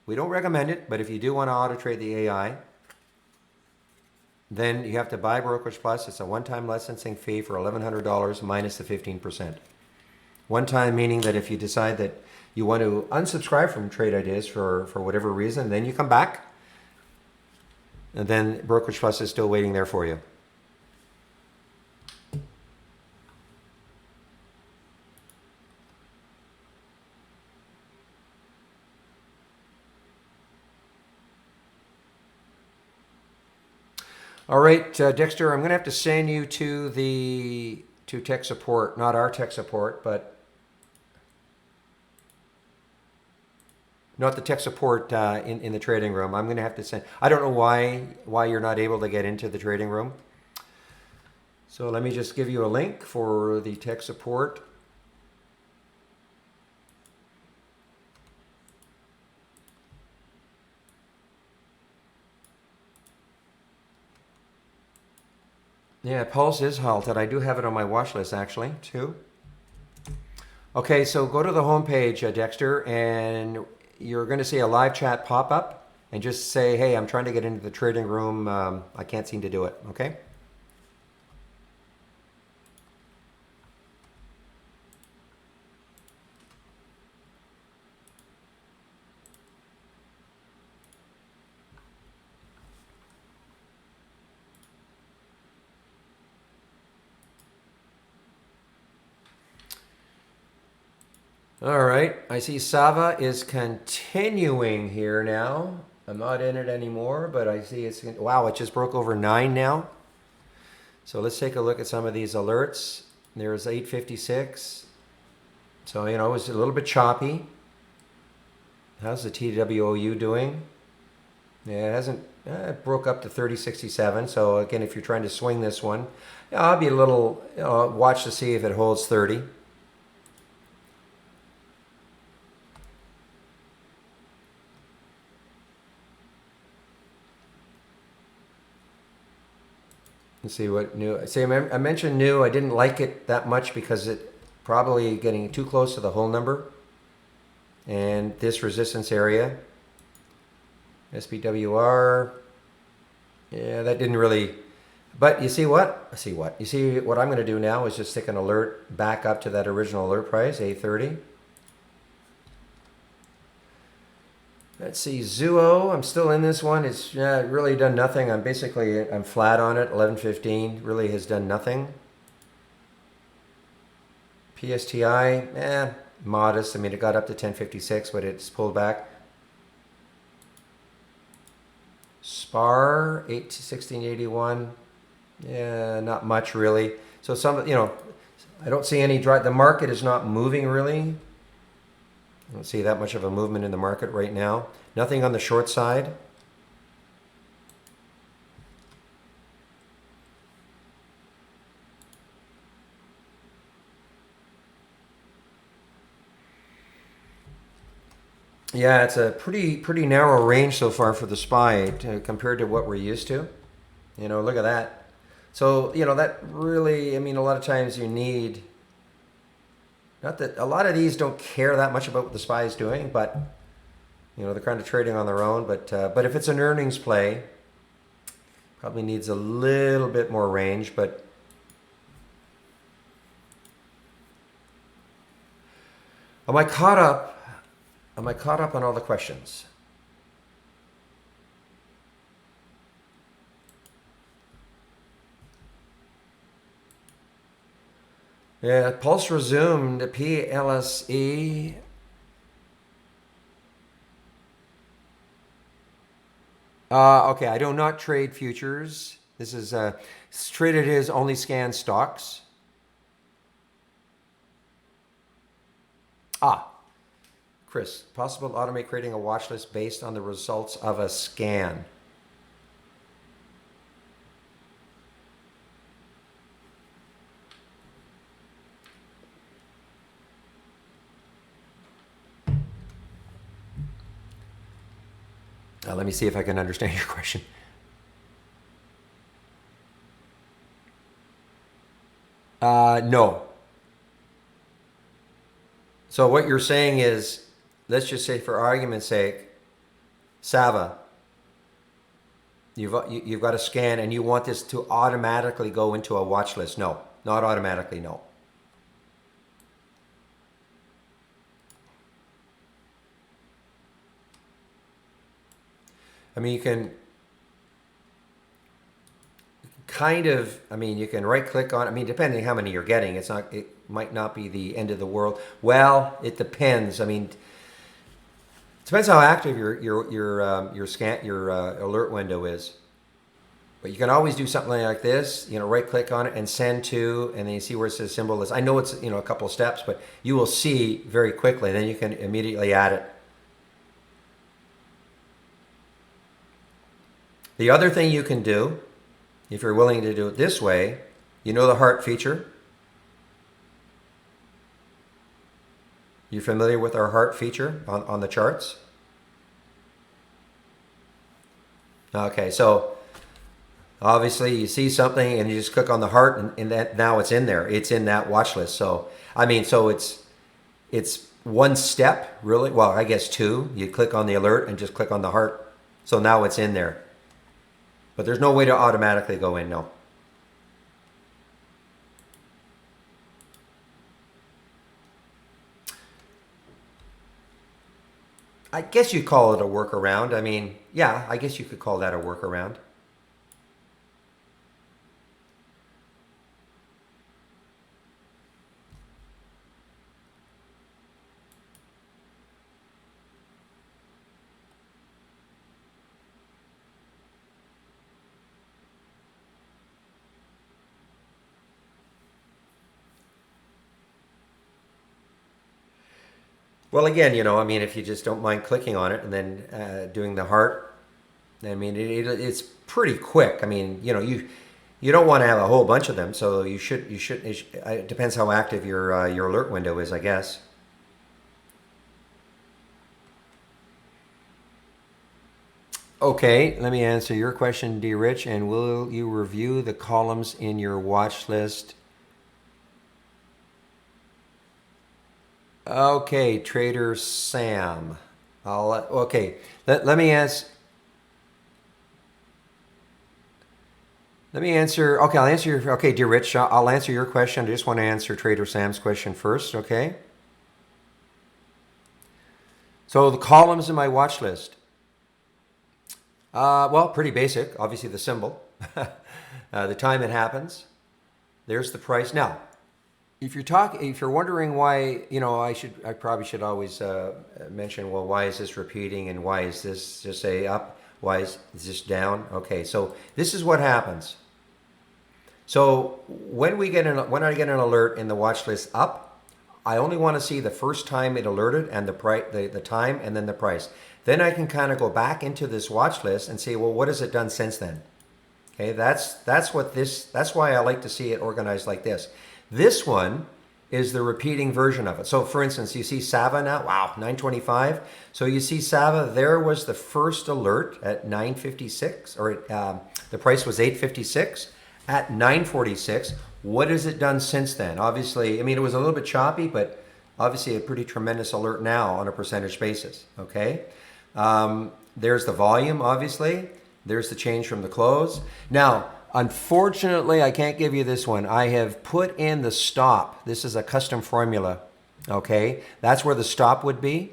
We don't recommend it, but if you do want to auto trade the AI, then you have to buy Brokerage Plus. It's a one-time licensing fee for $1,100 minus the 15%. One time meaning that if you decide that you want to unsubscribe from Trade Ideas for whatever reason, then you come back, and then Brokerage Plus is still waiting there for you. All right, Dexter, I'm going to have to send you to tech support, not our tech support, but not the tech support in the trading room. I'm going to have to send. I don't know why you're not able to get into the trading room. So let me just give you a link for the tech support. Yeah, Pulse is halted. I do have it on my watch list actually, too. Okay, so go to the homepage, Dexter, and you're going to see a live chat pop up, and just say, hey, I'm trying to get into the trading room. I can't seem to do it, okay? All right, I see Sava is continuing here now. I'm not in it anymore, but I see it's, wow, it just broke over 9 now. So let's take a look at some of these alerts. There's 856. So, it was a little bit choppy. How's the TWOU doing? Yeah, it hasn't, it broke up to 3067. So again, if you're trying to swing this one, I'll be a little, watch to see if it holds 30. Let's see what new. See, I mentioned new. I didn't like it that much because it probably getting too close to the whole number. And this resistance area, SPWR, yeah, that didn't really. But you see what? You see what I'm going to do now is just stick an alert back up to that original alert price, 830. Let's see, Zuo, I'm still in this one. It's really done nothing. I'm flat on it, 11.15, really has done nothing. PSTI, modest. I mean, it got up to 10.56, but it's pulled back. SPAR, 8 to 16.81. Yeah, not much really. So I don't see any drive. The market is not moving really. I don't see that much of a movement in the market right now. Nothing on the short side. Yeah, it's a pretty narrow range so far for the SPY compared to what we're used to. Look at that. So, that really, I mean, a lot of times you need, not that a lot of these don't care that much about what the SPY is doing, but, they're kind of trading on their own. But if it's an earnings play, probably needs a little bit more range. But am I caught up? Am I caught up on all the questions? Yeah, Pulse resumed, PLSE. Okay, I do not trade futures. This is traded as only scan stocks. Chris, possible to automate creating a watch list based on the results of a scan. Let me see if I can understand your question. No. So what you're saying is, let's just say for argument's sake, Sava, you've got a scan and you want this to automatically go into a watch list. No, not automatically, no. I mean, you can you can right click on, depending how many you're getting, it might not be the end of the world. Well, it depends. It depends how active your alert window is. But you can always do something like this, right click on it and send to, and then you see where it says symbol list. I know it's, a couple of steps, but you will see very quickly, then you can immediately add it. The other thing you can do, if you're willing to do it this way, the heart feature. You familiar with our heart feature on the charts? Okay, so obviously you see something and you just click on the heart and that now it's in there. It's in that watch list. So it's one step really. Well, I guess two. You click on the alert and just click on the heart. So now it's in there. But there's no way to automatically go in, no. I guess you'd call it a workaround. Yeah, I guess you could call that a workaround. Well, again, if you just don't mind clicking on it and then doing the heart, it's pretty quick. You don't want to have a whole bunch of them, so you should. It depends how active your alert window is, I guess. Okay, let me answer your question, D. Rich. And will you review the columns in your watch list? Okay, Trader Sam. Okay, let me ask. Let me answer. Okay, I'll answer your. Okay, dear Rich, I'll answer your question. I just want to answer Trader Sam's question first. Okay. So the columns in my watch list. Well, pretty basic. Obviously, the symbol, the time it happens. There's the price. Now, if you're wondering why, I probably should always mention. Well, why is this repeating, and why is this just say up? Why is this down? Okay, so this is what happens. So when I get an alert in the watch list up, I only want to see the first time it alerted and the price, the time, and then the price. Then I can kind of go back into this watch list and say, well, what has it done since then? Okay, that's why I like to see it organized like this. This one is the repeating version of it. So for instance, you see Sava now, wow, 925. So you see Sava, there was the first alert at 956, or the price was 856 at 946. What has it done since then? Obviously, I mean, it was a little bit choppy, but obviously a pretty tremendous alert now on a percentage basis, okay? There's the volume, obviously. There's the change from the close. Now, unfortunately, I can't give you this one. I have put in the stop. This is a custom formula, okay? That's where the stop would be.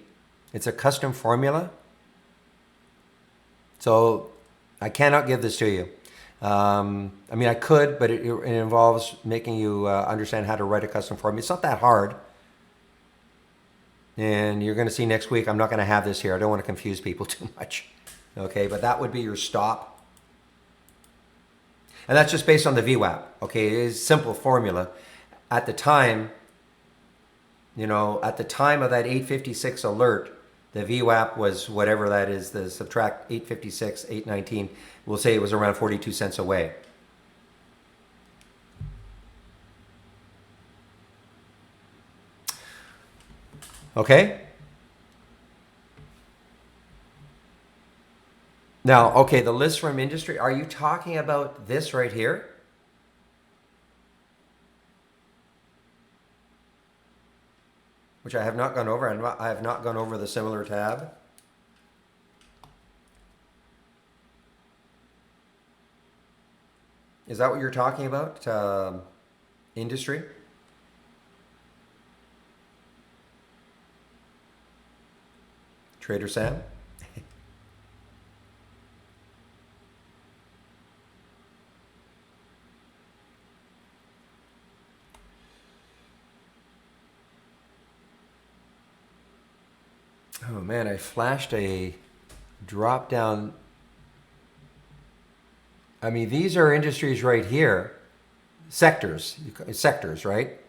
It's a custom formula. So I cannot give this to you. I mean, I could, but it involves making you understand how to write a custom formula. It's not that hard. And you're going to see next week, I'm not going to have this here. I don't want to confuse people too much. Okay, but that would be your stop. And that's just based on the VWAP. Okay, it is a simple formula. At the time, at the time of that 856 alert, the VWAP was whatever that is, the subtract 856, 819, we'll say it was around 42 cents away. Okay? Now, okay, the list from industry, are you talking about this right here? Which I have not gone over. I have not gone over the similar tab. Is that what you're talking about? Industry? Trader Sam? Oh man, I flashed a drop down. I mean, these are industries right here. Sectors, right?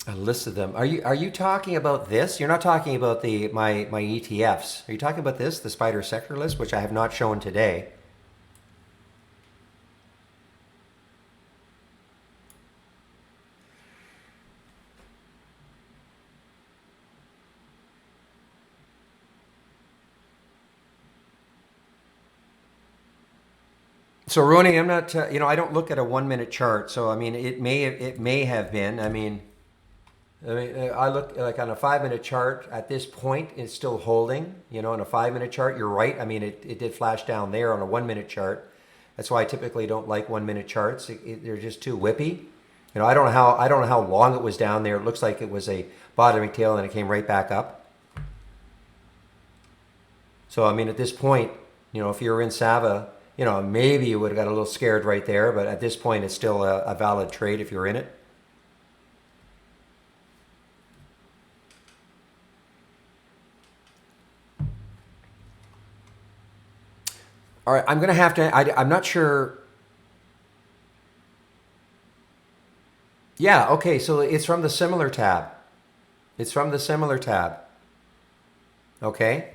I listed them. Are you talking about this? You're not talking about my ETFs. Are you talking about this, the Spider sector list, which I have not shown today? So Roni, I'm not. I don't look at a 1 minute chart. So I mean, it may have been. I look like on a 5 minute chart at this point, it's still holding. On a 5 minute chart, you're right. I mean, it did flash down there on a 1 minute chart. That's why I typically don't like 1 minute charts. They're just too whippy. I don't know how long it was down there. It looks like it was a bottoming tail and it came right back up. So I mean, at this point, if you're in Sava, maybe you would have got a little scared right there. But at this point, it's still a valid trade if you're in it. All right, I'm going to have to, I'm not sure. Yeah, okay, so it's from the similar tab. It's from the similar tab. Okay?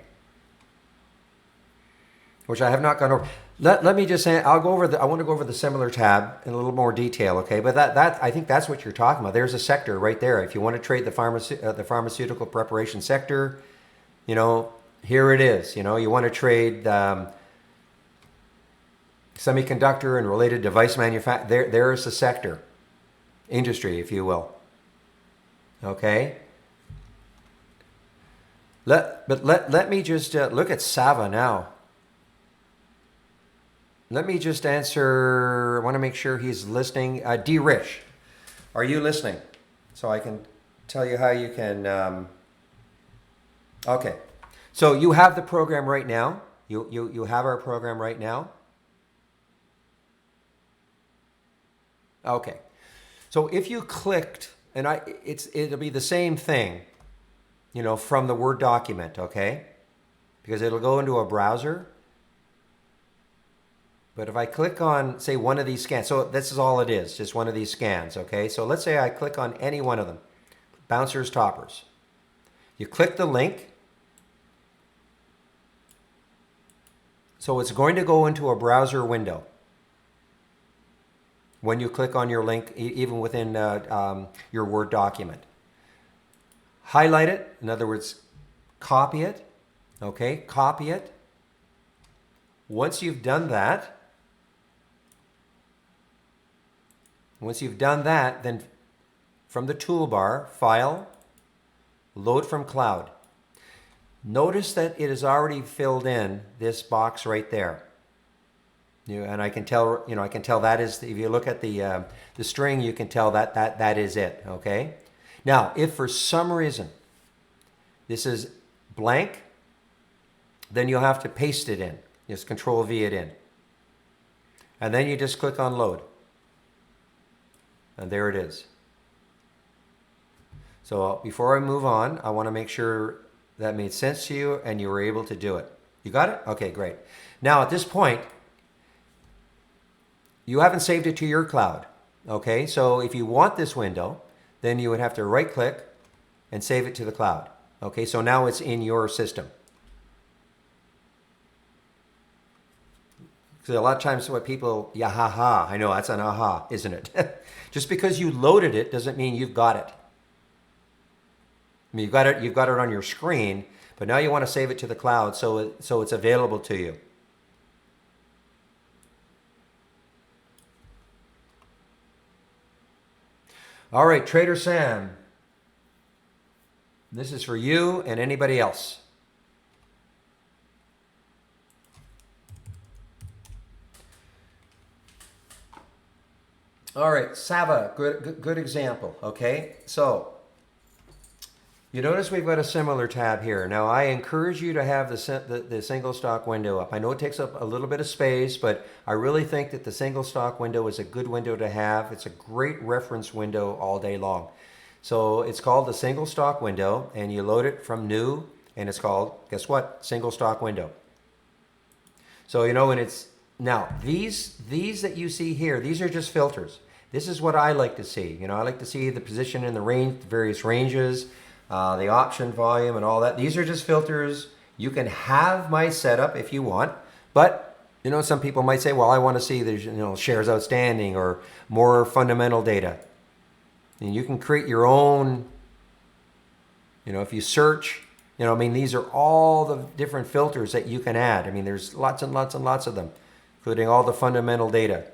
Which I have not gone over. Let me just say, I want to go over the similar tab in a little more detail, okay? But that I think that's what you're talking about. There's a sector right there. If you want to trade the pharmaceutical preparation sector, here it is. You want to trade semiconductor and related device manufacturing. There is the sector, industry, if you will. Okay. Let me just look at Sava now. Let me just answer. I want to make sure he's listening. D. Rich, are you listening? So I can tell you how you can. Okay, so you have the program right now. You have our program right now. Okay, so if you clicked, and it'll be the same thing, from the Word document. Okay, because it'll go into a browser. But if I click on, say, one of these scans, so this is all it is, just one of these scans, okay? So let's say I click on any one of them, bouncers, toppers. You click the link. So it's going to go into a browser window when you click on your link, even within your Word document. Highlight it, in other words, copy it, okay? Copy it. Once you've done that, then from the toolbar, File, Load from Cloud. Notice that it has already filled in this box right there. And I can tell, that is, if you look at the string, you can tell that is it, okay? Now, if for some reason this is blank, then you'll have to paste it in. Just Control V it in. And then you just click on Load. And there it is. So before I move on, I want to make sure that made sense to you and you were able to do it. You got it? Okay, great. Now at this point, you haven't saved it to your cloud. Okay, so if you want this window, then you would have to right click and save it to the cloud. Okay, so now it's in your system. Because a lot of times what people, I know that's an aha, isn't it? Just because you loaded it doesn't mean you've got it. I mean, you've got it on your screen, but now you want to save it to the cloud so it's available to you. All right, Trader Sam. This is for you and anybody else. All right, Sava, good example, okay? So, you notice we've got a similar tab here. Now, I encourage you to have the single stock window up. I know it takes up a little bit of space, but I really think that the single stock window is a good window to have. It's a great reference window all day long. So, it's called the single stock window, and you load it from new, and it's called, guess what? Single stock window. So, and it's, now, these that you see here, these are just filters. This is what I like to see. I like to see the position in the range, various ranges, the option volume and all that. These are just filters. You can have my setup if you want, but some people might say, well, I want to see the shares outstanding or more fundamental data. And you can create your own, if you search, these are all the different filters that you can add. There's lots and lots and lots of them, including all the fundamental data.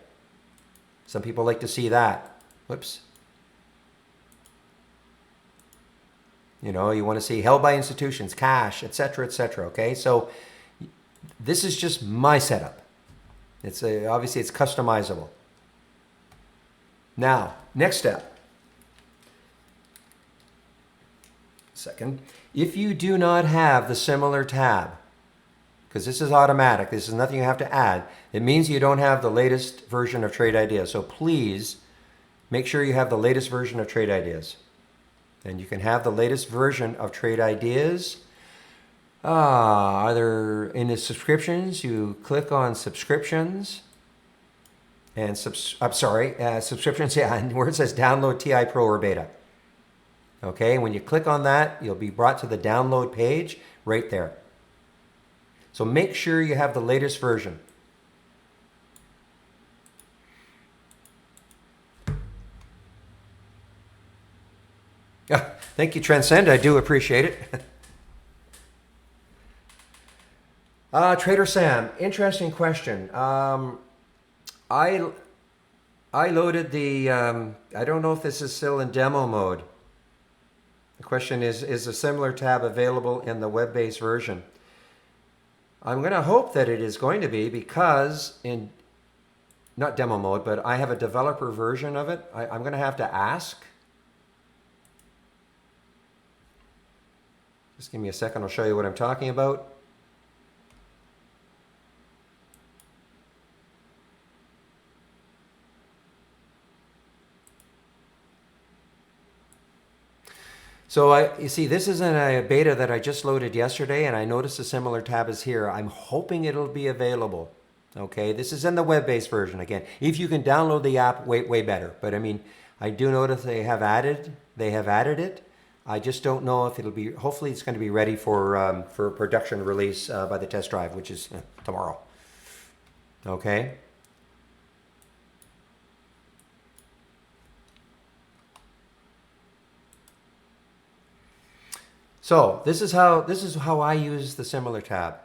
Some people like to see that. Whoops. You want to see held by institutions, cash, etc., okay? So this is just my setup. It's obviously it's customizable. Now, next step. Second, if you do not have the similar tab, because this is automatic, this is nothing you have to add, it means you don't have the latest version of Trade Ideas. So please make sure you have the latest version of Trade Ideas. And you can have the latest version of Trade Ideas either in the subscriptions, you click on subscriptions, and subscriptions, yeah, and where it says download TI Pro or Beta. Okay, when you click on that, you'll be brought to the download page right there. So make sure you have the latest version. Yeah, thank you, Transcend. I do appreciate it. Trader Sam, interesting question. I loaded the, I don't know if this is still in demo mode. The question is a similar tab available in the web-based version? I'm going to hope that it is going to be, because in, not demo mode, but I have a developer version of it. I'm going to have to ask. Just give me a second, I'll show you what I'm talking about. So you see, this is in a beta that I just loaded yesterday, and I noticed a similar tab is here. I'm hoping it'll be available. Okay, this is in the web-based version. Again, if you can download the app, way better. But I mean, I do notice they have added it. I just don't know if it'll be. Hopefully, it's going to be ready for production release by the test drive, which is tomorrow. Okay. So this is how I use the similar tab.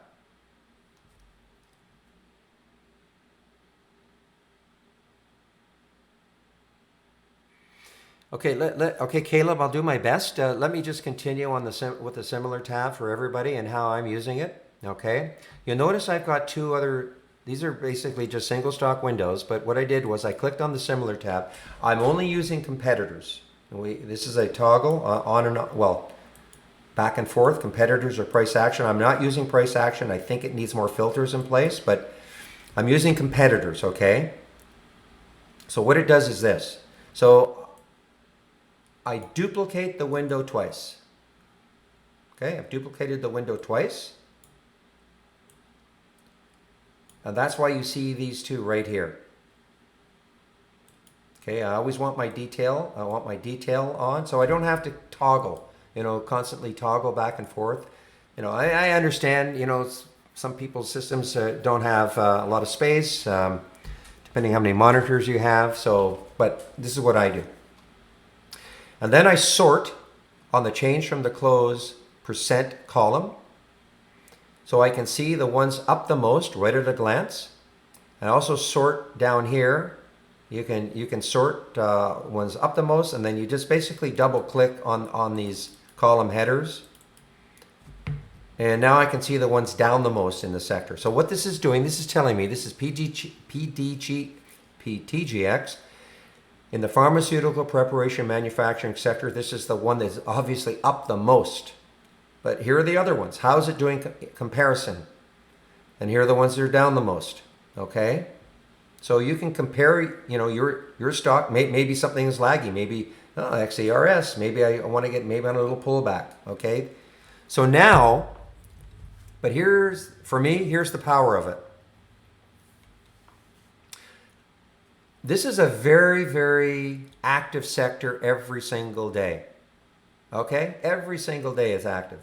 Okay, okay, Caleb, I'll do my best. Let me just continue on with the similar tab for everybody and how I'm using it. Okay, you'll notice I've got two other. These are basically just single stock windows, but what I did was I clicked on the similar tab. I'm only using competitors. This is a toggle on and on, well, back and forth, competitors or price action. I'm not using price action. I think it needs more filters in place, but I'm using competitors, okay? So what it does is this. So I duplicate the window twice. Okay, I've duplicated the window twice. And that's why you see these two right here. Okay, I always want my detail. I want my detail on, so I don't have to toggle. Constantly toggle back and forth. I understand, some people's systems don't have a lot of space, depending how many monitors you have. But this is what I do. And then I sort on the change from the close percent column. So I can see the ones up the most right at a glance. And also sort down here. You can sort ones up the most, and then you just basically double click on these column headers, and now I can see the ones down the most in the sector. So what this is doing, this is telling me this is PTGX in the pharmaceutical preparation manufacturing sector. This is the one that's obviously up the most, but here are the other ones. How is it doing comparison? And here are the ones that are down the most. Okay, so you can compare your stock. Maybe something is laggy, maybe XERS, maybe I want to get on a little pullback. Okay, so now, but here's the power of it. This is a very, very active sector every single day. Okay, every single day is active.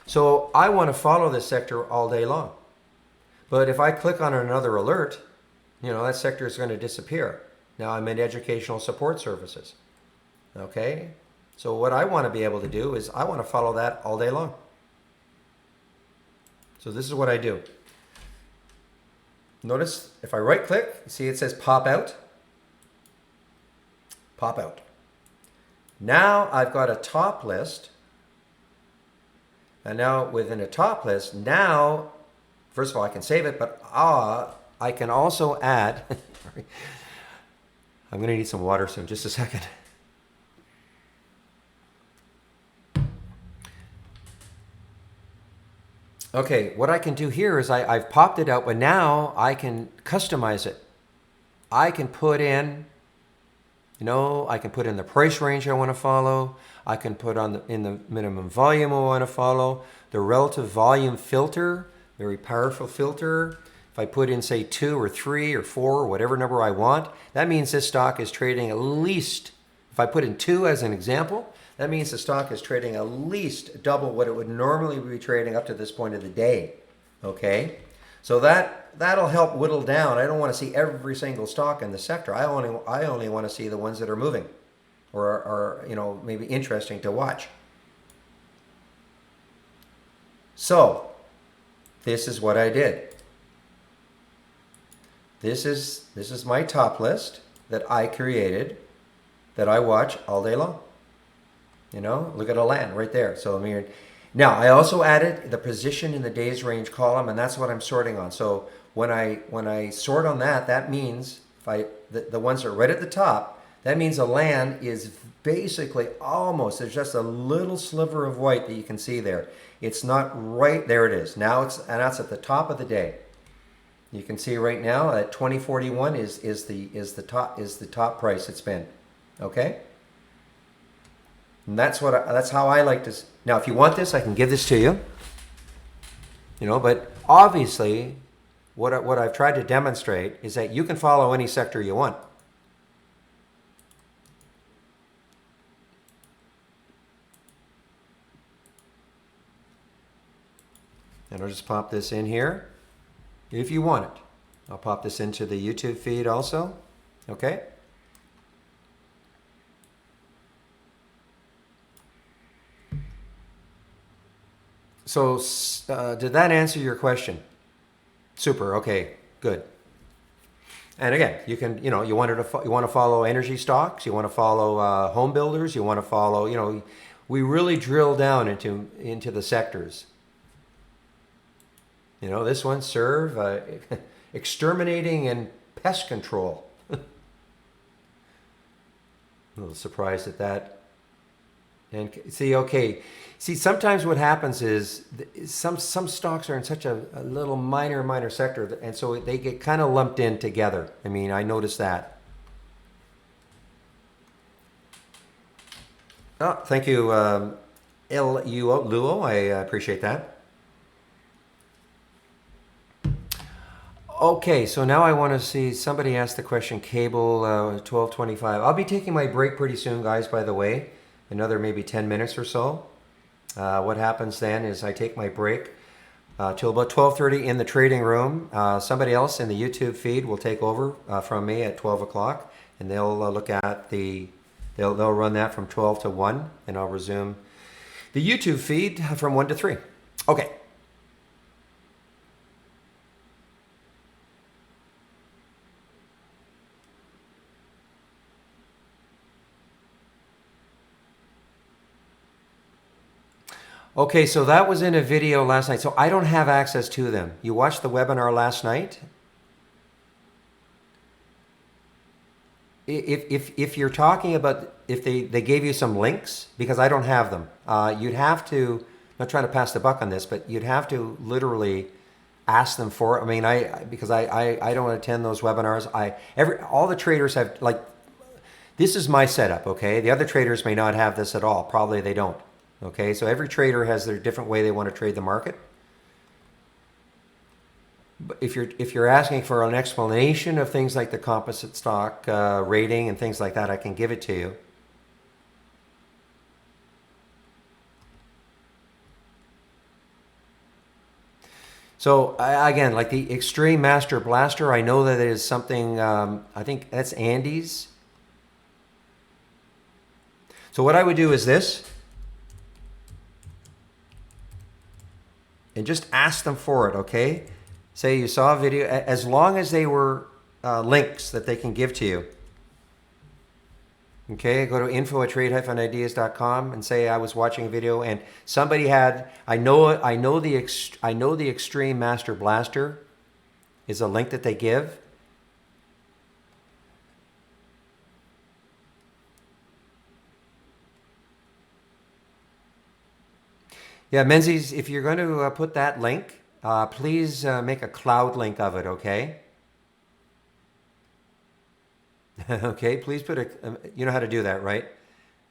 So I want to follow this sector all day long. But if I click on another alert, that sector is going to disappear. Now I'm in educational support services. Okay, so what I want to be able to do is I want to follow that all day long. So this is what I do. Notice if I right click, see it says pop out. Pop out. Now I've got a top list. And now within a top list, now, first of all, I can save it, but I can also add, I'm going to need some water soon, just a second. Okay, what I can do here is I've popped it out, but now I can customize it. I can put in, I can put in the price range I want to follow. I can put in the minimum volume I want to follow. The relative volume filter, very powerful filter. if I put in, say, 2 or 3 or 4, or whatever number I want, that means this stock is trading at least, if I put in 2 as an example, that means the stock is trading at least double what it would normally be trading up to this point of the day. Okay? So that'll help whittle down. I don't want to see every single stock in the sector. I only want to see the ones that are moving or are, maybe interesting to watch. So, this is what I did. This is my top list that I created that I watch all day long. Look at a land right there. So now I also added the position in the days range column, and that's what I'm sorting on. So when I sort on that, that means the ones that are right at the top, that means a land is basically almost, there's just a little sliver of white that you can see there. It's not right, there it is. Now that's at the top of the day. You can see right now that 2041 is the top price it's been. Okay? And that's how I like to. Now, if you want this, I can give this to you. But obviously, what I've tried to demonstrate is that you can follow any sector you want. And I'll just pop this in here if you want it. I'll pop this into the YouTube feed also. Okay? So did that answer your question? Super. Okay, good. And again, you can, you want to follow energy stocks, you want to follow home builders, you want to follow, we really drill down into the sectors. This one, serve, exterminating and pest control. A little surprised at that. And see, sometimes what happens is some stocks are in such a little minor sector, and so they get kind of lumped in together. I noticed that. Oh, thank you, Luo. I appreciate that. Okay, so now I want to see, somebody asked the question, cable 1225. I'll be taking my break pretty soon, guys, by the way. Another maybe 10 minutes or so. What happens then is I take my break till about 12:30 in the trading room. Somebody else in the YouTube feed will take over from me at 12 o'clock, and they'll look at they'll run that from 12 to 1, and I'll resume the YouTube feed from 1 to 3. Okay. Okay, so that was in a video last night. So I don't have access to them. You watched the webinar last night? If you're talking about if they gave you some links, because I don't have them, you'd have to, I'm not trying to pass the buck on this, but you'd have to literally ask them for it. Because I don't attend those webinars. All the traders have, this is my setup, okay? The other traders may not have this at all. Probably they don't. Okay, so every trader has their different way they want to trade the market. But if you're asking for an explanation of things like the composite stock rating and things like that, I can give it to you. So again, like the Extreme Master Blaster, I know that it is something, I think that's Andy's. So what I would do is this. And just ask them for it, okay? Say you saw a video, as long as they were links that they can give to you. Okay, go to info@trade-ideas.com and say I was watching a video and somebody had, I know the Extreme Master Blaster is a link that they give. Yeah, Menzies, if you're going to put that link, please make a cloud link of it, okay? Okay, please put you know how to do that, right?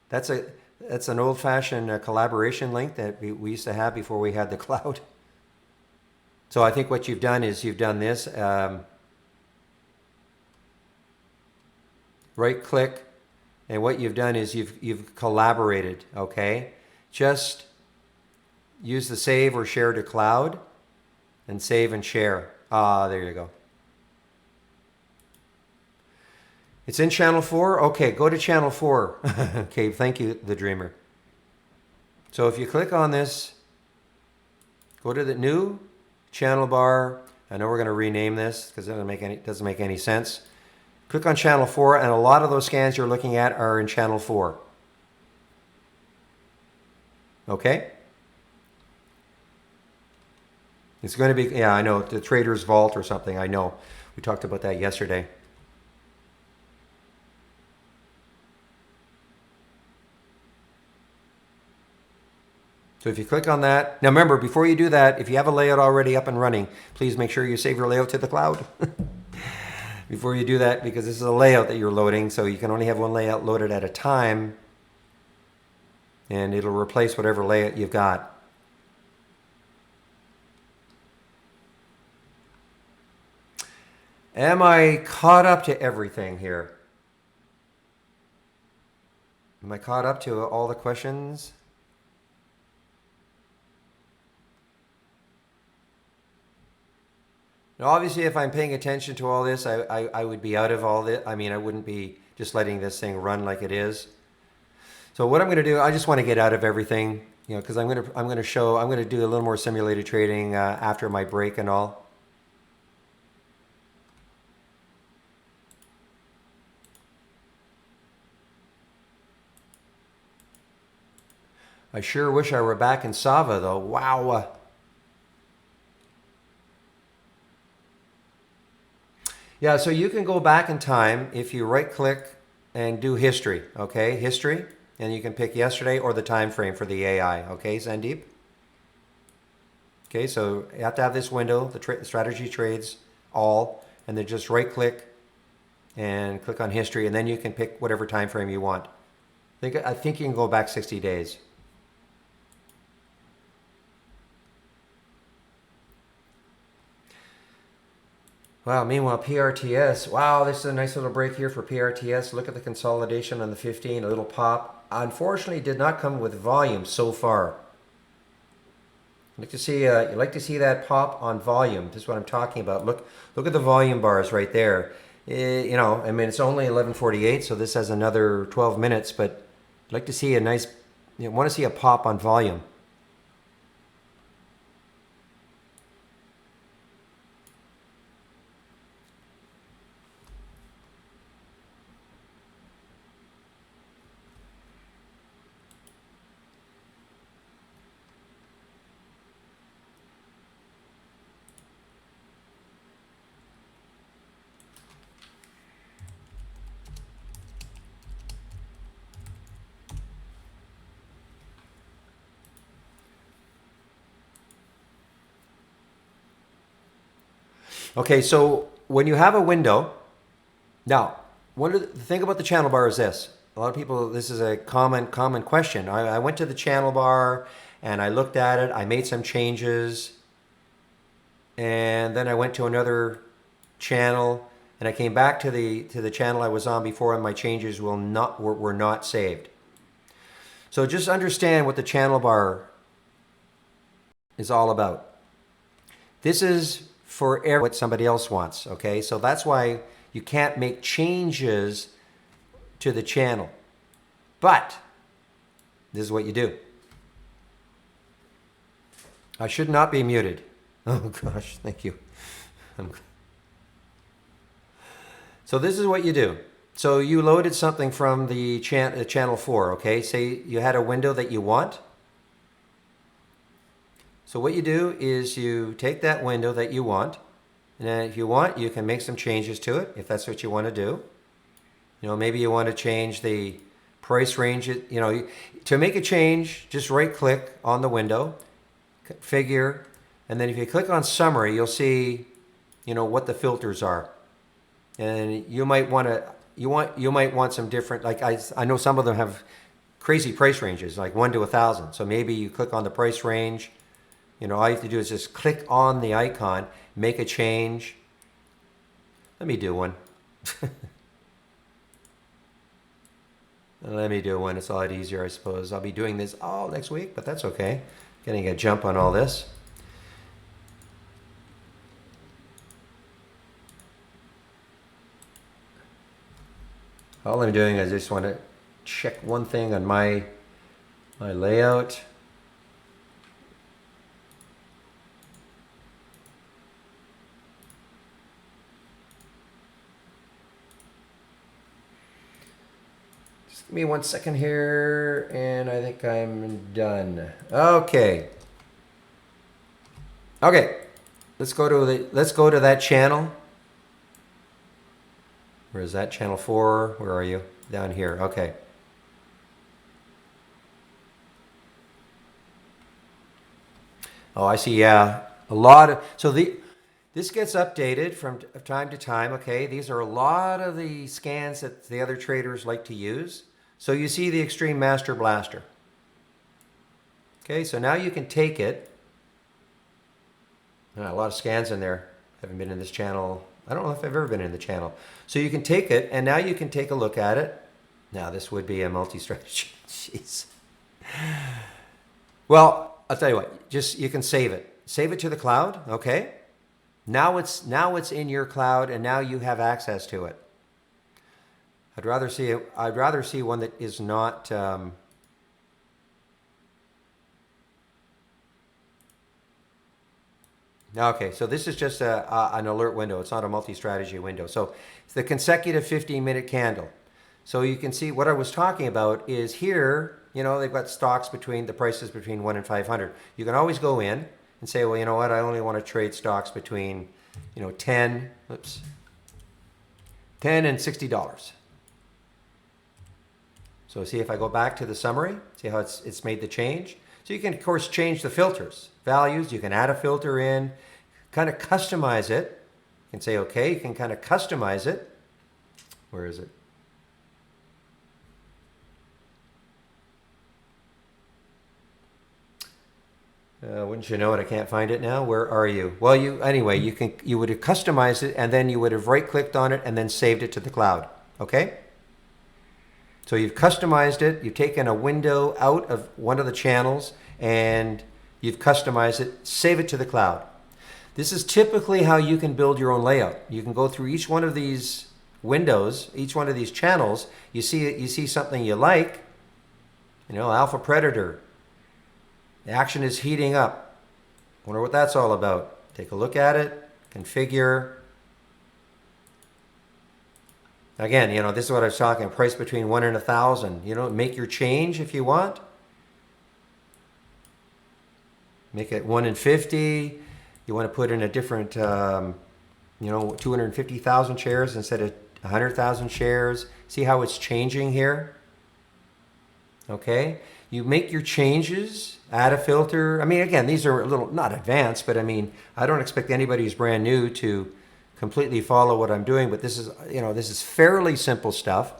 That's an old-fashioned collaboration link that we used to have before we had the cloud. So I think what you've done is you've done this. Right click, and what you've done is you've collaborated, okay? Just use the save or share to cloud and save and share. There you go. It's in channel 4. Okay, go to channel 4. Okay, thank you, the dreamer. So if you click on this, go to the new channel bar. I know we're going to rename this because it doesn't make any sense. Click on channel 4, and a lot of those scans you're looking at are in channel 4. Okay? It's going to be, yeah, I know, the Trader's Vault or something. I know. We talked about that yesterday. So if you click on that, now remember, before you do that, if you have a layout already up and running, please make sure you save your layout to the cloud before you do that, because this is a layout that you're loading, so you can only have one layout loaded at a time, and it'll replace whatever layout you've got. Am I caught up to everything here? Am I caught up to all the questions? Now, obviously, if I'm paying attention to all this, I would be out of all this. I mean, I wouldn't be just letting this thing run like it is. So what I'm going to do, I just want to get out of everything, you know, because I'm going to do a little more simulated trading after my break and all. I sure wish I were back in Sava, though. Wow. Yeah, so you can go back in time if you right-click and do history, okay? History, and you can pick yesterday or the time frame for the AI, okay, Sandeep? Okay, so you have to have this window, the strategy trades, all, and then just right-click and click on history, and then you can pick whatever time frame you want. I think you can go back 60 days. Wow, meanwhile, PRTS. Wow, this is a nice little break here for PRTS. Look at the consolidation on the 15, a little pop. Unfortunately, did not come with volume so far. You'd like to see that pop on volume. This is what I'm talking about. Look at the volume bars right there. You know, I mean, it's only 11:48, so this has another 12 minutes, but I'd like to see a nice, want to see a pop on volume. Okay, so when you have a window, now, the thing about the channel bar is this. A lot of people, this is a common question. I went to the channel bar and I looked at it, I made some changes, and then I went to another channel and I came back to the channel I was on before, and my changes were not saved. So just understand what the channel bar is all about. This is for what somebody else wants, okay? So that's why you can't make changes to the channel. But this is what you do. I should not be muted. Oh gosh, thank you. So this is what you do. So you loaded something from the channel 4, okay? Say you had a window that you want. So what you do is you take that window that you want, and then if you want, you can make some changes to it if that's what you want to do. You know, maybe you want to change the price range. You know, to make a change, just right click on the window, figure, and then if you click on summary, you'll see, you know, what the filters are. And you might want to, you might want some different, like I know some of them have crazy price ranges, like 1 to 1,000. So maybe you click on the price range, all you have to do is just click on the icon, make a change. Let me do one. Let me do one. It's a lot easier, I suppose. I'll be doing this all next week, but that's okay. Getting a jump on all this. All I'm doing is I just want to check one thing on my layout. Give me 1 second here, and I think I'm done. Okay. Let's go to that channel. Where is that? Channel 4. Where are you? Down here. Okay. Oh, I see. Yeah, a lot of this gets updated from time to time. Okay, these are a lot of the scans that the other traders like to use. So you see the Extreme Master Blaster. Okay, so now you can take it. A lot of scans in there. I haven't been in this channel. I don't know if I've ever been in the channel. So you can take it, and now you can take a look at it. Now this would be a multi-strategy. Jeez. Well, I'll tell you what. Just you can save it. Save it to the cloud. Okay. Now it's in your cloud, and now you have access to it. I'd rather see one that is not. Okay, so this is just an alert window. It's not a multi-strategy window. So it's the consecutive 15-minute candle. So you can see what I was talking about is here. They've got stocks between the prices between 1 and 500. You can always go in and say, well, you know what? I only want to trade stocks between, 10 and $60. So see if I go back to the summary, see how it's made the change. So you can, of course, change the filters, values. You can add a filter in, kind of customize it. You can say, okay, you can kind of customize it. Where is it? Wouldn't you know it? I can't find it now. Where are you? Well, anyway, you would have customized it, and then you would have right-clicked on it and then saved it to the cloud. Okay? So you've customized it, you've taken a window out of one of the channels, and you've customized it, save it to the cloud. This is typically how you can build your own layout. You can go through each one of these windows, each one of these channels, you see something you like, Alpha Predator. The action is heating up. Wonder what that's all about. Take a look at it, configure. Again, this is what I was talking, price between 1 and 1,000. Make your change if you want. Make it 1 and 50. You want to put in a different, 250,000 shares instead of 100,000 shares. See how it's changing here? Okay. You make your changes, add a filter. Again, these are a little, not advanced, but I don't expect anybody who's brand new to completely follow what I'm doing, but this is fairly simple stuff.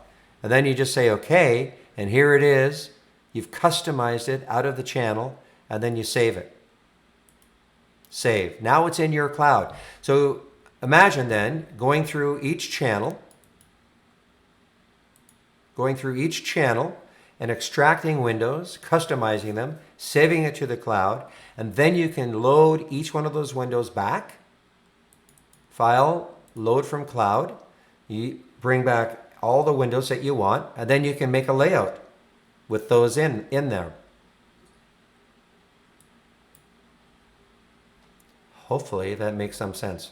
And then you just say, okay, and here it is. You've customized it out of the channel, and then you save it. Save. Now it's in your cloud. So imagine then going through each channel and extracting windows, customizing them, saving it to the cloud, and then you can load each one of those windows back. File, load from cloud. You bring back all the windows that you want, and then you can make a layout with those in there. Hopefully that makes some sense.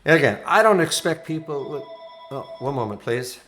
Again, I don't expect people. Oh, one moment, please.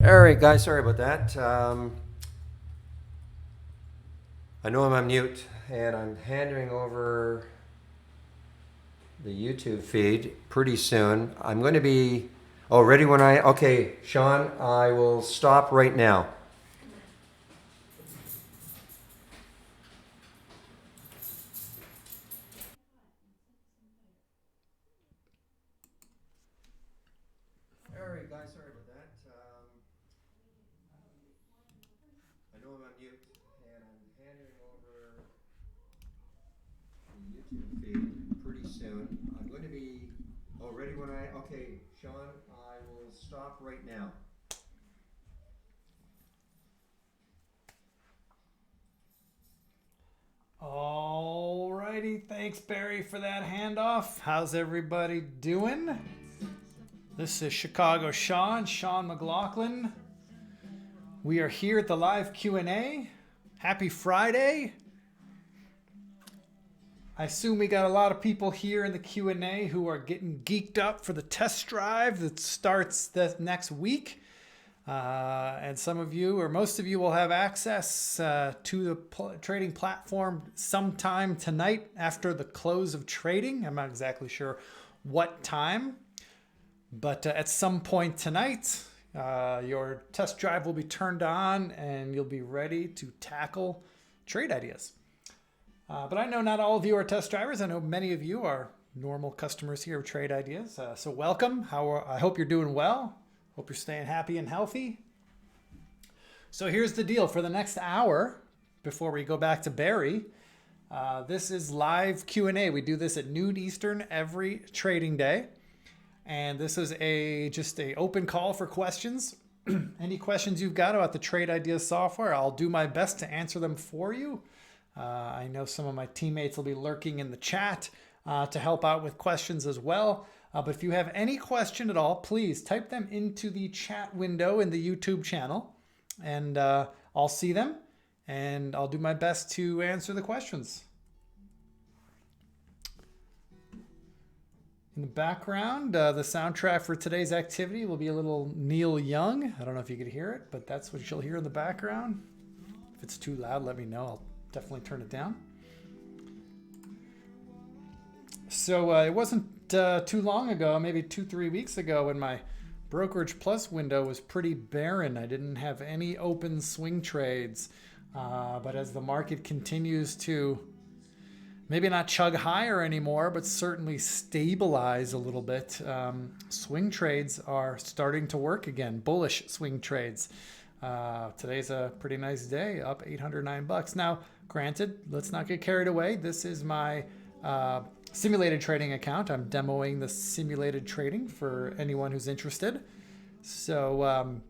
All right, guys, sorry about that. I know I'm on mute, and I'm handing over the YouTube feed pretty soon. I'm going to be, oh, ready when okay, Sean, I will stop right now. All right, guys, sorry about that. I know I'm on mute, and I'm handing over the YouTube feed pretty soon. I'm going to be, oh, ready when okay, Sean, I will stop right now. All righty, thanks Barry for that handoff. How's everybody doing? This is Chicago Sean McLaughlin. We are here at the live Q&A. Happy Friday. I assume we got a lot of people here in the Q&A who are getting geeked up for the test drive that starts the next week. And some of you, or most of you, will have access to the trading platform sometime tonight after the close of trading. I'm not exactly sure what time, but at some point tonight, your test drive will be turned on and you'll be ready to tackle trade ideas. But I know not all of you are test drivers. I know many of you are normal customers here of Trade Ideas. So welcome. I hope you're doing well. Hope you're staying happy and healthy. So here's the deal. For the next hour, before we go back to Barry, this is live Q&A. We do this at noon Eastern every trading day. And this is just a open call for questions. Any questions you've got about the Trade Ideas software, I'll do my best to answer them for you. I know some of my teammates will be lurking in the chat to help out with questions as well. But if you have any question at all, please type them into the chat window in the YouTube channel, and I'll see them, and I'll do my best to answer the questions. In the background, the soundtrack for today's activity will be a little Neil Young. I don't know if you could hear it, but that's what you'll hear in the background. If it's too loud, let me know. I'll definitely turn it down. So it wasn't too long ago, maybe 2-3 weeks ago, when my Brokerage Plus window was pretty barren. I didn't have any open swing trades. But as the market continues to maybe not chug higher anymore, but certainly stabilize a little bit, swing trades are starting to work again, bullish swing trades. Today's a pretty nice day, up $809. Now, granted, let's not get carried away. This is my simulated trading account. I'm demoing the simulated trading for anyone who's interested. So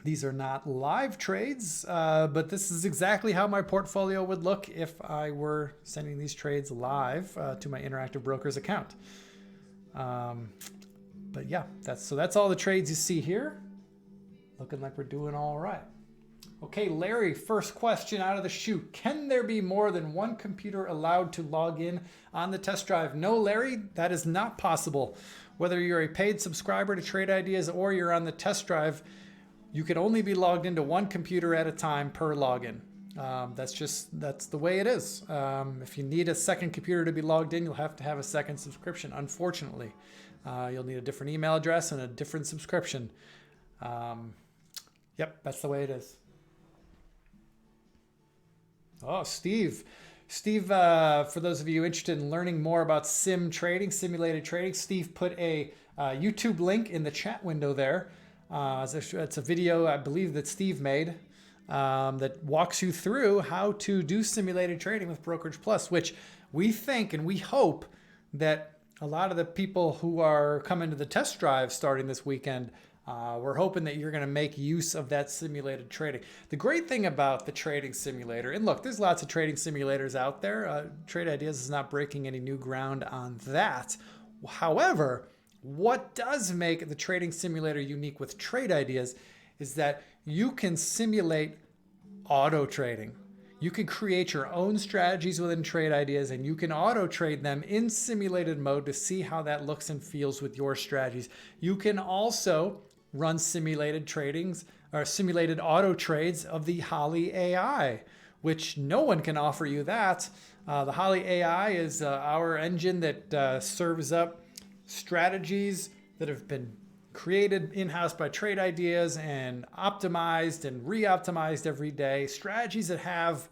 these are not live trades, but this is exactly how my portfolio would look if I were sending these trades live to my Interactive Brokers account. But yeah, that's all the trades you see here. Looking like we're doing all right. Okay, Larry, first question out of the chute. Can there be more than one computer allowed to log in on the test drive? No, Larry, that is not possible. Whether you're a paid subscriber to Trade Ideas or you're on the test drive, you can only be logged into one computer at a time per login. That's the way it is. If you need a second computer to be logged in, you'll have to have a second subscription, unfortunately. You'll need a different email address and a different subscription. Yep, that's the way it is. Oh, Steve, for those of you interested in learning more about simulated trading, Steve put a YouTube link in the chat window there. It's a video, I believe, that Steve made that walks you through how to do simulated trading with Brokerage Plus, which we think and we hope that a lot of the people who are coming to the test drive starting this weekend, we're hoping that you're going to make use of that simulated trading. The great thing about the trading simulator, and look, there's lots of trading simulators out there. Trade Ideas is not breaking any new ground on that. However, what does make the trading simulator unique with Trade Ideas is that you can simulate auto trading. You can create your own strategies within Trade Ideas, and you can auto trade them in simulated mode to see how that looks and feels with your strategies. You can also run simulated tradings or simulated auto trades of the Holly AI, which no one can offer you that. The Holly AI is our engine that serves up strategies that have been created in-house by Trade Ideas and optimized and re-optimized every day. Strategies that have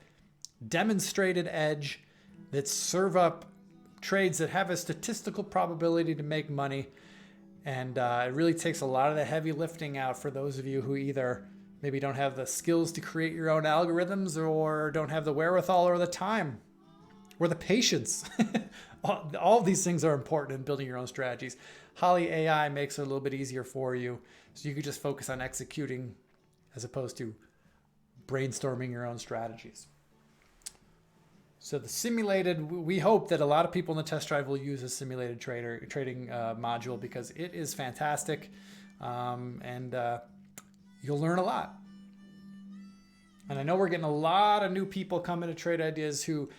demonstrated edge, that serve up trades that have a statistical probability to make money. And it really takes a lot of the heavy lifting out for those of you who either maybe don't have the skills to create your own algorithms, or don't have the wherewithal or the time or the patience. All of these things are important in building your own strategies. Holly AI makes it a little bit easier for you, so you can just focus on executing as opposed to brainstorming your own strategies. So the simulated, we hope that a lot of people in the test drive will use a simulated trading module, because it is fantastic, and you'll learn a lot. And I know we're getting a lot of new people coming to Trade Ideas who